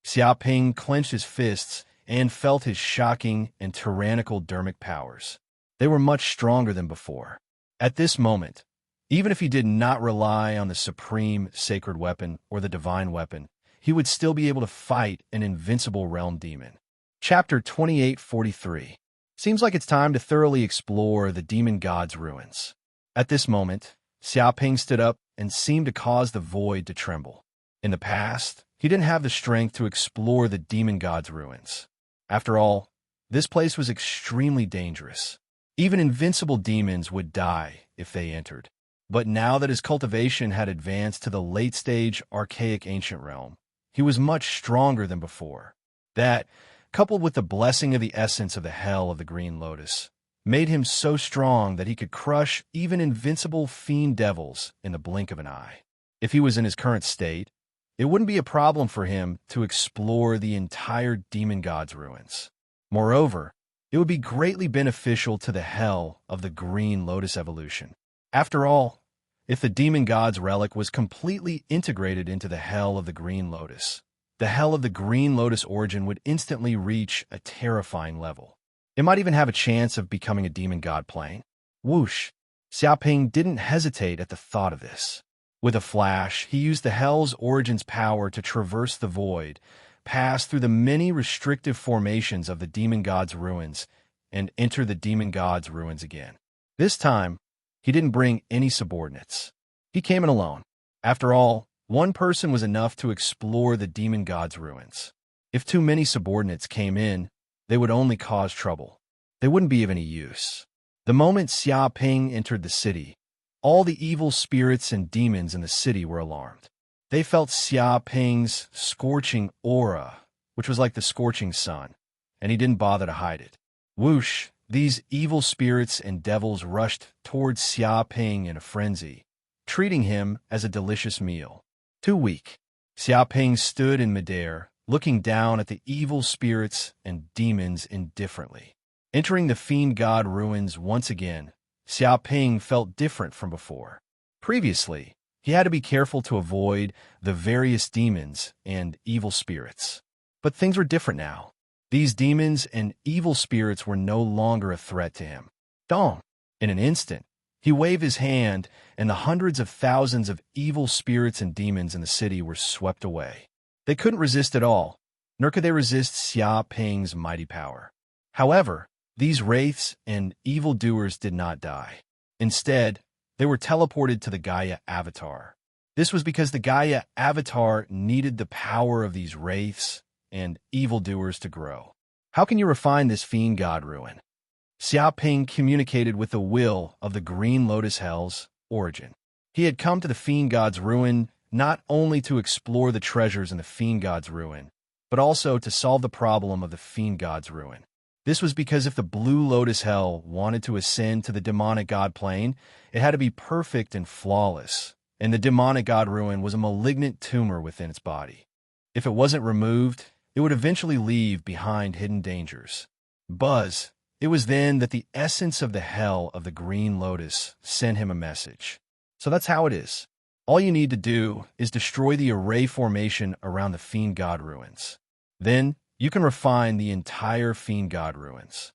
Xiaoping clenched his fists and felt his shocking and tyrannical dermic powers. They were much stronger than before. At this moment, even if he did not rely on the supreme sacred weapon or the divine weapon, he would still be able to fight an invincible realm demon. Chapter 2843. Seems like it's time to thoroughly explore the demon god's ruins. At this moment, Xiaoping stood up and seemed to cause the void to tremble. In the past, he didn't have the strength to explore the demon god's ruins. After all, this place was extremely dangerous. Even invincible demons would die if they entered. But now that his cultivation had advanced to the late-stage archaic ancient realm, he was much stronger than before. That, coupled with the blessing of the essence of the hell of the green lotus, made him so strong that he could crush even invincible fiend devils in the blink of an eye. If he was in his current state, it wouldn't be a problem for him to explore the entire demon god's ruins. Moreover, it would be greatly beneficial to the hell of the green lotus evolution. After all, if the demon god's relic was completely integrated into the hell of the green lotus, the hell of the green lotus origin would instantly reach a terrifying level. It might even have a chance of becoming a demon god plane. Whoosh! Xiaoping didn't hesitate at the thought of this. With a flash, he used the hell's origin's power to traverse the void, pass through the many restrictive formations of the demon god's ruins, and enter the demon god's ruins again. This time, he didn't bring any subordinates. He came in alone. After all, one person was enough to explore the demon god's ruins. If too many subordinates came in, they would only cause trouble. They wouldn't be of any use. The moment Xiaoping entered the city, all the evil spirits and demons in the city were alarmed. They felt Xiaoping's scorching aura, which was like the scorching sun, and he didn't bother to hide it. Whoosh! These evil spirits and devils rushed towards Xiaoping in a frenzy, treating him as a delicious meal. Too weak, Xiaoping stood in midair, looking down at the evil spirits and demons indifferently. Entering the fiend god ruins once again, Xiaoping felt different from before. Previously, he had to be careful to avoid the various demons and evil spirits. But things were different now. These demons and evil spirits were no longer a threat to him. Dong! In an instant, he waved his hand, and the hundreds of thousands of evil spirits and demons in the city were swept away. They couldn't resist at all, nor could they resist Xiaoping's mighty power. However, these wraiths and evildoers did not die. Instead, they were teleported to the Gaia Avatar. This was because the Gaia Avatar needed the power of these wraiths and evildoers to grow. How can you refine this fiend god ruin? Xiaoping communicated with the will of the Green Lotus Hell's origin. He had come to the fiend god's ruin not only to explore the treasures in the fiend god's ruin, but also to solve the problem of the fiend god's ruin. This was because if the Blue Lotus Hell wanted to ascend to the demonic god plane, it had to be perfect and flawless, and the demonic god ruin was a malignant tumor within its body. If it wasn't removed, it would eventually leave behind hidden dangers. Buzz, it was then that the essence of the hell of the Green Lotus sent him a message. So that's how it is. All you need to do is destroy the array formation around the fiend god ruins. Then, you can refine the entire fiend god ruins.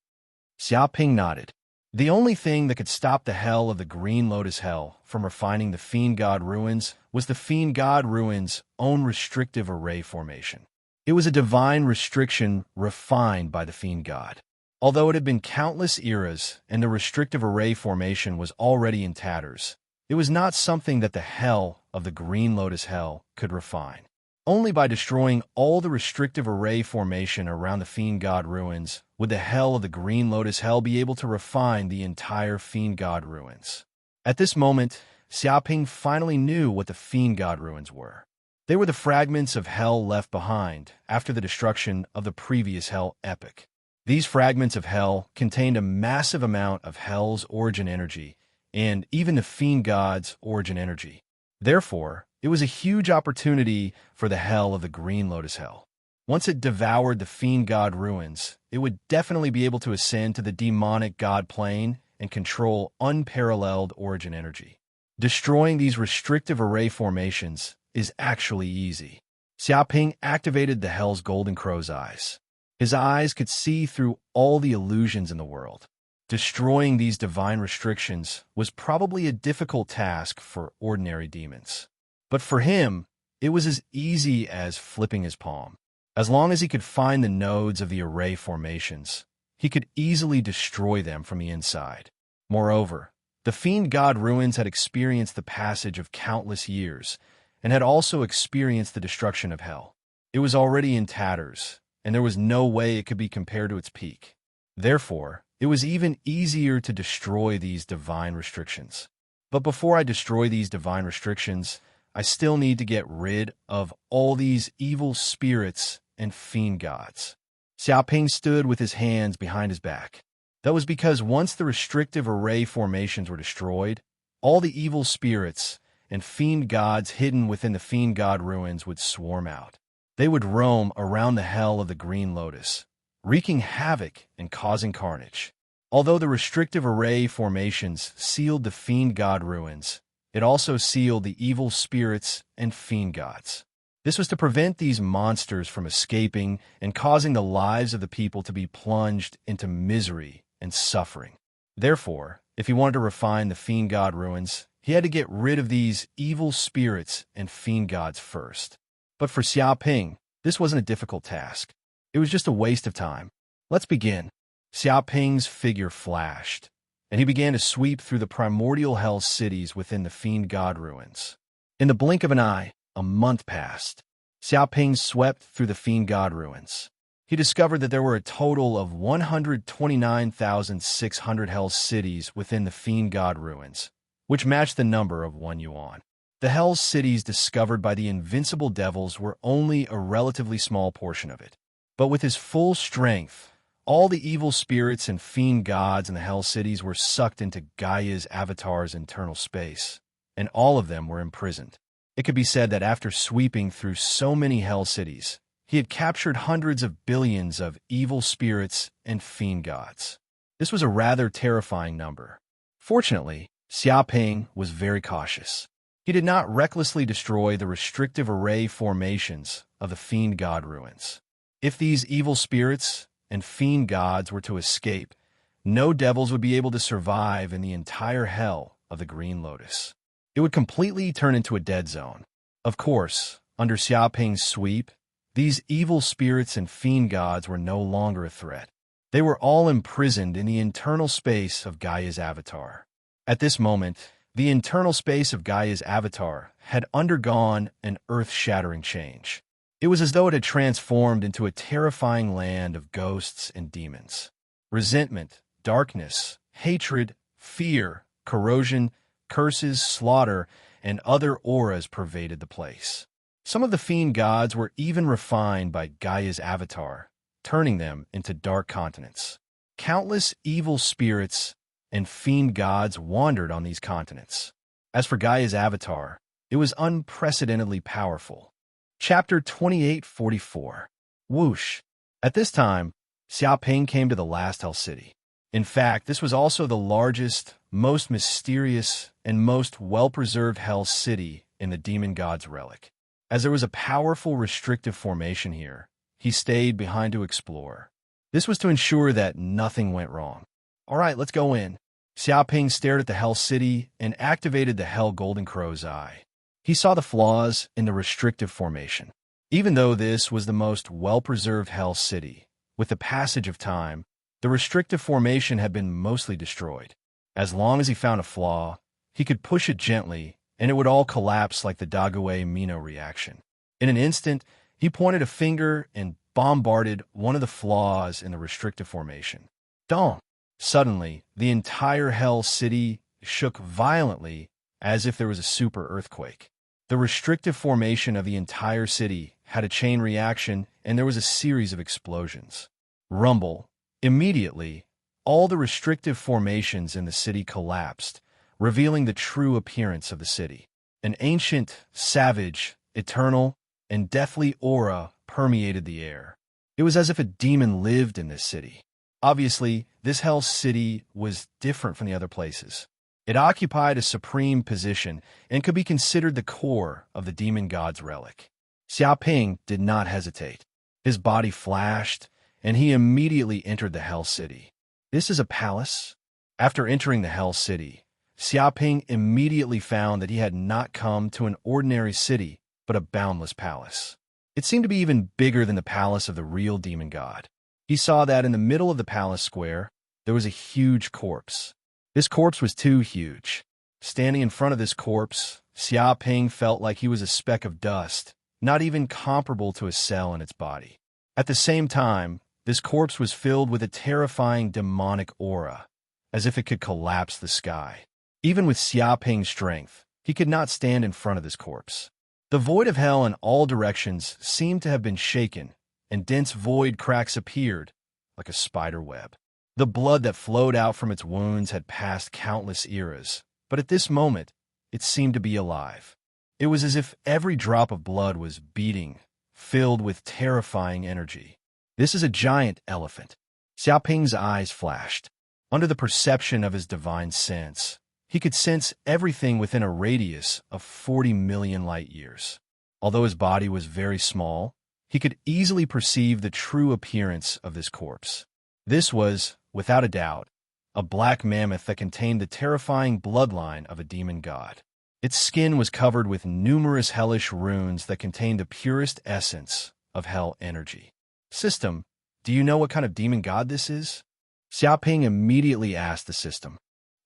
Xiaoping nodded. The only thing that could stop the hell of the Green Lotus Hell from refining the fiend god ruins was the fiend god ruins' own restrictive array formation. It was a divine restriction refined by the fiend god. Although it had been countless eras and the restrictive array formation was already in tatters, it was not something that the hell of the Green Lotus Hell could refine. Only by destroying all the restrictive array formation around the fiend god ruins would the hell of the Green Lotus Hell be able to refine the entire fiend god ruins. At this moment, Xiaoping finally knew what the fiend god ruins were. They were the fragments of hell left behind after the destruction of the previous hell epic. These fragments of hell contained a massive amount of hell's origin energy and even the fiend god's origin energy. Therefore, it was a huge opportunity for the hell of the Green Lotus Hell. Once it devoured the fiend god ruins, it would definitely be able to ascend to the demonic god plane and control unparalleled origin energy. Destroying these restrictive array formations is actually easy. Xiaoping activated the hell's golden crow's eyes. His eyes could see through all the illusions in the world. Destroying these divine restrictions was probably a difficult task for ordinary demons. But for him, it was as easy as flipping his palm. As long as he could find the nodes of the array formations, he could easily destroy them from the inside. Moreover, the fiend god ruins had experienced the passage of countless years and had also experienced the destruction of hell. It was already in tatters, and there was no way it could be compared to its peak. Therefore, it was even easier to destroy these divine restrictions. But before I destroy these divine restrictions, I still need to get rid of all these evil spirits and fiend gods. Xiaoping stood with his hands behind his back. That was because once the restrictive array formations were destroyed, all the evil spirits and fiend gods hidden within the fiend god ruins would swarm out. They would roam around the hell of the Green Lotus, wreaking havoc and causing carnage. Although the restrictive array formations sealed the fiend god ruins, it also sealed the evil spirits and fiend gods. This was to prevent these monsters from escaping and causing the lives of the people to be plunged into misery and suffering. Therefore, if he wanted to refine the fiend god ruins, he had to get rid of these evil spirits and fiend gods first. But for Xiaoping, this wasn't a difficult task. It was just a waste of time. Let's begin. Xiaoping's figure flashed, and he began to sweep through the primordial hell cities within the fiend god ruins. In the blink of an eye, a month passed. Xiaoping swept through the fiend god ruins. He discovered that there were a total of 129,600 hell cities within the fiend god ruins, which matched the number of 1 yuan. The hell cities discovered by the invincible devils were only a relatively small portion of it. But with his full strength, all the evil spirits and fiend gods in the hell cities were sucked into Gaia's avatar's internal space, and all of them were imprisoned. It could be said that after sweeping through so many hell cities, he had captured hundreds of billions of evil spirits and fiend gods. This was a rather terrifying number. Fortunately, Xiaoping was very cautious. He did not recklessly destroy the restrictive array formations of the fiend god ruins. If these evil spirits and fiend gods were to escape, no devils would be able to survive in the entire hell of the Green Lotus. It would completely turn into a dead zone. Of course, under Xiaoping's sweep, these evil spirits and fiend gods were no longer a threat. They were all imprisoned in the internal space of Gaia's avatar. At this moment, the internal space of Gaia's avatar had undergone an earth-shattering change. It was as though it had transformed into a terrifying land of ghosts and demons. Resentment, darkness, hatred, fear, corrosion, curses, slaughter, and other auras pervaded the place. Some of the fiend gods were even refined by Gaia's avatar, turning them into dark continents. Countless evil spirits and fiend gods wandered on these continents. As for Gaia's avatar, it was unprecedentedly powerful. Chapter 2844. Whoosh. At this time, Xiaoping came to the last hell city. In fact, this was also the largest, most mysterious, and most well-preserved hell city in the demon god's relic. As there was a powerful restrictive formation here, he stayed behind to explore. This was to ensure that nothing went wrong. All right, let's go in. Xiaoping stared at the hell city and activated the hell golden crow's eye. He saw the flaws in the restrictive formation. Even though this was the most well-preserved hell city, with the passage of time, the restrictive formation had been mostly destroyed. As long as he found a flaw, he could push it gently, and it would all collapse like the Dague-Mino reaction. In an instant, he pointed a finger and bombarded one of the flaws in the restrictive formation. Dong! Suddenly, the entire hell city shook violently as if there was a super earthquake. The restrictive formation of the entire city had a chain reaction, and there was a series of explosions. Rumble. Immediately, all the restrictive formations in the city collapsed, revealing the true appearance of the city. An ancient, savage, eternal, and deathly aura permeated the air. It was as if a demon lived in this city. Obviously, this hell city was different from the other places. It occupied a supreme position and could be considered the core of the demon god's relic. Xiaoping did not hesitate. His body flashed, and he immediately entered the hell city. This is a palace? After entering the hell city, Xiaoping immediately found that he had not come to an ordinary city, but a boundless palace. It seemed to be even bigger than the palace of the real demon god. He saw that in the middle of the palace square, there was a huge corpse. This corpse was too huge. Standing in front of this corpse, Xiaoping felt like he was a speck of dust, not even comparable to a cell in its body. At the same time, this corpse was filled with a terrifying demonic aura, as if it could collapse the sky. Even with Xiaoping's strength, he could not stand in front of this corpse. The void of hell in all directions seemed to have been shaken, and dense void cracks appeared, like a spider web. The blood that flowed out from its wounds had passed countless eras, but at this moment, it seemed to be alive. It was as if every drop of blood was beating, filled with terrifying energy. This is a giant elephant. Xiaoping's eyes flashed. Under the perception of his divine sense, he could sense everything within a radius of 40 million light years. Although his body was very small, he could easily perceive the true appearance of this corpse. This was, without a doubt, a black mammoth that contained the terrifying bloodline of a demon god. Its skin was covered with numerous hellish runes that contained the purest essence of hell energy. System, do you know what kind of demon god this is? Xiaoping immediately asked the system.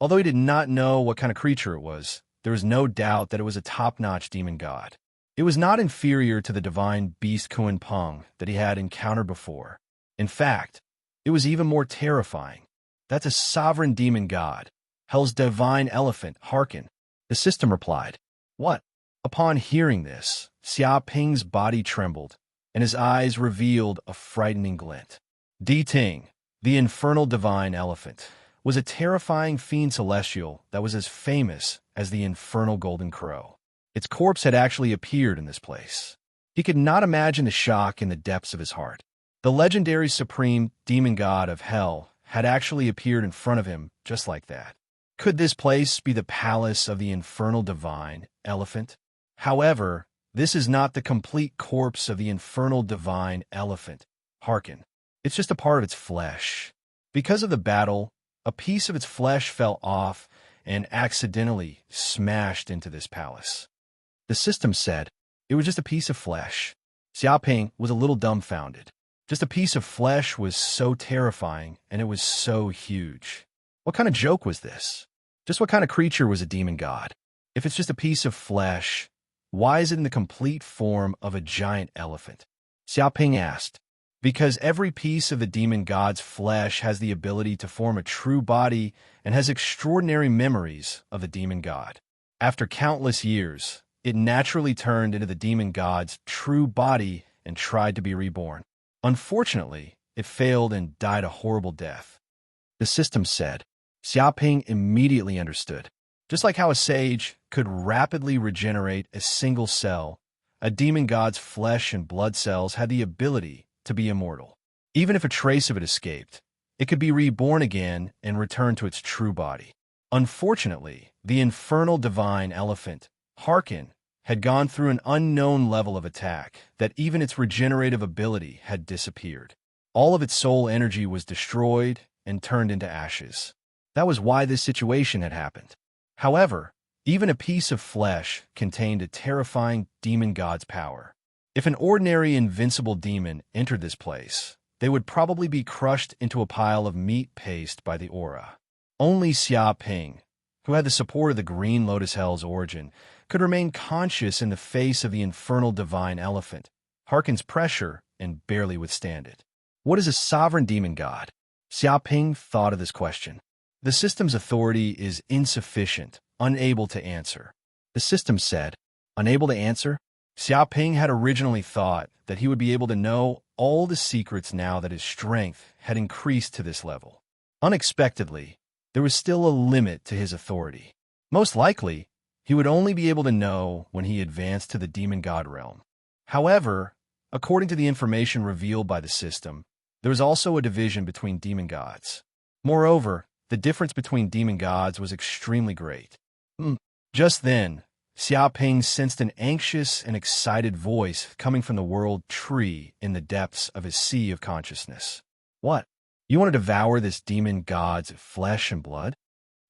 Although he did not know what kind of creature it was, there was no doubt that it was a top-notch demon god. It was not inferior to the divine beast Kuan Peng that he had encountered before. In fact, it was even more terrifying. That's a sovereign demon god, hell's divine elephant, hearken. The system replied. What? Upon hearing this, Xiaoping's body trembled, and his eyes revealed a frightening glint. Di Ting, the infernal divine elephant, was a terrifying fiend celestial that was as famous as the infernal golden crow. Its corpse had actually appeared in this place. He could not imagine the shock in the depths of his heart. The legendary supreme demon god of hell had actually appeared in front of him just like that. Could this place be the palace of the infernal divine elephant? However, this is not the complete corpse of the infernal divine elephant. Hearken. It's just a part of its flesh. Because of the battle, a piece of its flesh fell off and accidentally smashed into this palace. The system said, it was just a piece of flesh. Xiaoping was a little dumbfounded. Just a piece of flesh was so terrifying, and it was so huge. What kind of joke was this? Just what kind of creature was a demon god? If it's just a piece of flesh, why is it in the complete form of a giant elephant? Xiaoping asked. Because every piece of the demon god's flesh has the ability to form a true body and has extraordinary memories of the demon god. After countless years, it naturally turned into the demon god's true body and tried to be reborn. Unfortunately, it failed and died a horrible death. The system said. Xiaoping immediately understood. Just like how a sage could rapidly regenerate a single cell, a demon god's flesh and blood cells had the ability to be immortal. Even if a trace of it escaped, it could be reborn again and return to its true body. Unfortunately, the infernal divine elephant, Hearken, had gone through an unknown level of attack that even its regenerative ability had disappeared. All of its soul energy was destroyed and turned into ashes. That was why this situation had happened. However, even a piece of flesh contained a terrifying demon god's power. If an ordinary invincible demon entered this place, they would probably be crushed into a pile of meat paste by the aura. Only Xiaoping, who had the support of the Green Lotus Hell's origin, could remain conscious in the face of the infernal divine elephant, Hearken's pressure, and barely withstand it. What is a sovereign demon god? Xiaoping thought of this question. The system's authority is insufficient, unable to answer. The system said, unable to answer? Xiaoping had originally thought that he would be able to know all the secrets now that his strength had increased to this level. Unexpectedly, there was still a limit to his authority. Most likely, he would only be able to know when he advanced to the demon god realm. However, according to the information revealed by the system, there was also a division between demon gods. Moreover, the difference between demon gods was extremely great. Just then, Xiaoping sensed an anxious and excited voice coming from the world tree in the depths of his sea of consciousness. What? You want to devour this demon god's flesh and blood?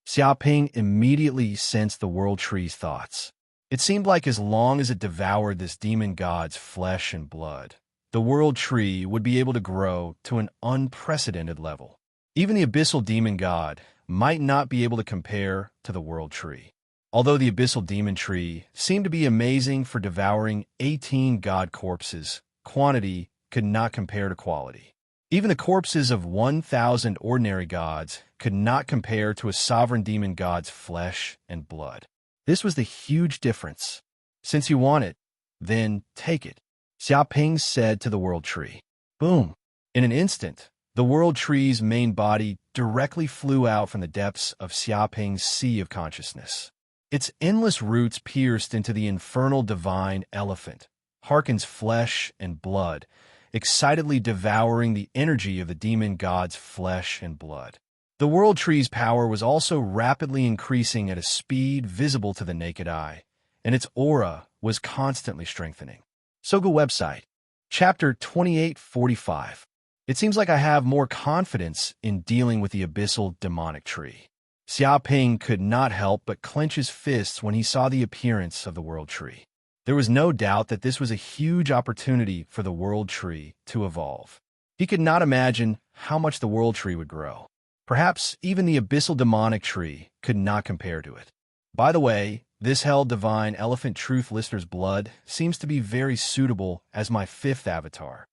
Xiaoping immediately sensed the world tree's thoughts. It seemed like as long as it devoured this demon god's flesh and blood, the world tree would be able to grow to an unprecedented level. Even the abyssal demon god might not be able to compare to the world tree. Although the abyssal demon tree seemed to be amazing for devouring 18 god corpses, quantity could not compare to quality. Even the corpses of 1,000 ordinary gods could not compare to a sovereign demon god's flesh and blood. This was the huge difference. Since you want it, then take it, Xiaoping said to the world tree. Boom! In an instant, the world tree's main body directly flew out from the depths of Xiaoping's sea of consciousness. Its endless roots pierced into the infernal divine elephant, Harkon's flesh and blood, excitedly devouring the energy of the demon god's flesh and blood. The world tree's power was also rapidly increasing at a speed visible to the naked eye, and its aura was constantly strengthening. Soga website, Chapter 2845. It seems like I have more confidence in dealing with the abyssal demonic tree. Xiaoping could not help but clench his fists when he saw the appearance of the world tree. There was no doubt that this was a huge opportunity for the world tree to evolve. He could not imagine how much the world tree would grow. Perhaps even the abyssal demonic tree could not compare to it. By the way, this hell divine elephant truth listener's blood seems to be very suitable as my 5th avatar.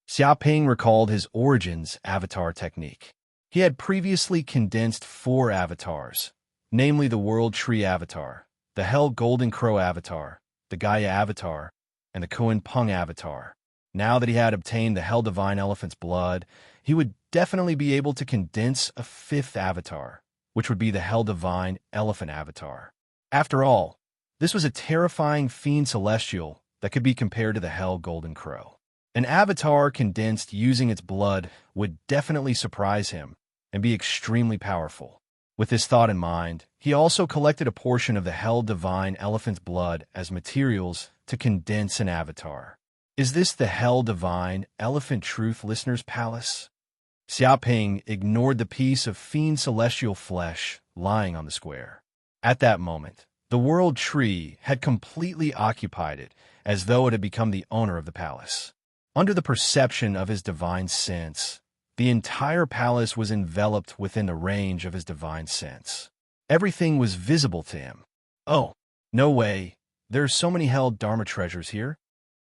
Xiaoping recalled his origins avatar technique. He had previously condensed 4 avatars, namely the world tree avatar, the hell golden crow avatar, the Gaia avatar, and the Koan Pung avatar. Now that he had obtained the hell divine elephant's blood, he would definitely be able to condense a 5th avatar, which would be the hell divine elephant avatar. After all, this was a terrifying fiend celestial that could be compared to the hell golden crow. An avatar condensed using its blood would definitely surprise him and be extremely powerful. With this thought in mind, he also collected a portion of the hell divine elephant's blood as materials to condense an avatar. Is this the hell divine elephant truth listener's palace? Xiaoping ignored the piece of fiend celestial flesh lying on the square. At that moment, the world tree had completely occupied it, as though it had become the owner of the palace. Under the perception of his divine sense, the entire palace was enveloped within the range of his divine sense. Everything was visible to him. Oh, no way. There are so many hell dharma treasures here.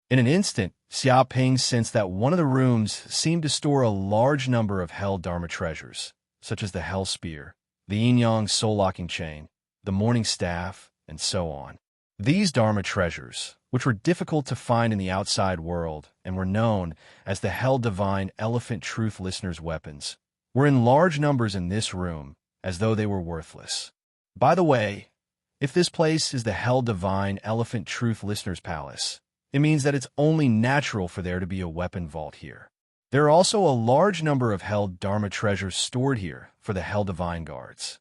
In an instant, Xiaoping sensed that one of the rooms seemed to store a large number of hell dharma treasures, such as the hell spear, the yin-yang soul-locking chain, the morning staff, and so on. These dharma treasures, which were difficult to find in the outside world and were known as the hell divine elephant truth listener's weapons, were in large numbers in this room, as though they were worthless. By the way, if this place is the hell divine elephant truth listener's palace, it means that it's only natural for there to be a weapon vault here. There are also a large number of hell dharma treasures stored here for the hell divine guards.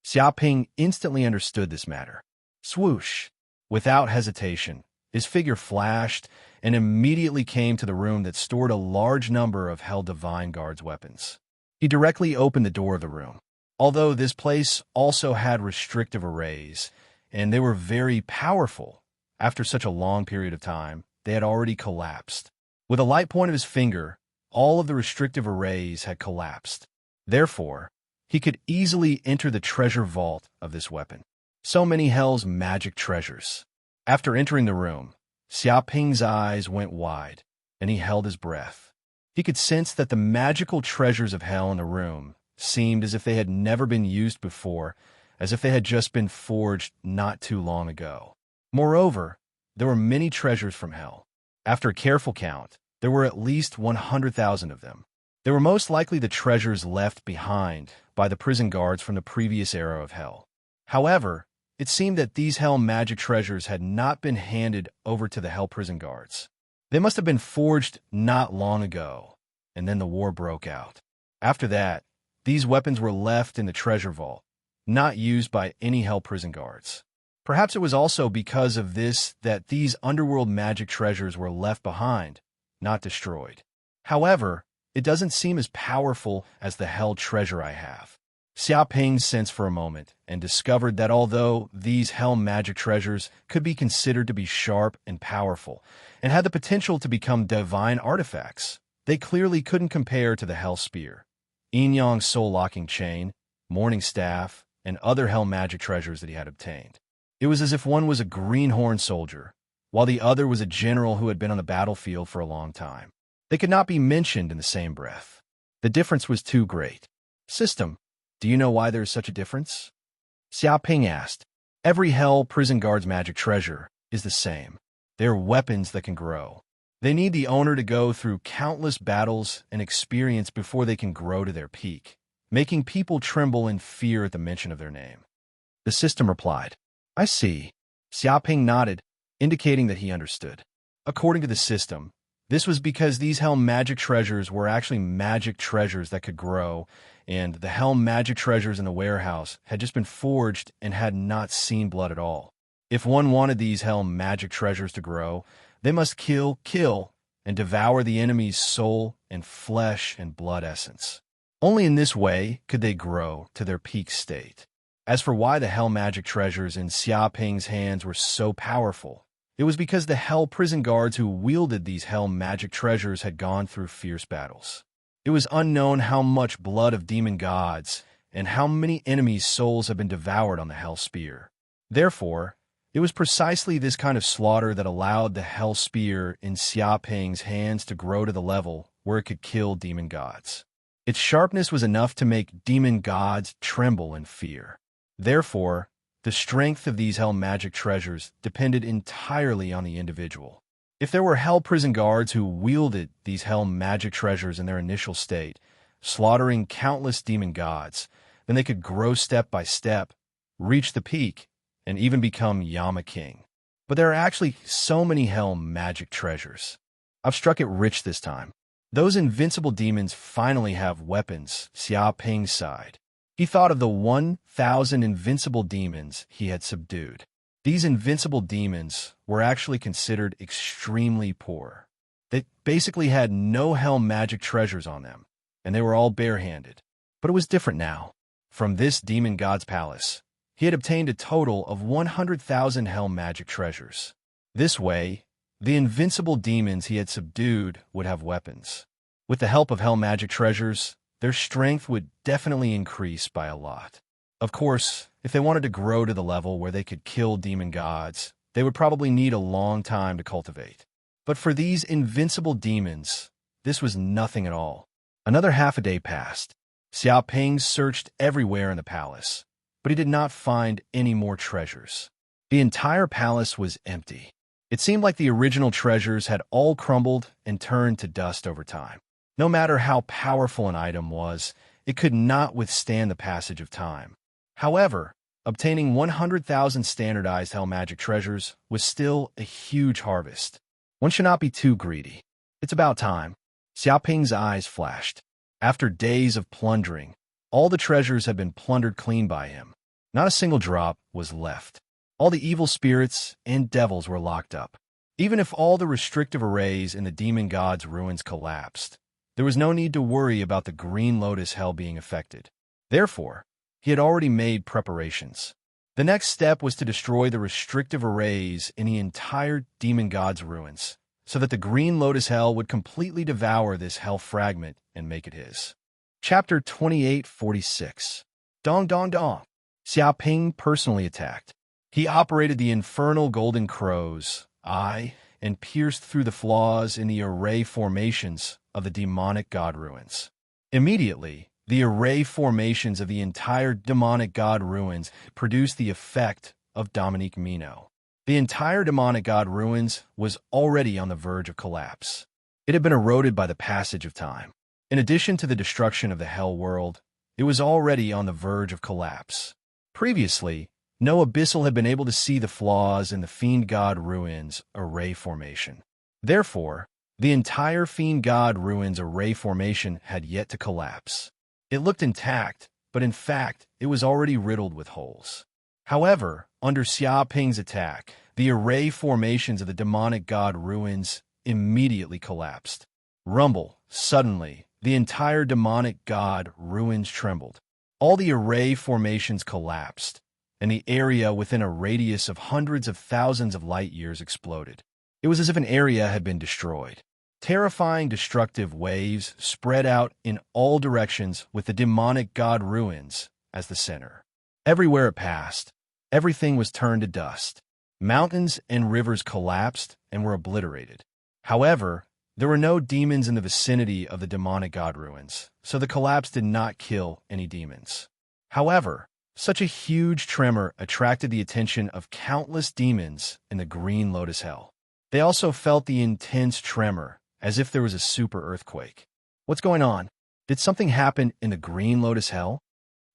Xiaoping instantly understood this matter. Swoosh! Without hesitation, his figure flashed and immediately came to the room that stored a large number of hell divine guards' weapons. He directly opened the door of the room. Although this place also had restrictive arrays, and they were very powerful, after such a long period of time, they had already collapsed. With a light point of his finger, all of the restrictive arrays had collapsed. Therefore, he could easily enter the treasure vault of this weapon. So many hell's magic treasures. After entering the room, Xiaoping's eyes went wide, and he held his breath. He could sense that the magical treasures of hell in the room seemed as if they had never been used before, as if they had just been forged not too long ago. Moreover, there were many treasures from hell. After a careful count, there were at least 100,000 of them. They were most likely the treasures left behind by the prison guards from the previous era of hell. However, it seemed that these hell magic treasures had not been handed over to the hell prison guards. They must have been forged not long ago, and then the war broke out. After that, these weapons were left in the treasure vault, not used by any hell prison guards. Perhaps it was also because of this that these underworld magic treasures were left behind, not destroyed. However, it doesn't seem as powerful as the hell treasure I have. Xiaoping sensed for a moment and discovered that although these hell magic treasures could be considered to be sharp and powerful and had the potential to become divine artifacts, they clearly couldn't compare to the hell spear, yin-yang soul-locking chain, morning staff, and other hell magic treasures that he had obtained. It was as if one was a greenhorn soldier, while the other was a general who had been on the battlefield for a long time. They could not be mentioned in the same breath. The difference was too great. System, do you know why there is such a difference? Xiaoping asked. Every hell prison guard's magic treasure is the same. They are weapons that can grow. They need the owner to go through countless battles and experience before they can grow to their peak, making people tremble in fear at the mention of their name. The system replied. I see. Xiaoping nodded, indicating that he understood. According to the system, this was because these hell magic treasures were actually magic treasures that could grow, and the hell magic treasures in the warehouse had just been forged and had not seen blood at all. If one wanted these hell magic treasures to grow, they must kill, and devour the enemy's soul and flesh and blood essence. Only in this way could they grow to their peak state. As for why the hell magic treasures in Xiaoping's hands were so powerful, it was because the hell prison guards who wielded these hell magic treasures had gone through fierce battles. It was unknown how much blood of demon gods and how many enemies' souls had been devoured on the hell spear. Therefore, it was precisely this kind of slaughter that allowed the hell spear in Xiaoping's hands to grow to the level where it could kill demon gods. Its sharpness was enough to make demon gods tremble in fear. Therefore, the strength of these hell magic treasures depended entirely on the individual. If there were hell prison guards who wielded these hell magic treasures in their initial state, slaughtering countless demon gods, then they could grow step by step, reach the peak, and even become Yama King. But there are actually so many hell magic treasures. I've struck it rich this time. Those invincible demons finally have weapons, Xiaoping sighed. He thought of the 1,000 invincible demons he had subdued. These invincible demons were actually considered extremely poor. They basically had no hell magic treasures on them, and they were all barehanded. But it was different now. From this demon god's palace, he had obtained a total of 100,000 hell magic treasures. This way, the invincible demons he had subdued would have weapons. With the help of hell magic treasures, their strength would definitely increase by a lot. Of course, if they wanted to grow to the level where they could kill demon gods, they would probably need a long time to cultivate. But for these invincible demons, this was nothing at all. Another half a day passed. Xiaoping searched everywhere in the palace, but he did not find any more treasures. The entire palace was empty. It seemed like the original treasures had all crumbled and turned to dust over time. No matter how powerful an item was, it could not withstand the passage of time. However, obtaining 100,000 standardized hell magic treasures was still a huge harvest. One should not be too greedy. It's about time. Xiaoping's eyes flashed. After days of plundering, all the treasures had been plundered clean by him. Not a single drop was left. All the evil spirits and devils were locked up. Even if all the restrictive arrays in the demon god's ruins collapsed, there was no need to worry about the Green Lotus Hell being affected. Therefore, he had already made preparations. The next step was to destroy the restrictive arrays in the entire demon god's ruins, so that the Green Lotus Hell would completely devour this hell fragment and make it his. Chapter 2846. Dong Dong Dong. Xiaoping personally attacked. He operated the infernal golden crow's eye and pierced through the flaws in the array formations of the demonic god ruins. Immediately, the array formations of the entire demonic god ruins produced the effect of Dominique Mino. The entire demonic god ruins was already on the verge of collapse. It had been eroded by the passage of time. In addition to the destruction of the hell world, it was already on the verge of collapse. Previously, no abyssal had been able to see the flaws in the Fiend God Ruins array formation. Therefore, the entire Fiend God Ruins array formation had yet to collapse. It looked intact, but in fact, it was already riddled with holes. However, under Xiaoping's attack, the array formations of the demonic god Ruins immediately collapsed. Rumble, suddenly, the entire demonic god Ruins trembled. All the array formations collapsed, and the area within a radius of hundreds of thousands of light years exploded. It was as if an area had been destroyed. Terrifying destructive waves spread out in all directions with the demonic god Ruins as the center. Everywhere it passed, everything was turned to dust. Mountains and rivers collapsed and were obliterated. However, There were no demons in the vicinity of the demonic god ruins, so the collapse did not kill any demons. However, such a huge tremor attracted the attention of countless demons in the Green Lotus Hell. They also felt the intense tremor, as if there was a super earthquake. What's going on? Did something happen in the Green Lotus Hell?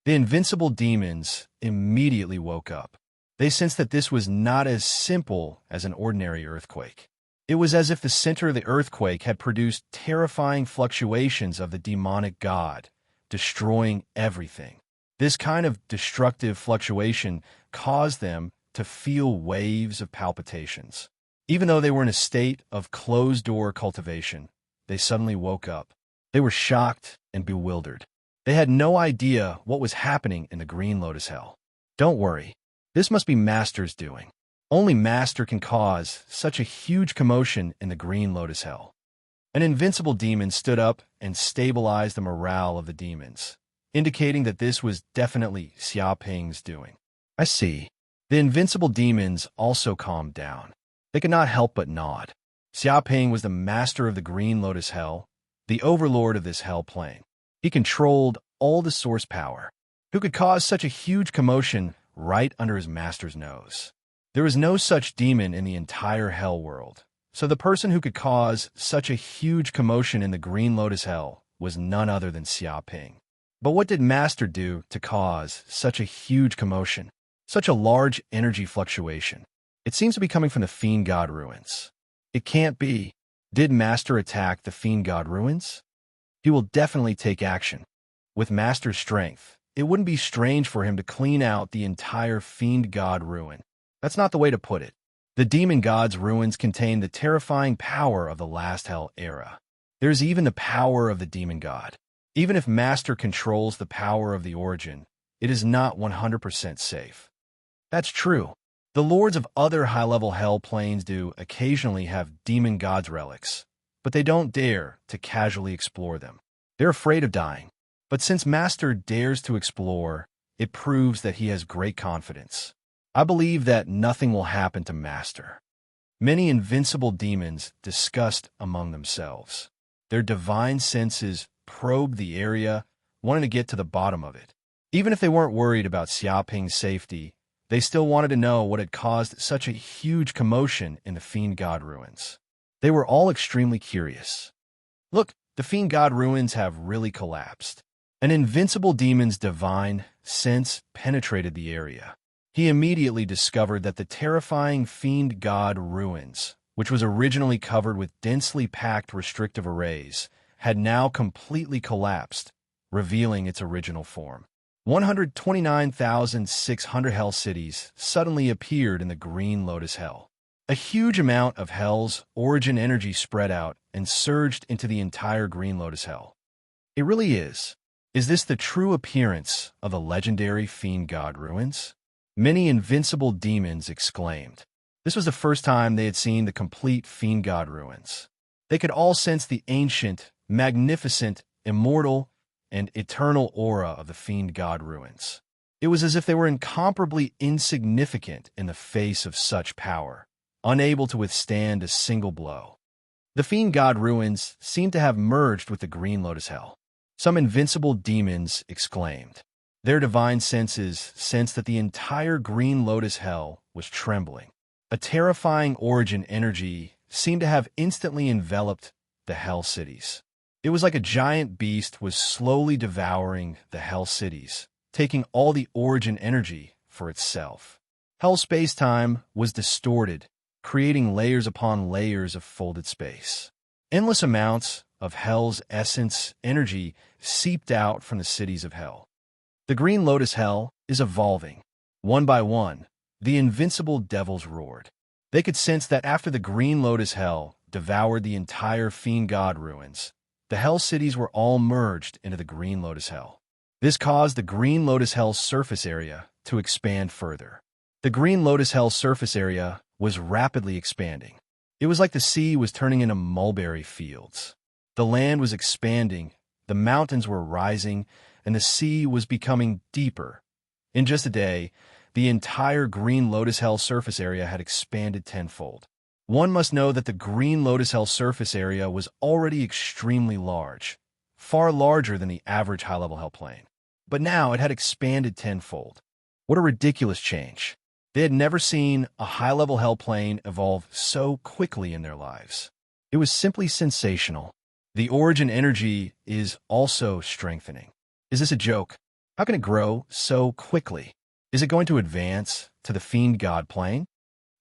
The invincible demons immediately woke up. They sensed that this was not as simple as an ordinary earthquake. It was as if the center of the earthquake had produced terrifying fluctuations of the demonic god, destroying everything. This kind of destructive fluctuation caused them to feel waves of palpitations. Even though they were in a state of closed-door cultivation, they suddenly woke up. They were shocked and bewildered. They had no idea what was happening in the Green Lotus Hell. Don't worry, this must be Master's doing. Only Master can cause such a huge commotion in the Green Lotus Hell. An invincible demon stood up and stabilized the morale of the demons, indicating that this was definitely Xiaoping's doing. I see. The invincible demons also calmed down. They could not help but nod. Xiaoping was the master of the Green Lotus Hell, the overlord of this hell plane. He controlled all the source power. Who could cause such a huge commotion right under his master's nose? There was no such demon in the entire hell world, so the person who could cause such a huge commotion in the Green Lotus Hell was none other than Xiaoping. But what did Master do to cause such a huge commotion, such a large energy fluctuation? It seems to be coming from the Fiend God ruins. It can't be. Did Master attack the Fiend God ruins? He will definitely take action. With Master's strength, it wouldn't be strange for him to clean out the entire Fiend God ruin. That's not the way to put it. The Demon God's ruins contain the terrifying power of the last hell era. There's even the power of the Demon God. Even if Master controls the power of the origin, it is not 100% safe. That's true. The lords of other high-level hell planes do occasionally have Demon God's relics, but they don't dare to casually explore them. They're afraid of dying. But since Master dares to explore, it proves that he has great confidence. I believe that nothing will happen to Master. Many invincible demons discussed among themselves. Their divine senses probed the area, wanting to get to the bottom of it. Even if they weren't worried about Xiaoping's safety, they still wanted to know what had caused such a huge commotion in the Fiend God ruins. They were all extremely curious. Look, the Fiend God ruins have really collapsed. An invincible demon's divine sense penetrated the area. He immediately discovered that the terrifying Fiend God ruins, which was originally covered with densely packed restrictive arrays, had now completely collapsed, revealing its original form. 129,600 hell cities suddenly appeared in the Green Lotus Hell. A huge amount of hell's origin energy spread out and surged into the entire Green Lotus Hell. It really is. Is this the true appearance of the legendary Fiend God ruins? Many invincible demons exclaimed. This was the first time they had seen the complete Fiend God ruins. They could all sense the ancient, magnificent, immortal, and eternal aura of the Fiend God ruins. It was as if they were incomparably insignificant in the face of such power, unable to withstand a single blow. The Fiend God ruins seemed to have merged with the Green Lotus Hell. Some invincible demons exclaimed. Their divine senses sensed that the entire Green Lotus Hell was trembling. A terrifying origin energy seemed to have instantly enveloped the Hell cities. It was like a giant beast was slowly devouring the Hell cities, taking all the origin energy for itself. Hell space-time was distorted, creating layers upon layers of folded space. Endless amounts of Hell's essence energy seeped out from the cities of Hell. The Green Lotus Hell is evolving. One by one, the invincible devils roared. They could sense that after the Green Lotus Hell devoured the entire Fiend God ruins, the Hell cities were all merged into the Green Lotus Hell. This caused the Green Lotus Hell's surface area to expand further. The Green Lotus Hell's surface area was rapidly expanding. It was like the sea was turning into mulberry fields. The land was expanding, the mountains were rising, and the sea was becoming deeper. In just a day, the entire Green Lotus Hell surface area had expanded tenfold. One must know that the Green Lotus Hell surface area was already extremely large, far larger than the average high-level hell plane. But now it had expanded tenfold. What a ridiculous change. They had never seen a high-level hell plane evolve so quickly in their lives. It was simply sensational. The origin energy is also strengthening. Is this a joke? How can it grow so quickly? Is it going to advance to the Fiend God plane?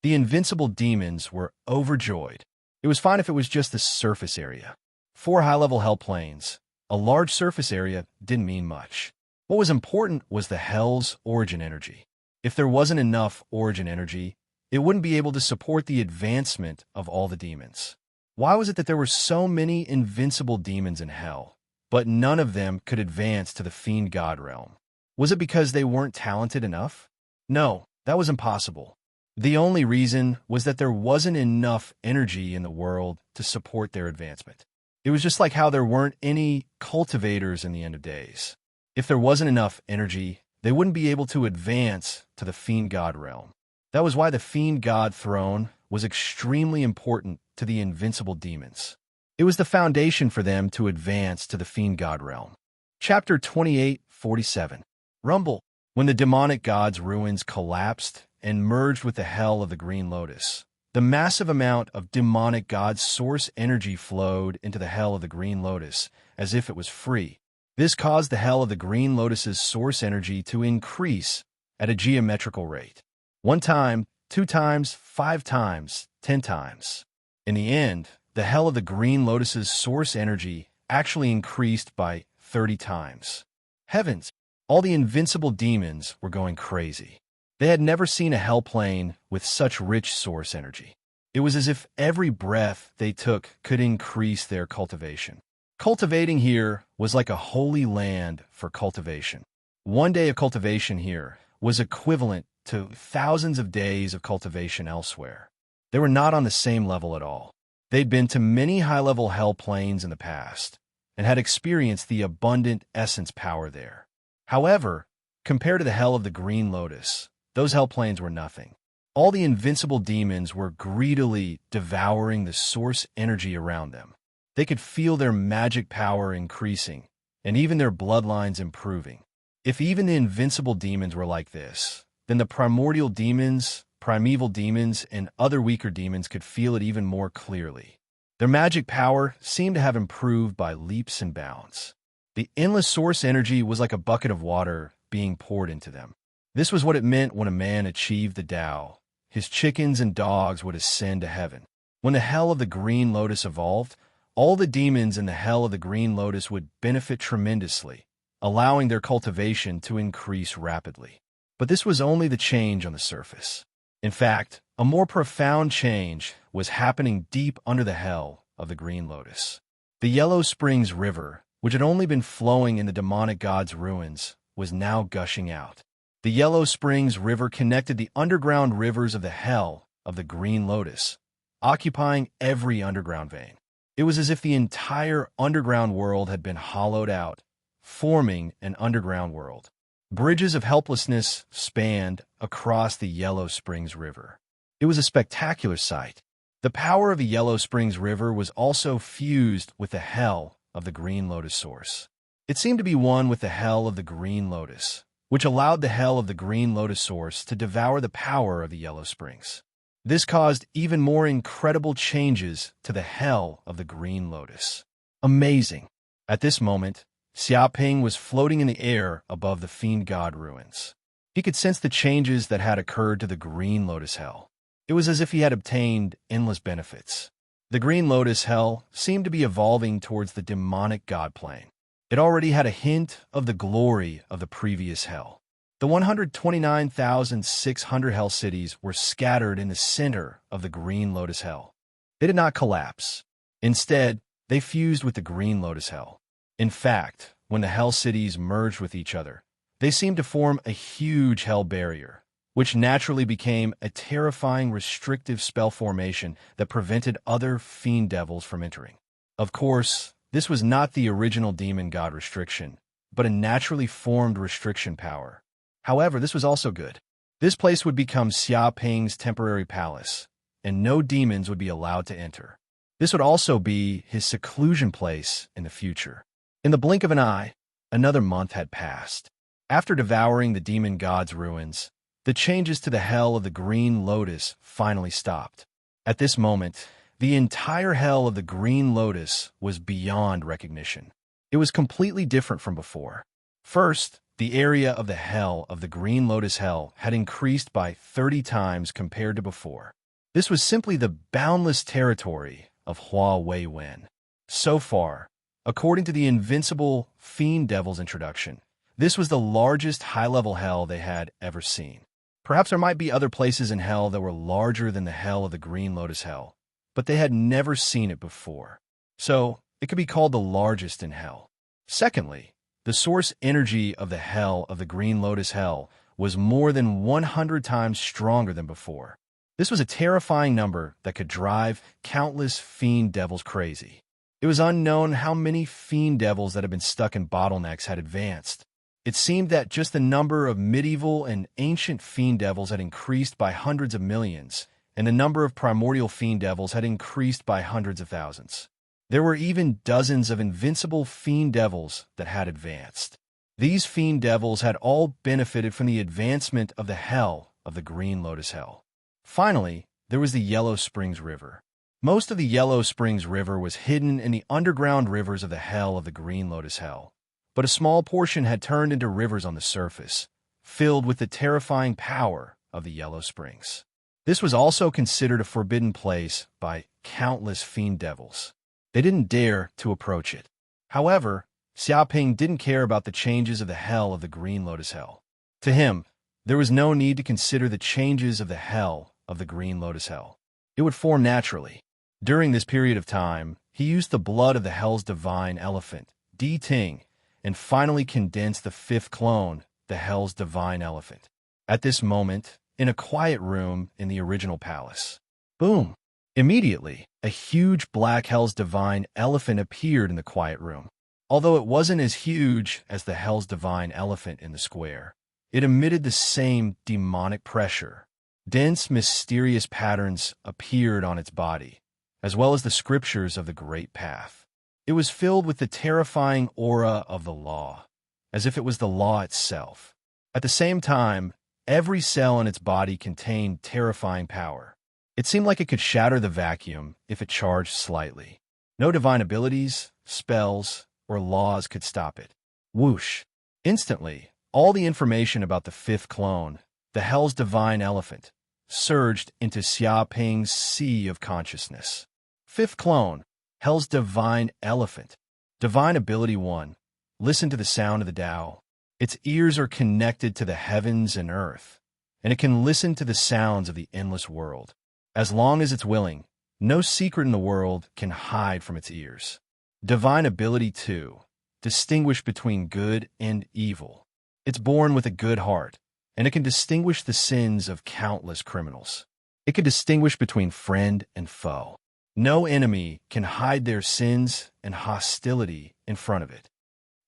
The invincible demons were overjoyed. It was fine if it was just the surface area. 4 high-level hell planes, a large surface area, didn't mean much. What was important was the hell's origin energy. If there wasn't enough origin energy, it wouldn't be able to support the advancement of all the demons. Why was it that there were so many invincible demons in hell, but none of them could advance to the Fiend God realm? Was it because they weren't talented enough? No, that was impossible. The only reason was that there wasn't enough energy in the world to support their advancement. It was just like how there weren't any cultivators in the end of days. If there wasn't enough energy, they wouldn't be able to advance to the Fiend God realm. That was why the Fiend God throne was extremely important to the invincible demons. It was the foundation for them to advance to the Fiend God realm. Chapter 28:47. Rumble. When the demonic god's ruins collapsed and merged with the hell of the Green Lotus, the massive amount of demonic god's source energy flowed into the hell of the Green Lotus as if it was free. This caused the hell of the Green Lotus's source energy to increase at a geometrical rate. 1 time, 2 times, 5 times, 10 times. In the end, the hell of the Green Lotus's source energy actually increased by 30 times. Heavens! All the invincible demons were going crazy. They had never seen a hell plane with such rich source energy. It was as if every breath they took could increase their cultivation. Cultivating here was like a holy land for cultivation. 1 day of cultivation here was equivalent to thousands of days of cultivation elsewhere. They were not on the same level at all. They'd been to many high-level hell planes in the past and had experienced the abundant essence power there. However, compared to the hell of the Green Lotus, those hell planes were nothing. All the invincible demons were greedily devouring the source energy around them. They could feel their magic power increasing, and even their bloodlines improving. If even the invincible demons were like this, then the primordial demons, primeval demons, and other weaker demons could feel it even more clearly. Their magic power seemed to have improved by leaps and bounds. The endless source energy was like a bucket of water being poured into them. This was what it meant when a man achieved the Tao. His chickens and dogs would ascend to heaven. When the hell of the Green Lotus evolved, all the demons in the hell of the Green Lotus would benefit tremendously, allowing their cultivation to increase rapidly. But this was only the change on the surface. In fact, a more profound change was happening deep under the hell of the Green Lotus. The Yellow Springs River, which had only been flowing in the demonic god's ruins, was now gushing out. The Yellow Springs River connected the underground rivers of the hell of the Green Lotus, occupying every underground vein. It was as if the entire underground world had been hollowed out, forming an underground world. Bridges of helplessness spanned across the Yellow Springs River. It was a spectacular sight. The power of the Yellow Springs River was also fused with the hell of the Green Lotus source. It seemed to be one with the hell of the Green Lotus, which allowed the hell of the Green Lotus source to devour the power of the Yellow Springs. This caused even more incredible changes to the hell of the Green Lotus. Amazing! At this moment, Xiaoping was floating in the air above the Fiend God ruins. He could sense the changes that had occurred to the Green Lotus Hell. It was as if he had obtained endless benefits. The Green Lotus Hell seemed to be evolving towards the demonic god plane. It already had a hint of the glory of the previous hell. The 129,600 hell cities were scattered in the center of the Green Lotus Hell. They did not collapse. Instead, they fused with the Green Lotus Hell. In fact, when the hell cities merged with each other, they seemed to form a huge hell barrier, which naturally became a terrifying restrictive spell formation that prevented other fiend devils from entering. Of course, this was not the original demon god restriction, but a naturally formed restriction power. However, this was also good. This place would become Xiaoping's temporary palace, and no demons would be allowed to enter. This would also be his seclusion place in the future. In the blink of an eye, another month had passed. After devouring the demon god's ruins, the changes to the hell of the Green Lotus finally stopped. At this moment, the entire hell of the Green Lotus was beyond recognition. It was completely different from before. First, the area of the hell of the Green Lotus hell had increased by 30 times compared to before. This was simply the boundless territory of Hua Wei Wen. So far, according to the invincible Fiend Devil's introduction, this was the largest high-level hell they had ever seen. Perhaps there might be other places in hell that were larger than the hell of the Green Lotus hell, but they had never seen it before. So, it could be called the largest in hell. Secondly, the source energy of the hell of the Green Lotus hell was more than 100 times stronger than before. This was a terrifying number that could drive countless Fiend Devils crazy. It was unknown how many Fiend Devils that had been stuck in bottlenecks had advanced. It seemed that just the number of medieval and ancient Fiend Devils had increased by hundreds of millions, and the number of primordial Fiend Devils had increased by hundreds of thousands. There were even dozens of invincible Fiend Devils that had advanced. These Fiend Devils had all benefited from the advancement of the hell of the Green Lotus hell. Finally, there was the Yellow Springs River. Most of the Yellow Springs River was hidden in the underground rivers of the hell of the Green Lotus hell, but a small portion had turned into rivers on the surface, filled with the terrifying power of the Yellow Springs. This was also considered a forbidden place by countless Fiend Devils. They didn't dare to approach it. However, Xiaoping didn't care about the changes of the hell of the Green Lotus hell. To him, there was no need to consider the changes of the hell of the Green Lotus hell. It would form naturally. During this period of time, he used the blood of the hell's divine elephant, Di Ting, and finally condensed the fifth clone, the hell's divine elephant. At this moment, in a quiet room in the original palace. Boom! Immediately, a huge black hell's divine elephant appeared in the quiet room. Although it wasn't as huge as the hell's divine elephant in the square, it emitted the same demonic pressure. Dense, mysterious patterns appeared on its body, as well as the scriptures of the Great Path. It was filled with the terrifying aura of the law, as if it was the law itself. At the same time, every cell in its body contained terrifying power. It seemed like it could shatter the vacuum if it charged slightly. No divine abilities, spells, or laws could stop it. Whoosh! Instantly, all the information about the fifth clone, the hell's divine elephant, surged into Xiaoping's sea of consciousness. Fifth clone, hell's divine elephant. Divine ability 1. Listen to the sound of the Tao. Its ears are connected to the heavens and earth, and it can listen to the sounds of the endless world. As long as it's willing, no secret in the world can hide from its ears. Divine ability 2. Distinguish between good and evil. It's born with a good heart, and it can distinguish the sins of countless criminals. It can distinguish between friend and foe. No enemy can hide their sins and hostility in front of it.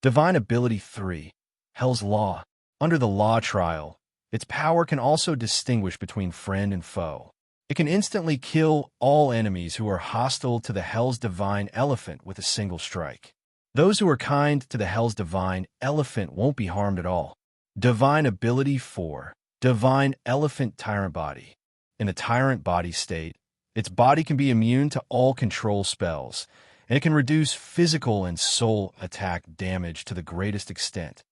Divine ability 3. Hell's Law. Under the law trial, its power can also distinguish between friend and foe. It can instantly kill all enemies who are hostile to the hell's divine elephant with a single strike. Those who are kind to the hell's divine elephant won't be harmed at all. Divine ability 4. Divine elephant tyrant body. In the tyrant body state, its body can be immune to all control spells, and it can reduce physical and soul attack damage to the greatest extent.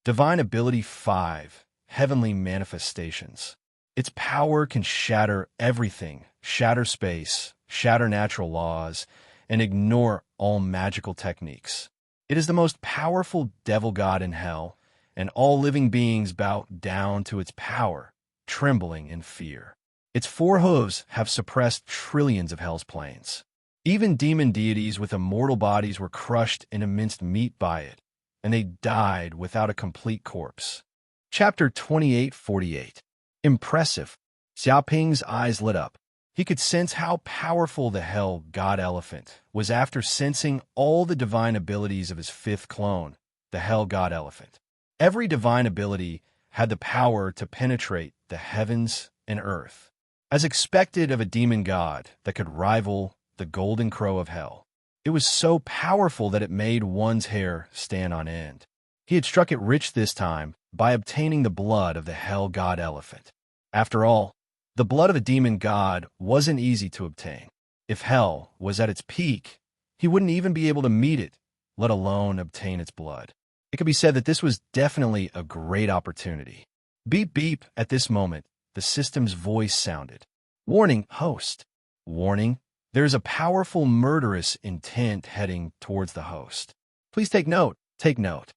Divine ability 5. Heavenly manifestations. Its power can shatter everything, shatter space, shatter natural laws, and ignore all magical techniques. It is the most powerful devil god in hell, and all living beings bow down to its power, trembling in fear. Its 4 hooves have suppressed trillions of hell's planes. Even demon deities with immortal bodies were crushed into minced meat by it, and they died without a complete corpse. Chapter 2848. Impressive. Xiaoping's eyes lit up. He could sense how powerful the hell god elephant was after sensing all the divine abilities of his fifth clone, the hell god elephant. Every divine ability had the power to penetrate the heavens and earth. as expected of a demon god that could rival the golden crow of hell. It was so powerful that it made one's hair stand on end. He had struck it rich this time by obtaining the blood of the hell god elephant. After all, the blood of a demon god wasn't easy to obtain. If hell was at its peak, he wouldn't even be able to meet it, let alone obtain its blood. It could be said that this was definitely a great opportunity. Beep beep, at this moment, the system's voice sounded. Warning, host. Warning, there's a powerful murderous intent heading towards the host. Please take note, take note.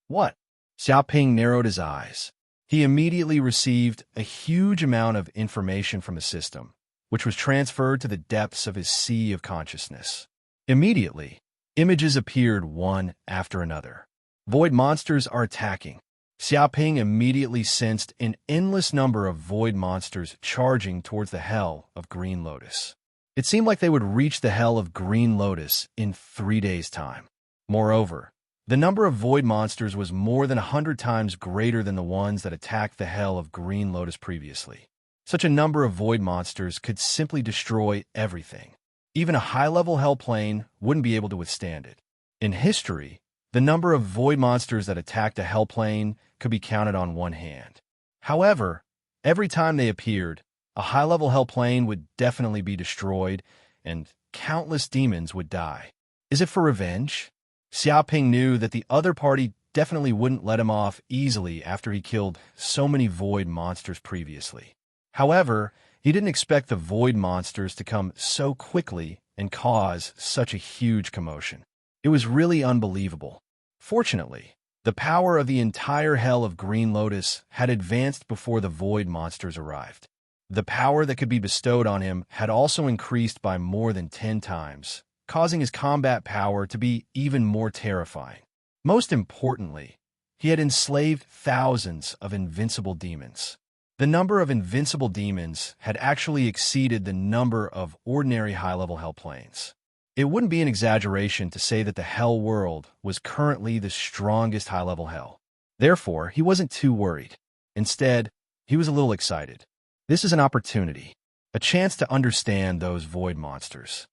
What? Xiaoping narrowed his eyes. He immediately received a huge amount of information from the system, which was transferred to the depths of his sea of consciousness. Immediately, images appeared one after another. Void monsters are attacking. Xiaoping immediately sensed an endless number of void monsters charging towards the Hell of Green Lotus. It seemed like they would reach the Hell of Green Lotus in 3 days' time. Moreover, the number of void monsters was more than 100 times greater than the ones that attacked the Hell of Green Lotus previously. Such a number of void monsters could simply destroy everything. Even a high-level hell plane wouldn't be able to withstand it. In history, the number of void monsters that attacked a hell plane could be counted on one hand. However, every time they appeared, a high-level hell plane would definitely be destroyed, and countless demons would die. Is it for revenge? Xiaoping knew that the other party definitely wouldn't let him off easily after he killed so many void monsters previously. However, he didn't expect the void monsters to come so quickly and cause such a huge commotion. It was really unbelievable. Fortunately, the power of the entire Hell of Green Lotus had advanced before the void monsters arrived. The power that could be bestowed on him had also increased by more than 10 times, causing his combat power to be even more terrifying. Most importantly, he had enslaved thousands of invincible demons. The number of invincible demons had actually exceeded the number of ordinary high-level hell planes. It wouldn't be an exaggeration to say that the hell world was currently the strongest high-level hell. Therefore, he wasn't too worried. Instead, he was a little excited. This is an opportunity, a chance to understand those void monsters.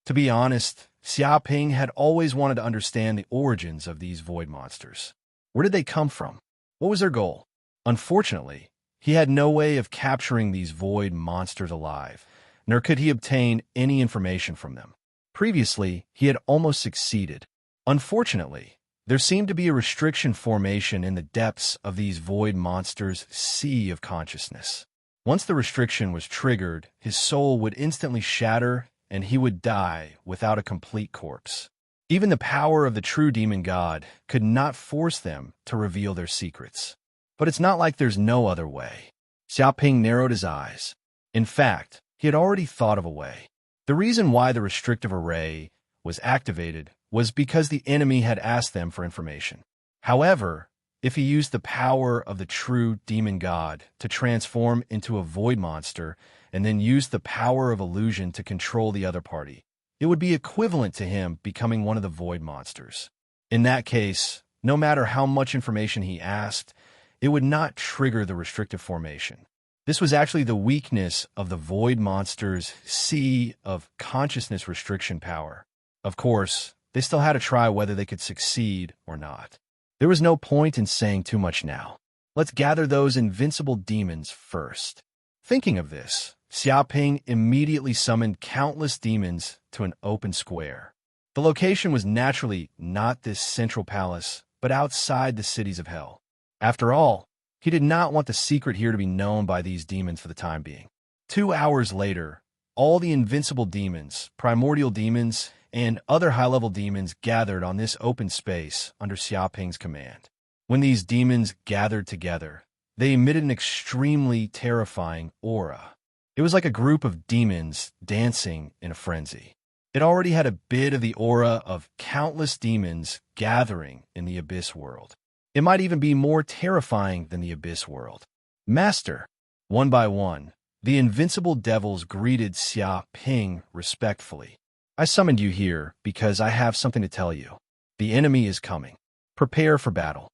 To be honest, Xiaoping had always wanted to understand the origins of these void monsters. Where did they come from? What was their goal? Unfortunately, he had no way of capturing these void monsters alive, nor could he obtain any information from them. Previously, he had almost succeeded. Unfortunately, there seemed to be a restriction formation in the depths of these void monsters' sea of consciousness. Once the restriction was triggered, his soul would instantly shatter and he would die without a complete corpse. Even the power of the true demon god could not force them to reveal their secrets. But it's not like there's no other way. Xiaoping narrowed his eyes. In fact, he had already thought of a way. The reason why the restrictive array was activated was because the enemy had asked them for information. However, if he used the power of the true demon god to transform into a void monster and then used the power of illusion to control the other party, it would be equivalent to him becoming one of the void monsters. In that case, no matter how much information he asked, it would not trigger the restrictive formation. This was actually the weakness of the void monster's sea of consciousness restriction power. Of course, they still had to try whether they could succeed or not. There was no point in saying too much now. Let's gather those invincible demons first. Thinking of this, Xiaoping immediately summoned countless demons to an open square. The location was naturally not this central palace, but outside the cities of hell. After all, he did not want the secret here to be known by these demons for the time being. 2 hours later, all the invincible demons, primordial demons, and other high-level demons gathered on this open space under Xiaoping's command. When these demons gathered together, they emitted an extremely terrifying aura. It was like a group of demons dancing in a frenzy. It already had a bit of the aura of countless demons gathering in the Abyss world. It might even be more terrifying than the Abyss world. Master, one by one, the invincible devils greeted Xiaoping respectfully. I summoned you here because I have something to tell you. The enemy is coming. Prepare for battle.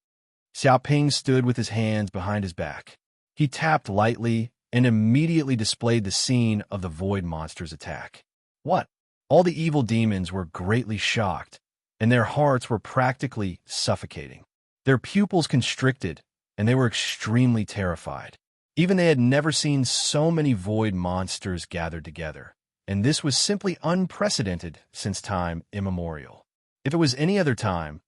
Xiaoping stood with his hands behind his back. He tapped lightly, and immediately displayed the scene of the void monster's attack. What? All the evil demons were greatly shocked, and their hearts were practically suffocating. Their pupils constricted, and they were extremely terrified. Even they had never seen so many void monsters gathered together, and this was simply unprecedented since time immemorial. If it was any other time,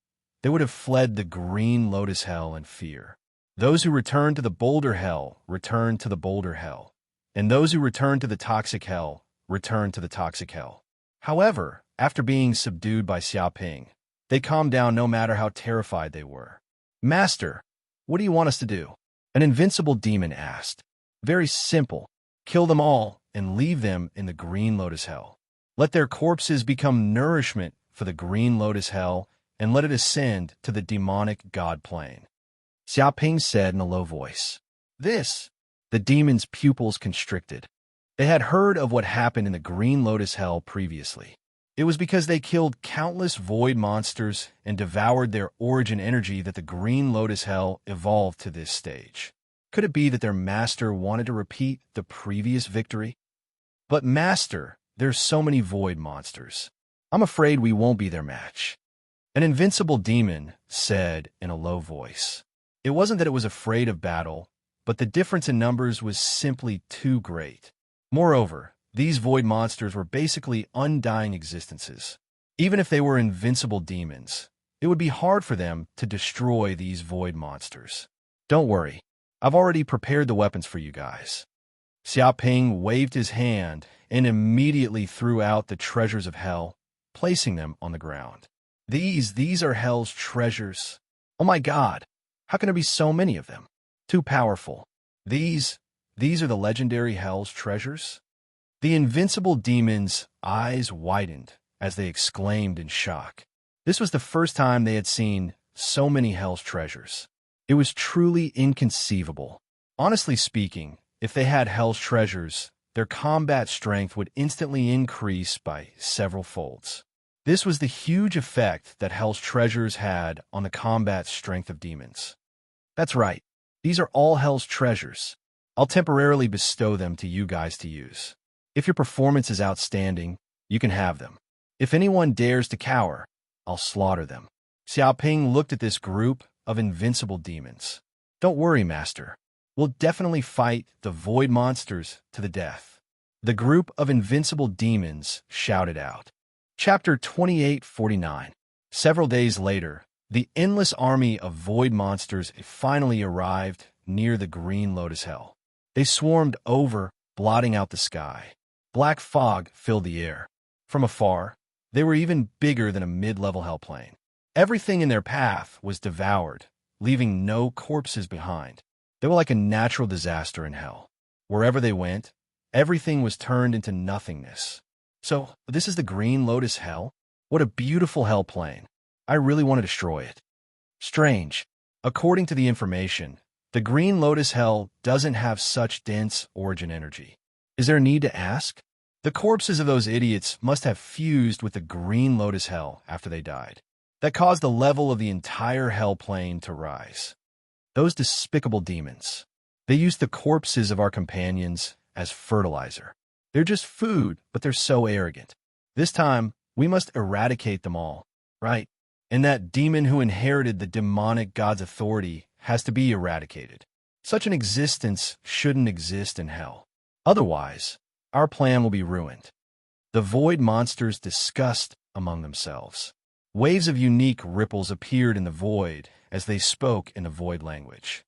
they would have fled the green lotus hell in fear. Those who returned to the boulder hell returned to the boulder hell, and those who returned to the toxic hell returned to the toxic hell. However, after being subdued by Xiaoping, they calmed down no matter how terrified they were. "Master, what do you want us to do?" An invincible demon asked. "Very simple. Kill them all and leave them in the green lotus hell. Let their corpses become nourishment for the green lotus hell, and let it ascend to the demonic god plane." Xiaoping said in a low voice. The demon's pupils constricted. They had heard of what happened in the green lotus hell previously. It was because they killed countless void monsters and devoured their origin energy that the green lotus hell evolved to this stage. Could it be that their master wanted to repeat the previous victory? "But master, there's so many void monsters. I'm afraid we won't be their match." An invincible demon said in a low voice. It wasn't that it was afraid of battle, but the difference in numbers was simply too great. Moreover, these void monsters were basically undying existences. Even if they were invincible demons, it would be hard for them to destroy these void monsters. "Don't worry, I've already prepared the weapons for you guys." Xiaoping waved his hand and immediately threw out the treasures of hell, placing them on the ground. These are hell's treasures. Oh my God, how can there be so many of them? Too powerful. These are the legendary hell's treasures? The invincible demon's eyes widened as they exclaimed in shock. This was the first time they had seen so many hell's treasures. It was truly inconceivable. Honestly speaking, if they had hell's treasures, their combat strength would instantly increase by several folds. This was the huge effect that hell's treasures had on the combat strength of demons. That's right, these are all hell's treasures. I'll temporarily bestow them to you guys to use. If your performance is outstanding, you can have them. If anyone dares to cower, I'll slaughter them. Xiaoping looked at this group of invincible demons. "Don't worry, master. We'll definitely fight the void monsters to the death." The group of invincible demons shouted out. Chapter 2849. Several days later, the endless army of void monsters finally arrived near the green lotus hell. They swarmed over, blotting out the sky. Black fog filled the air. From afar, they were even bigger than a mid-level hellplane. Everything in their path was devoured, leaving no corpses behind. They were like a natural disaster in hell. Wherever they went, everything was turned into nothingness. So, this is the green lotus hell? What a beautiful hellplane. I really want to destroy it. Strange. According to the information, the green lotus hell doesn't have such dense origin energy. Is there a need to ask? The corpses of those idiots must have fused with the green lotus hell after they died. That caused the level of the entire hell plane to rise. Those despicable demons. They used the corpses of our companions as fertilizer. They're just food, but they're so arrogant. This time, we must eradicate them all, right? And that demon who inherited the demonic god's authority has to be eradicated. Such an existence shouldn't exist in hell. Otherwise, our plan will be ruined. The void monsters discussed among themselves. Waves of unique ripples appeared in the void as they spoke in the void language.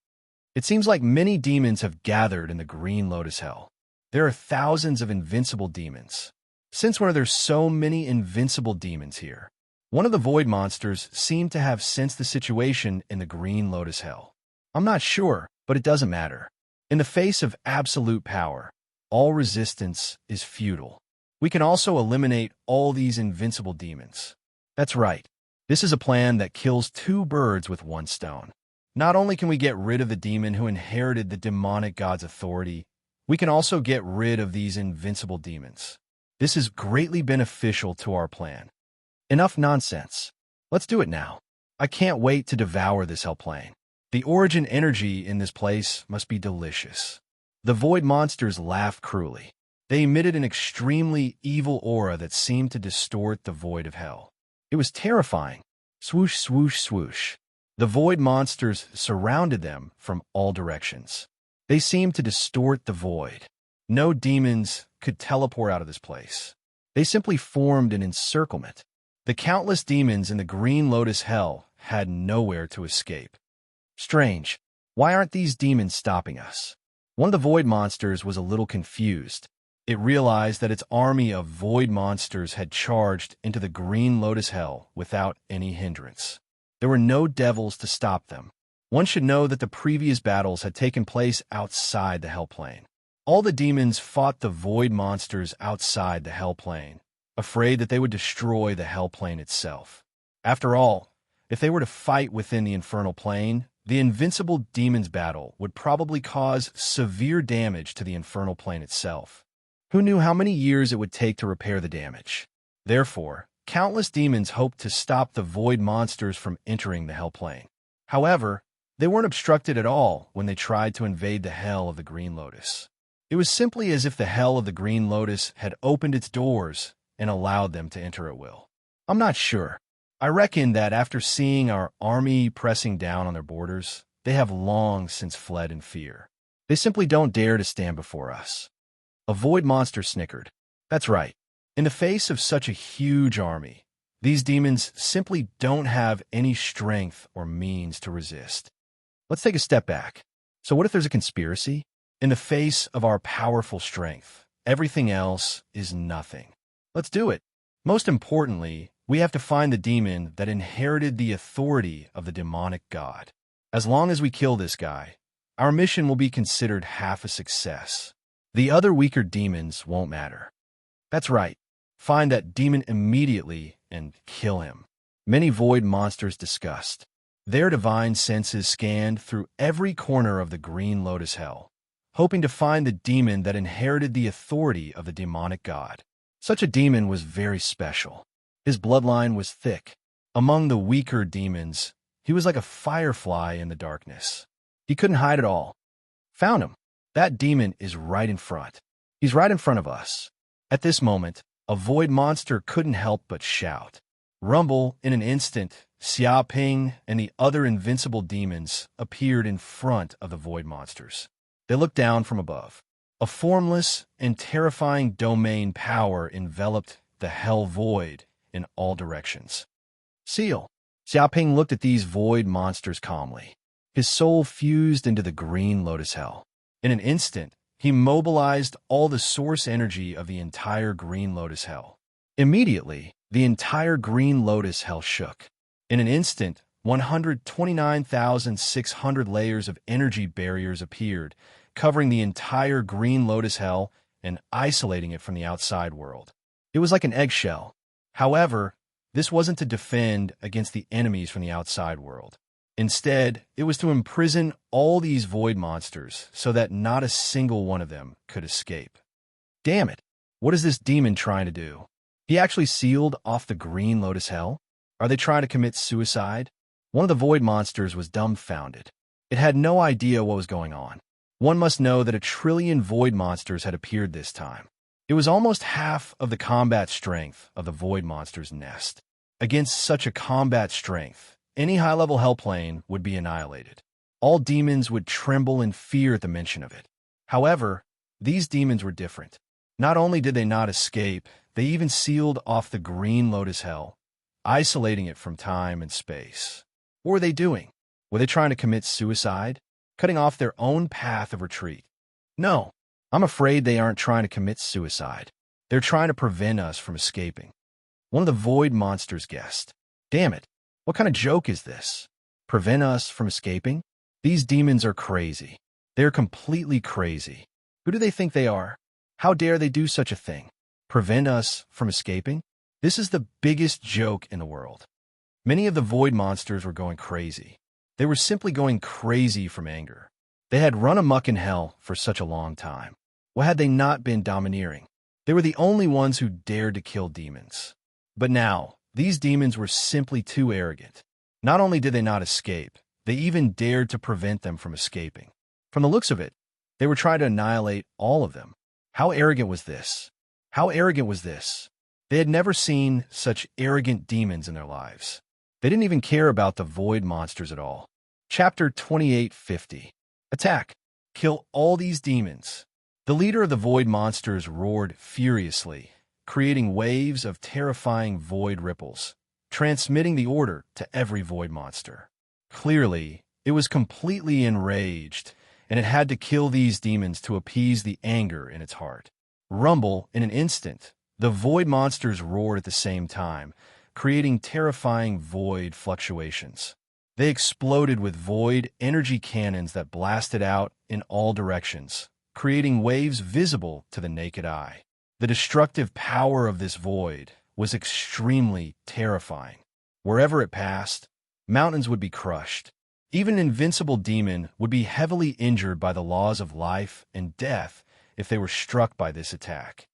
It seems like many demons have gathered in the green lotus hell. There are thousands of invincible demons. Since when are there so many invincible demons here? One of the void monsters seemed to have sensed the situation in the green lotus hell. I'm not sure, but it doesn't matter. In the face of absolute power, all resistance is futile. We can also eliminate all these invincible demons. That's right. This is a plan that kills two birds with one stone. Not only can we get rid of the demon who inherited the demonic god's authority, we can also get rid of these invincible demons. This is greatly beneficial to our plan. Enough nonsense. Let's do it now. I can't wait to devour this hell plane. The origin energy in this place must be delicious. The void monsters laughed cruelly. They emitted an extremely evil aura that seemed to distort the void of hell. It was terrifying. Swoosh, swoosh, swoosh. The void monsters surrounded them from all directions. They seemed to distort the void. No demons could teleport out of this place. They simply formed an encirclement. The countless demons in the Green Lotus Hell had nowhere to escape. Strange. Why aren't these demons stopping us? One of the void monsters was a little confused. It realized that its army of void monsters had charged into the Green Lotus Hell without any hindrance. There were no devils to stop them. One should know that the previous battles had taken place outside the Hell Plane. All the demons fought the void monsters outside the Hell Plane, afraid that they would destroy the Hell Plane itself. After all, if they were to fight within the Infernal Plane, the invincible demons battle would probably cause severe damage to the Infernal Plane itself. Who knew how many years it would take to repair the damage? Therefore, countless demons hoped to stop the void monsters from entering the Hell Plane. However, they weren't obstructed at all when they tried to invade the Hell of the Green Lotus. It was simply as if the Hell of the Green Lotus had opened its doors and allowed them to enter at will. I'm not sure. I reckon that after seeing our army pressing down on their borders, they have long since fled in fear. They simply don't dare to stand before us. A void monster snickered. That's right. In the face of such a huge army, these demons simply don't have any strength or means to resist. Let's take a step back. So what if there's a conspiracy? In the face of our powerful strength, everything else is nothing. Let's do it. Most importantly, we have to find the demon that inherited the authority of the demonic god. As long as we kill this guy, our mission will be considered half a success. The other weaker demons won't matter. That's right. Find that demon immediately and kill him. Many void monsters discussed. Their divine senses scanned through every corner of the Green Lotus Hell, hoping to find the demon that inherited the authority of the demonic god. Such a demon was very special. His bloodline was thick. Among the weaker demons, he was like a firefly in the darkness. He couldn't hide at all. Found him. That demon is right in front. He's right in front of us. At this moment, a void monster couldn't help but shout. Rumble, in an instant, Xia Ping and the other invincible demons appeared in front of the void monsters. They looked down from above. A formless and terrifying domain power enveloped the hell void in all directions. Seal. Xia Ping looked at these void monsters calmly. His soul fused into the Green Lotus Hell. In an instant, he mobilized all the source energy of the entire Green Lotus Hell. Immediately, the entire Green Lotus Hell shook. In an instant, 129,600 layers of energy barriers appeared, covering the entire Green Lotus Hell and isolating it from the outside world. It was like an eggshell. However, this wasn't to defend against the enemies from the outside world. Instead, it was to imprison all these void monsters so that not a single one of them could escape. Damn it! What is this demon trying to do? He actually sealed off the Green Lotus Hell? Are they trying to commit suicide? One of the void monsters was dumbfounded. It had no idea what was going on. One must know that 1 trillion void monsters had appeared this time. It was almost half of the combat strength of the void monster's nest. Against such a combat strength, any high-level hell plane would be annihilated. All demons would tremble in fear at the mention of it. However, these demons were different. Not only did they not escape, they even sealed off the Green Lotus Hell, isolating it from time and space. What were they doing? Were they trying to commit suicide? Cutting off their own path of retreat? No, I'm afraid they aren't trying to commit suicide. They're trying to prevent us from escaping. One of the void monsters guessed. Damn it. What kind of joke is this? Prevent us from escaping? These demons are crazy. They're completely crazy. Who do they think they are? How dare they do such a thing? Prevent us from escaping? This is the biggest joke in the world. Many of the void monsters were going crazy. They were simply going crazy from anger. They had run amok in hell for such a long time. Why had they not been domineering? They were the only ones who dared to kill demons. But now, these demons were simply too arrogant. Not only did they not escape, they even dared to prevent them from escaping. From the looks of it, They were trying to annihilate all of them. How arrogant was this? How arrogant was this? They had never seen such arrogant demons in their lives. They didn't even care about the void monsters at all. Chapter 2850. Attack. Kill all these demons. The leader of the void monsters roared furiously, creating waves of terrifying void ripples, transmitting the order to every void monster. Clearly, it was completely enraged, and it had to kill these demons to appease the anger in its heart. Rumble, in an instant, the void monsters roared at the same time, creating terrifying void fluctuations. They exploded with void energy cannons that blasted out in all directions, creating waves visible to the naked eye. The destructive power of this void was extremely terrifying. Wherever it passed, mountains would be crushed. Even an invincible demon would be heavily injured by the laws of life and death if they were struck by this attack.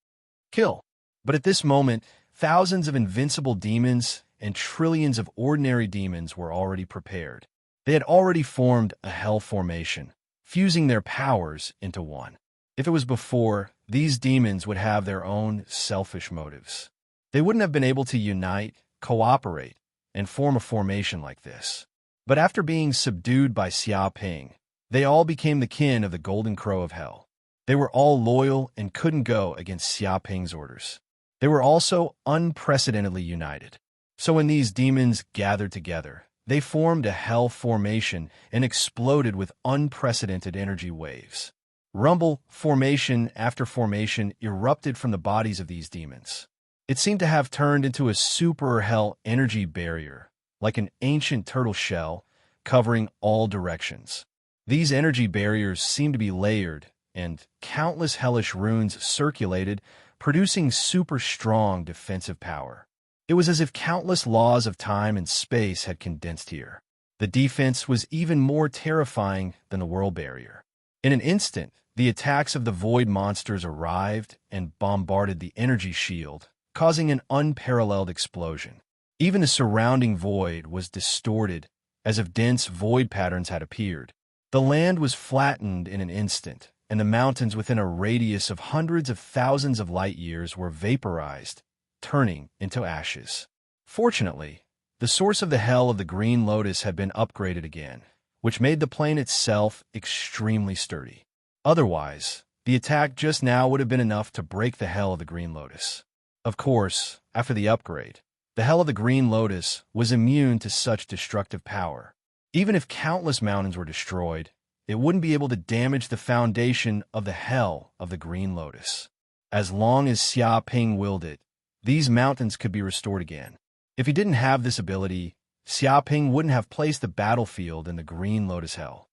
Kill. But at this moment, thousands of invincible demons and trillions of ordinary demons were already prepared. They had already formed a hell formation, fusing their powers into one. If it was before, these demons would have their own selfish motives. They wouldn't have been able to unite, cooperate, and form a formation like this. But after being subdued by Xia Ping, they all became the kin of the Golden Crow of Hell. They were all loyal and couldn't go against Xia Ping's orders. They were also unprecedentedly united. So when these demons gathered together, they formed a hell formation and exploded with unprecedented energy waves. Rumble, formation after formation, erupted from the bodies of these demons. It seemed to have turned into a super hell energy barrier, like an ancient turtle shell, covering all directions. These energy barriers seemed to be layered, and countless hellish runes circulated, producing super strong defensive power. It was as if countless laws of time and space had condensed here. The defense was even more terrifying than the world barrier. In an instant, the attacks of the void monsters arrived and bombarded the energy shield, causing an unparalleled explosion. Even the surrounding void was distorted, as if dense void patterns had appeared. The land was flattened in an instant, and the mountains within a radius of hundreds of thousands of light years were vaporized, turning into ashes. Fortunately, the source of the hell of the Green Lotus had been upgraded again, which made the plane itself extremely sturdy. Otherwise, the attack just now would have been enough to break the hell of the Green Lotus. Of course, after the upgrade, the hell of the Green Lotus was immune to such destructive power. Even if countless mountains were destroyed, it wouldn't be able to damage the foundation of the hell of the Green Lotus. As long as Xia Ping willed it, these mountains could be restored again. If he didn't have this ability, Xia Ping wouldn't have placed the battlefield in the Green Lotus Hell.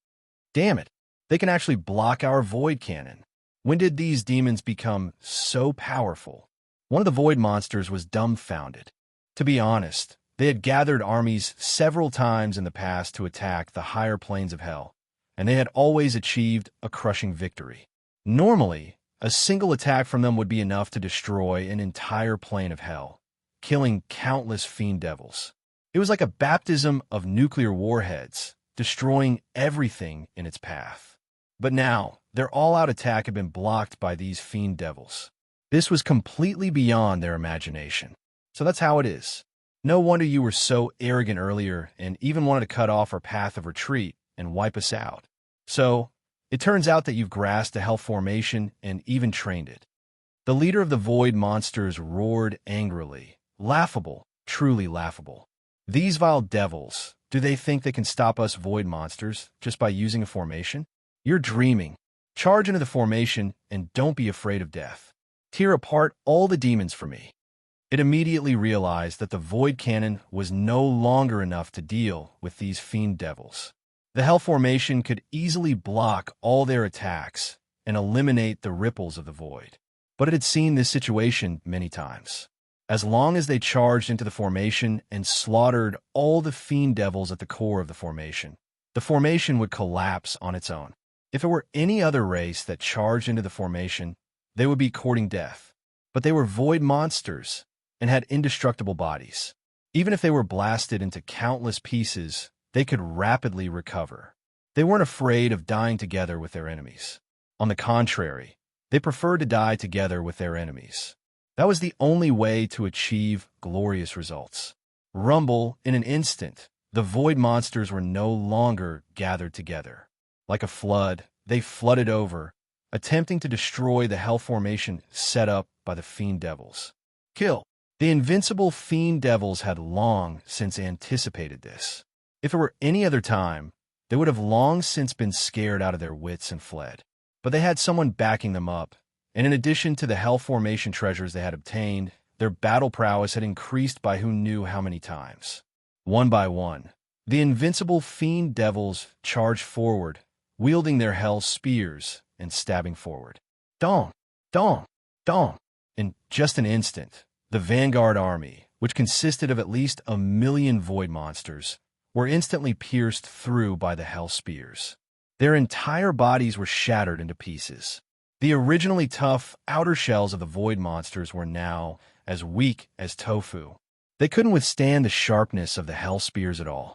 Damn it, they can actually block our void cannon. When did these demons become so powerful? One of the void monsters was dumbfounded. To be honest, they had gathered armies several times in the past to attack the higher planes of hell, and they had always achieved a crushing victory. Normally, a single attack from them would be enough to destroy an entire plane of hell, killing countless fiend devils. It was like a baptism of nuclear warheads, destroying everything in its path. But now, their all-out attack had been blocked by these fiend devils. This was completely beyond their imagination. So that's how it is. No wonder you were so arrogant earlier and even wanted to cut off our path of retreat and wipe us out. So, it turns out that you've grasped a hell formation and even trained it. The leader of the void monsters roared angrily. Laughable, truly laughable. These vile devils, do they think they can stop us void monsters just by using a formation? You're dreaming. Charge into the formation and don't be afraid of death. Tear apart all the demons for me. It immediately realized that the void cannon was no longer enough to deal with these fiend devils. The hell formation could easily block all their attacks and eliminate the ripples of the void. But it had seen this situation many times. As long as they charged into the formation and slaughtered all the fiend devils at the core of the formation would collapse on its own. If it were any other race that charged into the formation, they would be courting death. But they were void monsters and had indestructible bodies. Even if they were blasted into countless pieces, they could rapidly recover. They weren't afraid of dying together with their enemies. On the contrary, they preferred to die together with their enemies. That was the only way to achieve glorious results. Rumble, in an instant, the void monsters were no longer gathered together. Like a flood, they flooded over, attempting to destroy the hell formation set up by the Fiend Devils. Kill. The invincible Fiend Devils had long since anticipated this. If it were any other time, they would have long since been scared out of their wits and fled. But they had someone backing them up, and in addition to the hell formation treasures they had obtained, their battle prowess had increased by who knew how many times. One by one, the invincible Fiend Devils charged forward, wielding their hell spears and stabbing forward. Dong! Dong! Dong! In just an instant, the vanguard army, which consisted of at least 1,000,000 void monsters, were instantly pierced through by the hell spears. Their entire bodies were shattered into pieces. The originally tough outer shells of the void monsters were now as weak as tofu. They couldn't withstand the sharpness of the hell spears at all.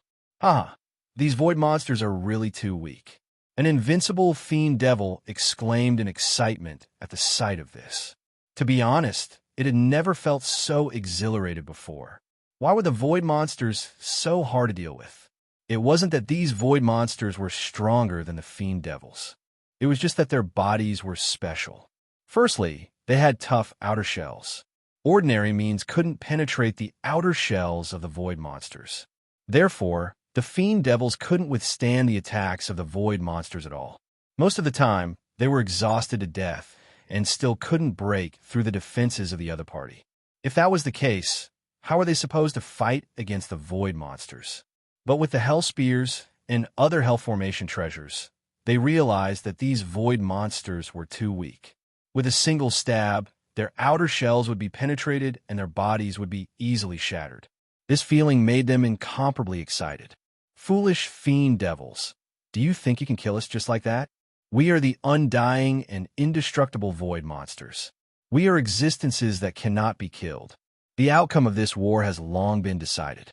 These void monsters are really too weak. An invincible Fiend Devil exclaimed in excitement at the sight of this. To be honest, it had never felt so exhilarated before. Why were the void monsters so hard to deal with? It wasn't that these void monsters were stronger than the Fiend Devils. It was just that their bodies were special. Firstly, they had tough outer shells. Ordinary means couldn't penetrate the outer shells of the void monsters. Therefore, the Fiend Devils couldn't withstand the attacks of the void monsters at all. Most of the time, they were exhausted to death and still couldn't break through the defenses of the other party. If that was the case, how were they supposed to fight against the void monsters? But with the hell spears and other hell formation treasures, they realized that these void monsters were too weak. With a single stab, their outer shells would be penetrated and their bodies would be easily shattered. This feeling made them incomparably excited. Foolish Fiend Devils, do you think you can kill us just like that? We are the undying and indestructible void monsters. We are existences that cannot be killed. The outcome of this war has long been decided.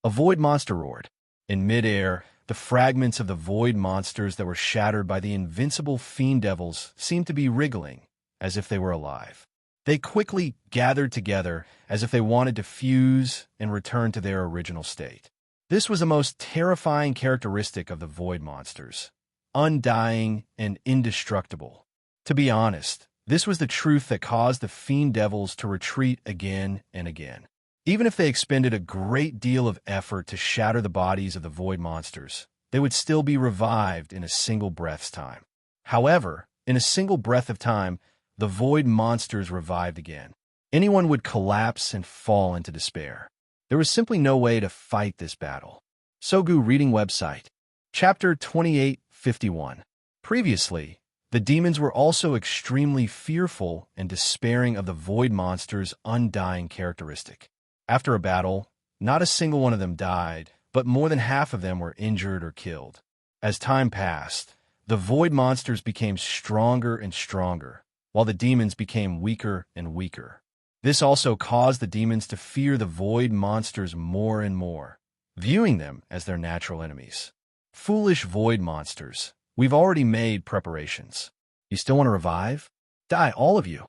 A void monster roared. In midair, the fragments of the void monsters that were shattered by the invincible Fiend Devils seemed to be wriggling, as if they were alive. They quickly gathered together as if they wanted to fuse and return to their original state. This was a most terrifying characteristic of the void monsters. Undying and indestructible. To be honest, this was the truth that caused the Fiend Devils to retreat again and again. Even if they expended a great deal of effort to shatter the bodies of the void monsters, they would still be revived in a single breath's time. However, in a single breath of time, the void monsters revived again. Anyone would collapse and fall into despair. There was simply no way to fight this battle. Sogu Reading Website. Chapter 2851. Previously, the demons were also extremely fearful and despairing of the void monster's undying characteristic. After a battle, not a single one of them died, but more than half of them were injured or killed. As time passed, the void monsters became stronger and stronger, while the demons became weaker and weaker. This also caused the demons to fear the void monsters more and more, viewing them as their natural enemies. Foolish void monsters, we've already made preparations. You still want to revive? Die, all of you.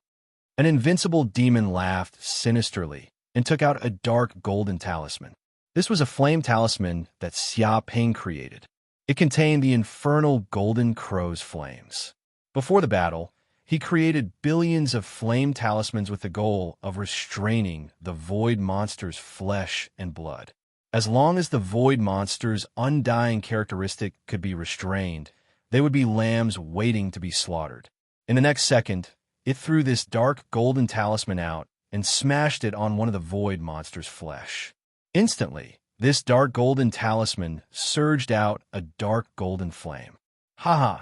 An invincible demon laughed sinisterly and took out a dark golden talisman. This was a flame talisman that Xia Ping created. It contained the infernal golden crow's flames. Before the battle, he created billions of flame talismans with the goal of restraining the void monster's flesh and blood. As long as the void monster's undying characteristic could be restrained, they would be lambs waiting to be slaughtered. In the next second, it threw this dark golden talisman out and smashed it on one of the void monster's flesh. Instantly, this dark golden talisman surged out a dark golden flame. Haha,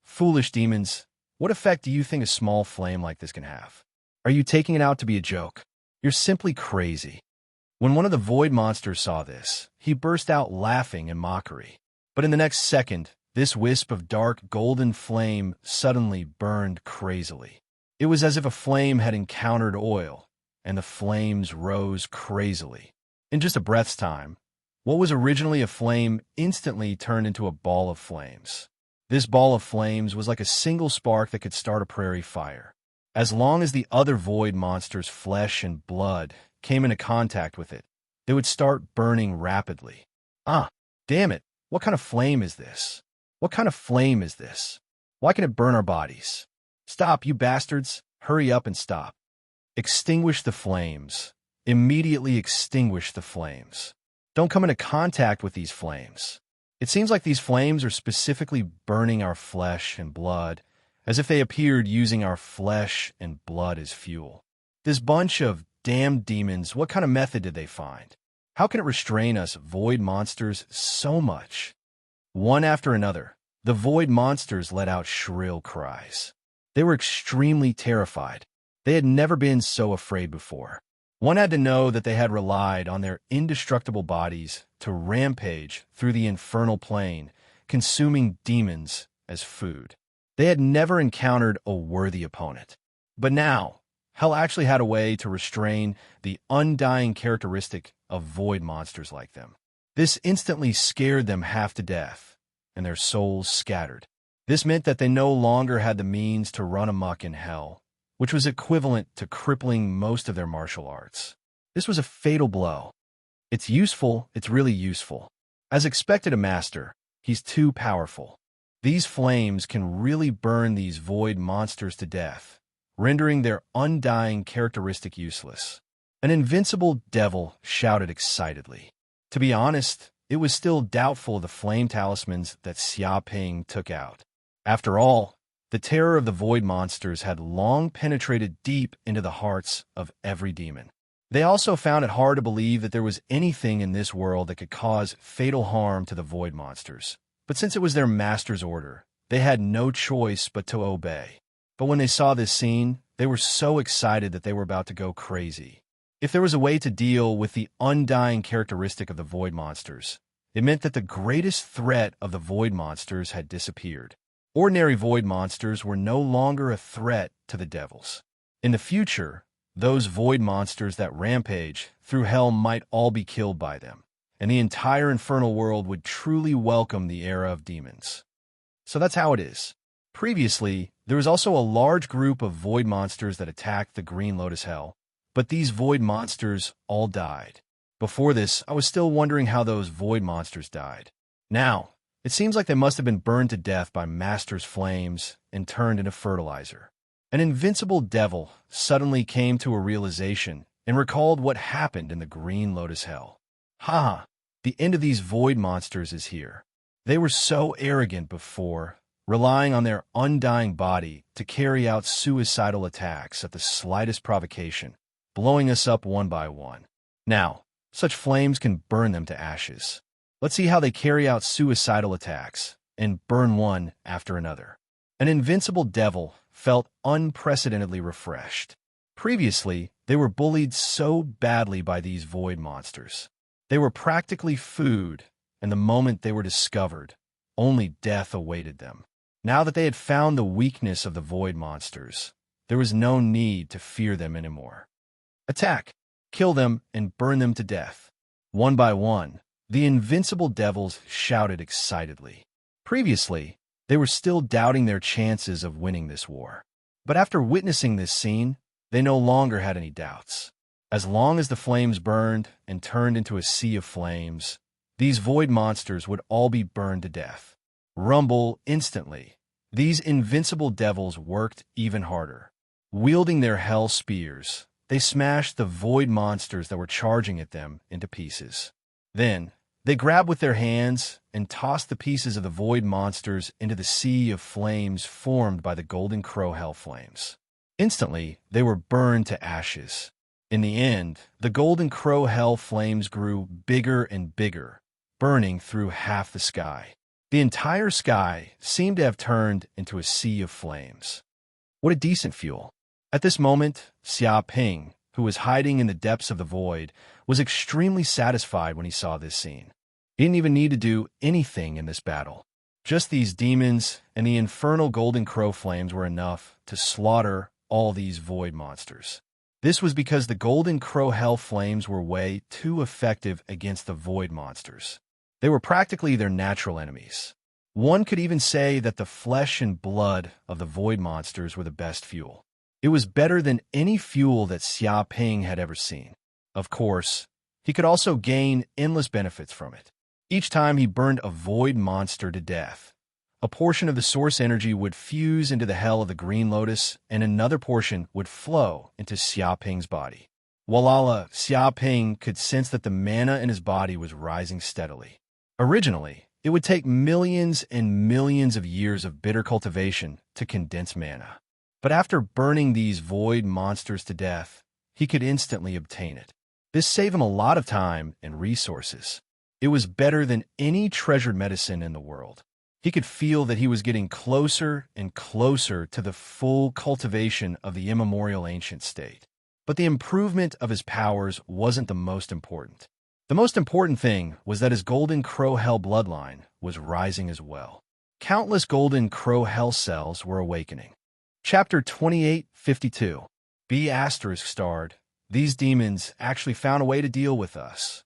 foolish demons, what effect do you think a small flame like this can have? Are you taking it out to be a joke? You're simply crazy. When one of the void monsters saw this, he burst out laughing in mockery. But in the next second, this wisp of dark golden flame suddenly burned crazily. It was as if a flame had encountered oil, and the flames rose crazily. In just a breath's time, what was originally a flame instantly turned into a ball of flames. This ball of flames was like a single spark that could start a prairie fire. As long as the other void monsters' flesh and blood came into contact with it, they would start burning rapidly. Ah, damn it! What kind of flame is this? What kind of flame is this? Why can it burn our bodies? Stop, you bastards! Hurry up and stop. Extinguish the flames. Immediately extinguish the flames. Don't come into contact with these flames. It seems like these flames are specifically burning our flesh and blood, as if they appeared using our flesh and blood as fuel. This bunch of damned demons, what kind of method did they find? How can it restrain us void monsters so much? One after another, the void monsters let out shrill cries. They were extremely terrified. They had never been so afraid before. One had to know that they had relied on their indestructible bodies to rampage through the infernal plane, consuming demons as food. They had never encountered a worthy opponent. But now, hell actually had a way to restrain the undying characteristic of void monsters like them. This instantly scared them half to death, and their souls scattered. This meant that they no longer had the means to run amok in hell, which was equivalent to crippling most of their martial arts. This was a fatal blow. It's useful, it's really useful. As expected a master, he's too powerful. These flames can really burn these void monsters to death, rendering their undying characteristic useless. An invincible devil shouted excitedly. To be honest, it was still doubtful of the flame talismans that Xia Ping took out. After all, the terror of the void monsters had long penetrated deep into the hearts of every demon. They also found it hard to believe that there was anything in this world that could cause fatal harm to the void monsters. But since it was their master's order, they had no choice but to obey. But when they saw this scene, they were so excited that they were about to go crazy. If there was a way to deal with the undying characteristic of the void monsters, it meant that the greatest threat of the void monsters had disappeared. Ordinary void monsters were no longer a threat to the devils. In the future, those void monsters that rampage through hell might all be killed by them, and the entire infernal world would truly welcome the era of demons. So that's how it is. Previously, there was also a large group of void monsters that attacked the Green Lotus Hell, but these void monsters all died. Before this, I was still wondering how those void monsters died. Now, it seems like they must have been burned to death by Master's flames and turned into fertilizer. An invincible devil suddenly came to a realization and recalled what happened in the Green Lotus Hell. Ha! The end of these void monsters is here. They were so arrogant before, relying on their undying body to carry out suicidal attacks at the slightest provocation, blowing us up one by one. Now, such flames can burn them to ashes. Let's see how they carry out suicidal attacks and burn one after another. An invincible devil felt unprecedentedly refreshed. Previously, they were bullied so badly by these void monsters. They were practically food, and the moment they were discovered, only death awaited them. Now that they had found the weakness of the void monsters, there was no need to fear them anymore. Attack, kill them, and burn them to death. One by one, the invincible devils shouted excitedly. Previously, they were still doubting their chances of winning this war. But after witnessing this scene, they no longer had any doubts. As long as the flames burned and turned into a sea of flames, these void monsters would all be burned to death. Rumble instantly. These invincible devils worked even harder. Wielding their hell spears, they smashed the void monsters that were charging at them into pieces. Then, they grabbed with their hands and tossed the pieces of the void monsters into the sea of flames formed by the Golden Crow hell flames. Instantly, they were burned to ashes. In the end, the Golden Crow hell flames grew bigger and bigger, burning through half the sky. The entire sky seemed to have turned into a sea of flames. What a decent fuel. At this moment, Xia Ping, who was hiding in the depths of the void, was extremely satisfied when he saw this scene. He didn't even need to do anything in this battle. Just these demons and the infernal Golden Crow flames were enough to slaughter all these void monsters. This was because the Golden Crow hell flames were way too effective against the void monsters. They were practically their natural enemies. One could even say that the flesh and blood of the void monsters were the best fuel. It was better than any fuel that Xia Ping had ever seen. Of course, he could also gain endless benefits from it. Each time he burned a void monster to death, a portion of the source energy would fuse into the hell of the Green Lotus, and another portion would flow into Xia Ping's body. Walala, Xia Ping could sense that the mana in his body was rising steadily. Originally, it would take millions and millions of years of bitter cultivation to condense mana. But after burning these void monsters to death, he could instantly obtain it. This saved him a lot of time and resources. It was better than any treasured medicine in the world. He could feel that he was getting closer and closer to the full cultivation of the immemorial ancient state. But the improvement of his powers wasn't the most important. The most important thing was that his Golden Crow Hell bloodline was rising as well. Countless Golden Crow Hell cells were awakening. Chapter 2852. B** starred. These demons actually found a way to deal with us.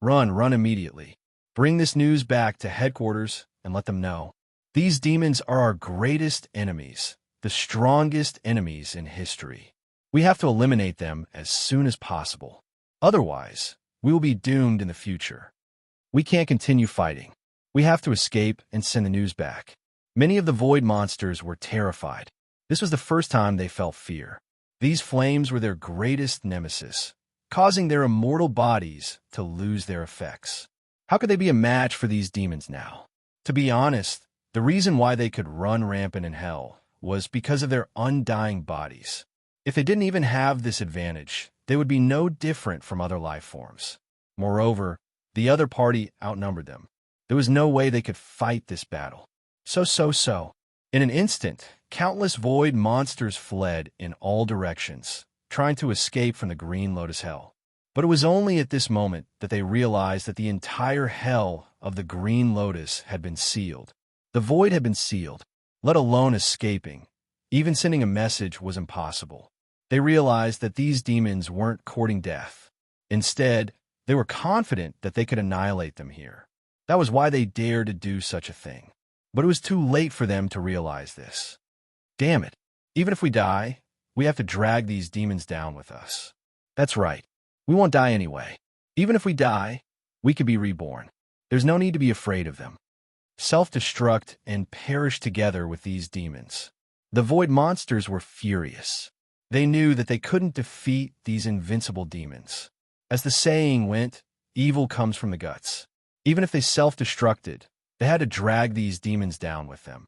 Run immediately. Bring this news back to headquarters and let them know. These demons are our greatest enemies, the strongest enemies in history. We have to eliminate them as soon as possible. Otherwise, we will be doomed in the future. We can't continue fighting. We have to escape and send the news back. Many of the void monsters were terrified. This was the first time they felt fear. These flames were their greatest nemesis, causing their immortal bodies to lose their effects. How could they be a match for these demons now? To be honest, the reason why they could run rampant in hell was because of their undying bodies. If they didn't even have this advantage, they would be no different from other life forms. Moreover, the other party outnumbered them. There was no way they could fight this battle. So. In an instant, countless void monsters fled in all directions, trying to escape from the Green Lotus Hell. But it was only at this moment that they realized that the entire hell of the Green Lotus had been sealed. The void had been sealed, let alone escaping. Even sending a message was impossible. They realized that these demons weren't courting death. Instead, they were confident that they could annihilate them here. That was why they dared to do such a thing. But it was too late for them to realize this. Damn it. Even if we die, we have to drag these demons down with us. That's right. We won't die anyway. Even if we die, we could be reborn. There's no need to be afraid of them. Self-destruct and perish together with these demons. The void monsters were furious. They knew that they couldn't defeat these invincible demons. As the saying went, evil comes from the guts. Even if they self-destructed, they had to drag these demons down with them.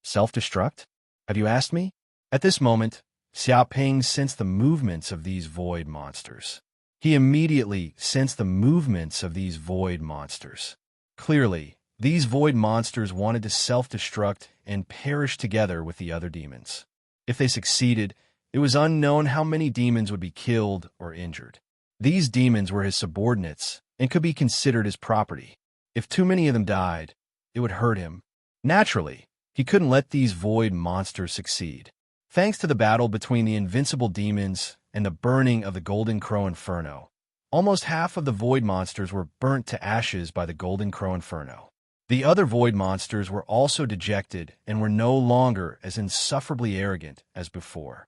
Self-destruct? Have you asked me? At this moment, Xia Ping sensed the movements of these void monsters. He immediately sensed the movements of these void monsters. Clearly, these void monsters wanted to self-destruct and perish together with the other demons. If they succeeded, it was unknown how many demons would be killed or injured. These demons were his subordinates and could be considered his property. If too many of them died, it would hurt him. Naturally, he couldn't let these void monsters succeed. Thanks to the battle between the invincible demons and the burning of the Golden Crow Inferno, almost half of the void monsters were burnt to ashes by the Golden Crow Inferno. The other void monsters were also dejected and were no longer as insufferably arrogant as before.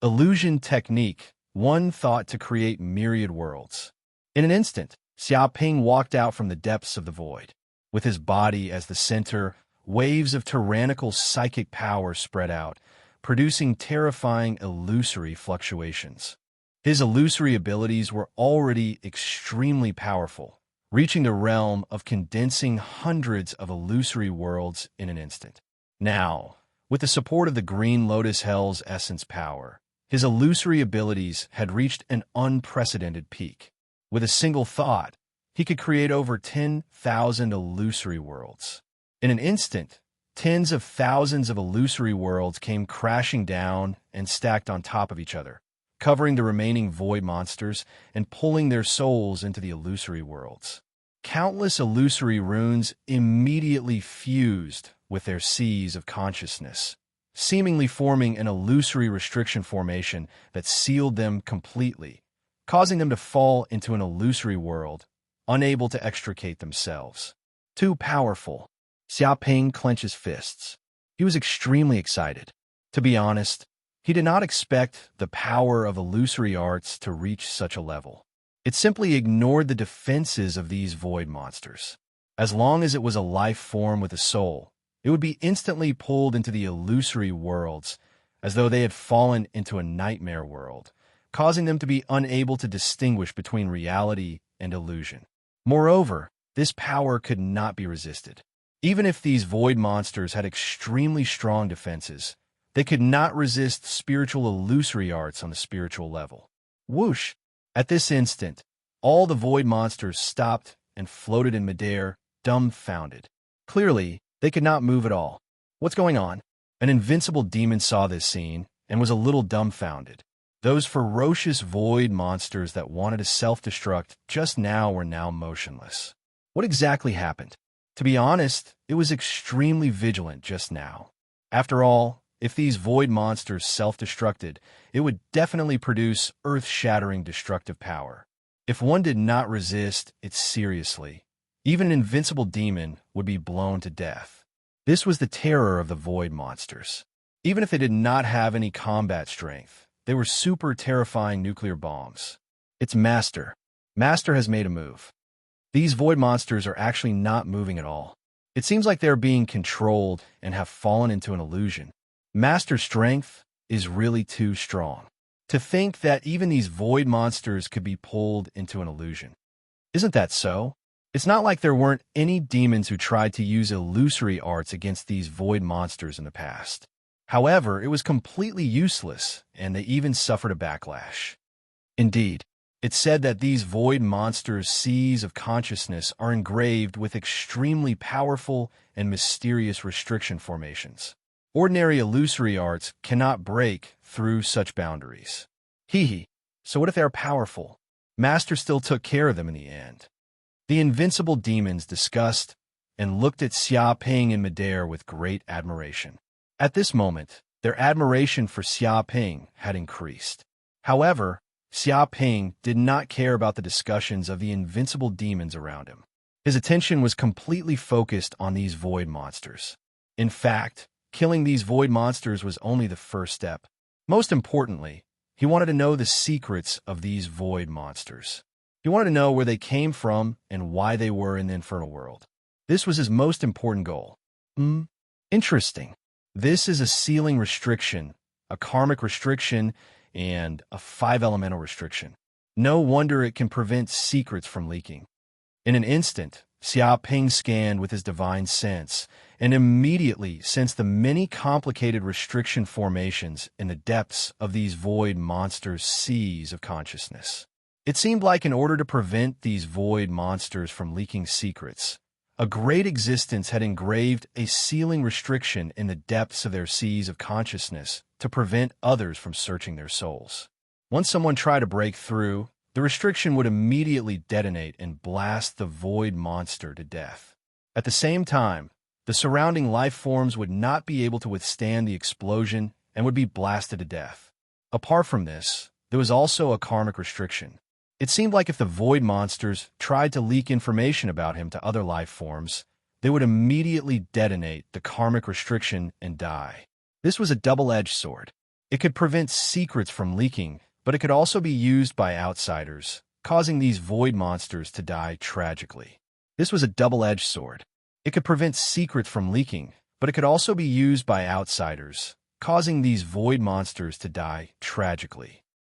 Illusion technique, one thought to create myriad worlds. In an instant, Xia Ping walked out from the depths of the void. With his body as the center, waves of tyrannical psychic power spread out, producing terrifying illusory fluctuations. His illusory abilities were already extremely powerful, reaching the realm of condensing hundreds of illusory worlds in an instant. Now, with the support of the Green Lotus Hell's essence power, his illusory abilities had reached an unprecedented peak. With a single thought, he could create over 10,000 illusory worlds. In an instant, tens of thousands of illusory worlds came crashing down and stacked on top of each other, covering the remaining void monsters and pulling their souls into the illusory worlds. Countless illusory runes immediately fused with their seas of consciousness, seemingly forming an illusory restriction formation that sealed them completely, causing them to fall into an illusory world, unable to extricate themselves. Too powerful. Xiaoping clenched his fists. He was extremely excited. To be honest, he did not expect the power of illusory arts to reach such a level. It simply ignored the defenses of these void monsters. As long as it was a life form with a soul, it would be instantly pulled into the illusory worlds, as though they had fallen into a nightmare world, causing them to be unable to distinguish between reality and illusion. Moreover, this power could not be resisted. Even if these void monsters had extremely strong defenses, they could not resist spiritual illusory arts on the spiritual level. Whoosh! At this instant, all the void monsters stopped and floated in midair, dumbfounded. Clearly, they could not move at all. What's going on? An invincible demon saw this scene and was a little dumbfounded. Those ferocious void monsters that wanted to self-destruct just now were now motionless. What exactly happened? To be honest, it was extremely vigilant just now. After all, if these void monsters self-destructed, it would definitely produce earth-shattering destructive power. If one did not resist it seriously, even an invincible demon would be blown to death. This was the terror of the void monsters. Even if they did not have any combat strength, they were super terrifying nuclear bombs. It's Master. Master has made a move. These void monsters are actually not moving at all. It seems like they're being controlled and have fallen into an illusion. Master's strength is really too strong. To think that even these void monsters could be pulled into an illusion. Isn't that so? It's not like there weren't any demons who tried to use illusory arts against these void monsters in the past. However, it was completely useless, and they even suffered a backlash. Indeed, it's said that these void monsters' seas of consciousness are engraved with extremely powerful and mysterious restriction formations. Ordinary illusory arts cannot break through such boundaries. Hee. So what if they are powerful? Master still took care of them in the end. The invincible demons discussed and looked at Xiaoping in midair with great admiration. At this moment, their admiration for Xiaoping had increased. However, Xiaoping did not care about the discussions of the invincible demons around him. His attention was completely focused on these void monsters. In fact, killing these void monsters was only the first step. Most importantly, he wanted to know the secrets of these void monsters. He wanted to know where they came from and why they were in the infernal world. This was his most important goal. Interesting. This is a sealing restriction, a karmic restriction, and a 5-elemental restriction. No wonder it can prevent secrets from leaking. In an instant, Xiaoping scanned with his divine sense and immediately sensed the many complicated restriction formations in the depths of these void monsters' seas of consciousness. It seemed like in order to prevent these void monsters from leaking secrets, a great existence had engraved a sealing restriction in the depths of their seas of consciousness to prevent others from searching their souls. Once someone tried to break through, the restriction would immediately detonate and blast the void monster to death. At the same time, the surrounding life forms would not be able to withstand the explosion and would be blasted to death. Apart from this, there was also a karmic restriction. It seemed like if the void monsters tried to leak information about him to other life forms, they would immediately detonate the karmic restriction and die. This was a double-edged sword. It could prevent secrets from leaking, but it could also be used by outsiders, causing these void monsters to die tragically. This was a double-edged sword. It could prevent secrets from leaking, but it could also be used by outsiders, causing these void monsters to die tragically.